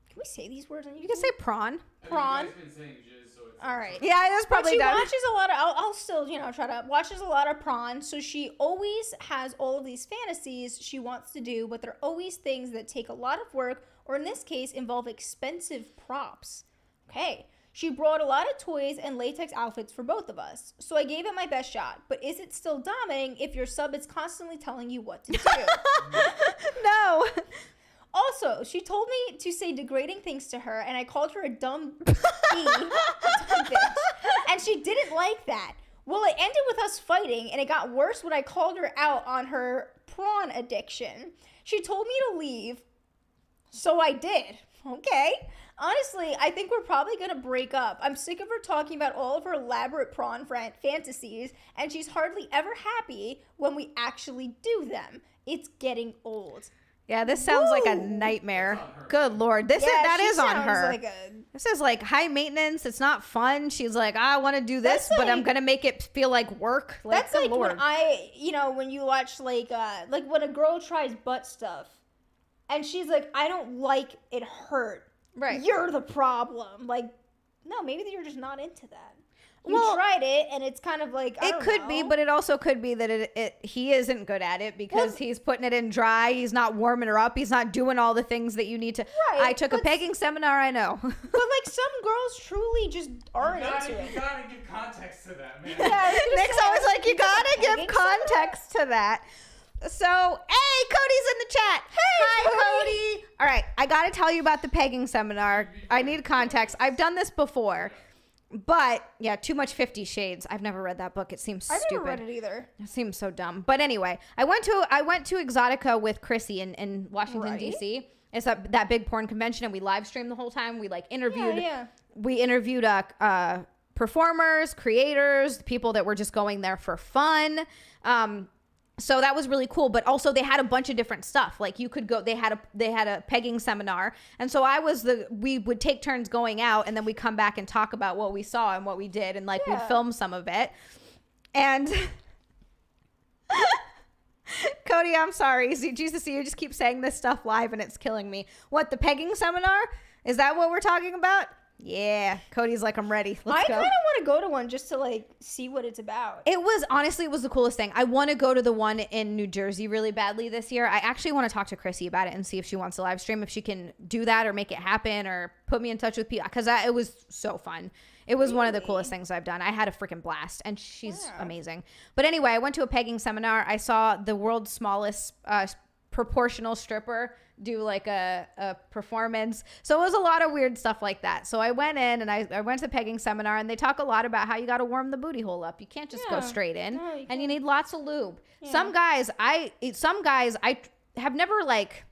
Can we say these words on YouTube? You can say prawn. prawn. You guys been saying jizz, so it's All right. Yeah, that's But probably she done. watches a lot of. I'll still, try to watches a lot of prawn. So she always has all of these fantasies she wants to do, but they're always things that take a lot of work, or in this case, involve expensive props. Okay. She brought a lot of toys and latex outfits for both of us. So I gave it my best shot. But is it still dominating if your sub is constantly telling you what to do? No. Also, she told me to say degrading things to her, and I called her a dumb dumb bitch. And she didn't like that. Well, it ended with us fighting, and it got worse when I called her out on her prawn addiction. She told me to leave, so I did. Okay. Honestly, I think we're probably going to break up. I'm sick of her talking about all of her elaborate prawn fantasies, and she's hardly ever happy when we actually do them. It's getting old. Yeah, this sounds like a nightmare. Good Lord. That is on her. This is like high maintenance. It's not fun. She's like, I want to do this, but I'm going to make it feel like work. Like, that's like Lord. When when you watch like when a girl tries butt stuff and she's like, I don't like it hurt. Right. You're the problem. Like, no, maybe you're just not into that. You tried it, and it's kind of like, I don't could know. be, but it also could be that he isn't good at it because he's putting it in dry. He's not warming her up. He's not doing all the things that you need to. Right, I took a pegging seminar, I know. But like some girls truly just aren't into it. You gotta give context to that, man. Yeah, Nick's always like, you gotta give context to that. So, hey, Cody's in the chat. Hi, Cody. All right, I gotta tell you about the pegging seminar. I need context. I've done this before. But yeah, too much 50 Shades. I've never read that book. It seems stupid. I've never read it either. It seems so dumb. But anyway, I went to Exotica with Chrissy in Washington D.C. It's that big porn convention, and we live streamed the whole time. We like interviewed. We interviewed performers, creators, people that were just going there for fun. So that was really cool, but also they had a bunch of different stuff. Like you could go, they had a pegging seminar. And so we would take turns going out, and then we come back and talk about what we saw and what we did. And like we'd film some of it. And Cody, I'm sorry. Jesus, you just keep saying this stuff live and it's killing me. What, the pegging seminar? Is that what we're talking about? Yeah, Cody's like, I'm ready. Let's go. I kind of want to go to one just to like see what it's about. It was the coolest thing. I want to go to the one in New Jersey really badly this year. I actually want to talk to Chrissy about it and see if she wants to live stream, if she can do that or make it happen or put me in touch with people, because it was so fun. It was one of the coolest things I've done. I had a freaking blast, and she's amazing. But anyway, I went to a pegging seminar. I saw the world's smallest proportional stripper do like a performance. So it was a lot of weird stuff like that. So I went in and I went to the pegging seminar, and they talk a lot about how you got to warm the booty hole up. You can't just go straight in, and you need lots of lube. Yeah. Some guys I have never like,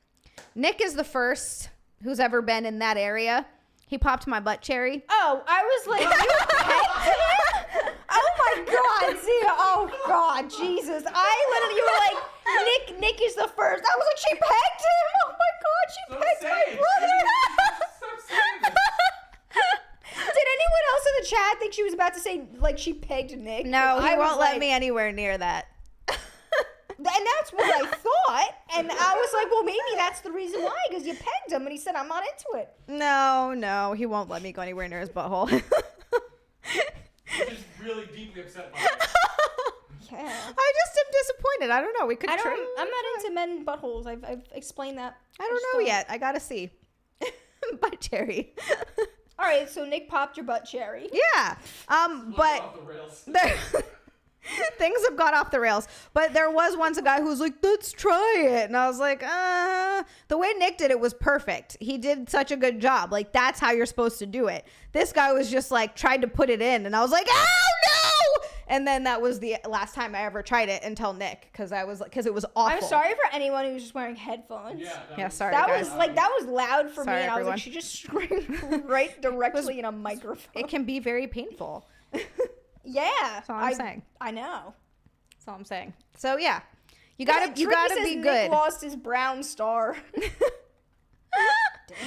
Nick is the first who's ever been in that area. He popped my butt cherry. Oh, I was like, you pegged him? Oh my God, Zia. Oh God, Jesus. You were like, Nick is the first. I was like, she pegged him? Oh my God, she pegged my brother. Stop saying this. Did anyone else in the chat think she was about to say, like, she pegged Nick? No, he won't let me anywhere near that. And that's what I thought. And I was like, well, maybe that's the reason why, because you pegged him. And he said, I'm not into it. No, he won't let me go anywhere near his butthole. He's just really deeply upset by it. Yeah. I just am disappointed. I don't know. We could try. I'm not into men buttholes. I've explained that. I don't know yet. I gotta see. Butt cherry. All right, so Nick popped your butt cherry. Yeah. But Off the rails. things have got off the rails. But there was once a guy who was like, let's try it. And I was like, the way Nick did it was perfect. He did such a good job. Like, that's how you're supposed to do it. This guy was just like, tried to put it in. And I was like, oh no! And then that was the last time I ever tried it until Nick, because it was awful. I'm sorry for anyone who was just wearing headphones. Yeah, sorry, that guys. that was loud for Sorry, me, and everyone. I was like, she just screamed right directly in a microphone. It can be very painful. Yeah, That's all I'm saying. I know. That's all I'm saying. So yeah, you gotta be Nick good. Lost his brown star.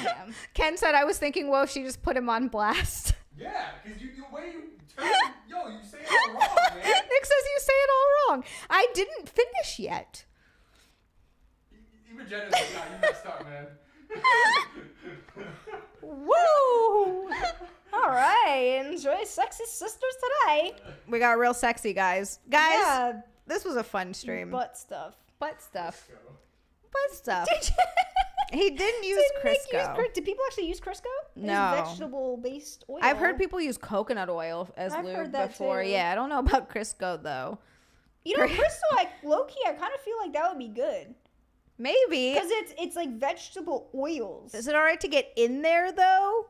Damn. Ken said, I was thinking, whoa, she just put him on blast. Yeah, because the way you turn, you say it all wrong, man. Nick says you say it all wrong. I didn't finish yet. Even Jenna's like, nah, you messed up, man. Woo! All right, enjoy Sexy Sisters today. We got real sexy, guys. This was a fun stream. Butt stuff. Butt stuff. Go. Butt stuff. He didn't use Crisco. Did people actually use Crisco? No. It's vegetable-based oil. I've heard people use coconut oil as I've lube heard that before. too. Yeah, I don't know about Crisco though. You know, Crisco, low-key, I kind of feel like that would be good. Maybe. Because it's like vegetable oils. Is it all right to get in there though?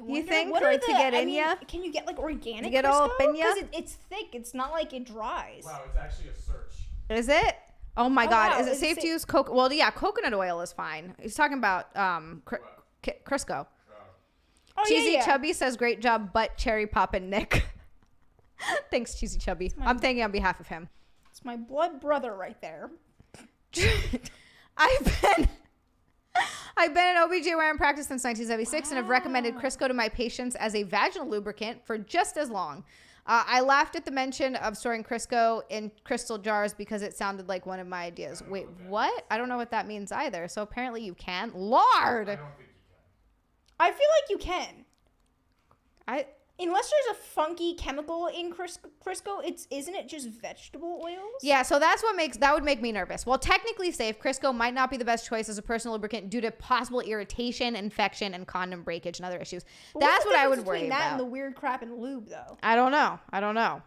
You think what for are it to get in ya? Can you get like organic To get all up in ya? Because it's thick. It's not like it dries. Wow, it's actually a search. Is it? Oh my God. wow. Is it safe to use coconut? Well, yeah, coconut oil is fine. He's talking about Crisco. Oh, Cheesy yeah. Chubby says, great job, butt cherry poppin' Nick. Thanks, Cheesy Chubby. I'm thanking on behalf of him. It's my blood brother right there. I've been an OBGYN practice since 1976 and have recommended Crisco to my patients as a vaginal lubricant for just as long. I laughed at the mention of storing Crisco in crystal jars because it sounded like one of my ideas. Wait, what? I don't know what that means either. So apparently you can. Lord! I don't think you can. I feel like you can. Unless there's a funky chemical in Crisco, isn't it just vegetable oils? Yeah, so that would make me nervous. While technically safe, Crisco might not be the best choice as a personal lubricant due to possible irritation, infection, and condom breakage and other issues. But That's what I would between worry that about. and the weird crap in lube, though. I don't know. Well,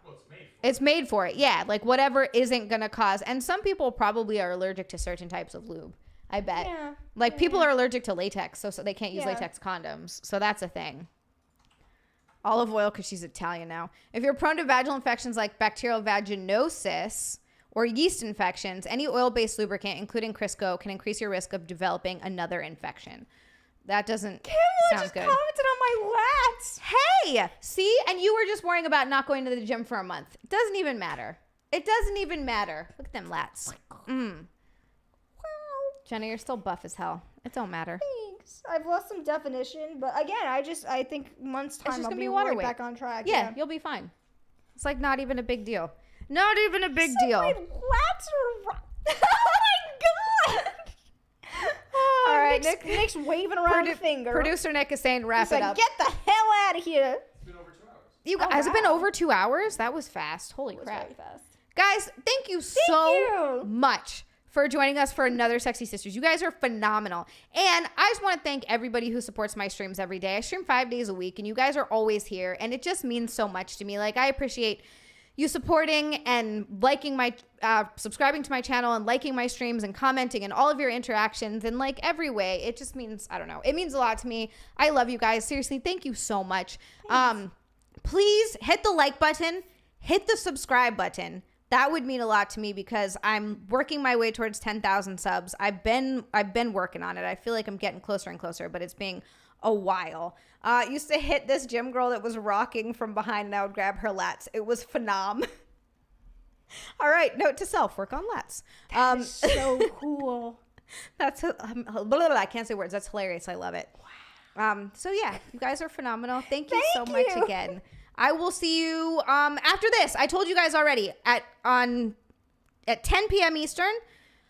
It's made for it. Yeah, like whatever isn't going to cause. And some people probably are allergic to certain types of lube. I bet. Yeah. Like people are allergic to latex, so they can't use Yeah. latex condoms. So that's a thing. Olive oil, because she's Italian now. If you're prone to vaginal infections like bacterial vaginosis or yeast infections, any oil-based lubricant, including Crisco, can increase your risk of developing another infection. That doesn't sound just good. commented on my lats. Hey, see? And you were just worrying about not going to the gym for a month. It doesn't even matter. It doesn't even matter. Look at them lats. Jenna, you're still buff as hell. It don't matter. Thanks. I've lost some definition, but again, I think months time just I'll gonna be be water right weight. back on track. Yeah, you'll be fine. It's like not even a big deal. Not even a big deal. My lats are. Oh my god! All right, Nick's waving around a finger. Producer Nick is saying wrap He's it like, up. get the hell out of here. It's been over 2 hours. You guys, has it been wow. over 2 hours? That was fast. Holy It was crap. very fast. Guys, thank you so you. much for joining us for another Sexy Sisters. You guys are phenomenal. And I just want to thank everybody who supports my streams every day. I stream 5 days a week and you guys are always here. And it just means so much to me. Like, I appreciate you supporting and liking my, subscribing to my channel and liking my streams and commenting and all of your interactions and like every way. It just means, I don't know. It means a lot to me. I love you guys. Seriously, thank you so much. Please hit the like button, hit the subscribe button. That would mean a lot to me because I'm working my way towards 10,000 subs. I've been working on it. I feel like I'm getting closer and closer, but it's being a while. Used to hit this gym girl that was rocking from behind and I would grab her lats. It was phenom. All right, note to self, work on lats. So cool. That's I can't say words. That's hilarious. I love it. Wow. So yeah, you guys are phenomenal. Thank you so much again. I will see you after this. I told you guys already at 10 p.m. Eastern.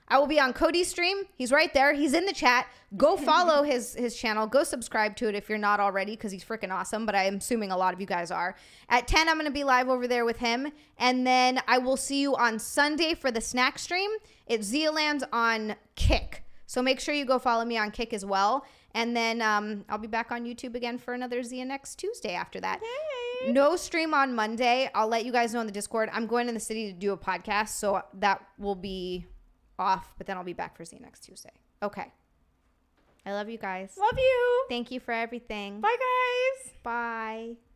I will be on Cody's stream. He's right there. He's in the chat. Go follow his channel. Go subscribe to it if you're not already because he's freaking awesome. But I'm assuming a lot of you guys are. At 10, I'm going to be live over there with him. And then I will see you on Sunday for the snack stream. It's XiaLand on Kick. So make sure you go follow me on Kick as well. And then I'll be back on YouTube again for another Xia next Tuesday after that. Yay. No stream on Monday. I'll let you guys know in the Discord. I'm going to the city to do a podcast. So that will be off, but then I'll be back for Xia next Tuesday. Okay. I love you guys. Love you. Thank you for everything. Bye, guys. Bye.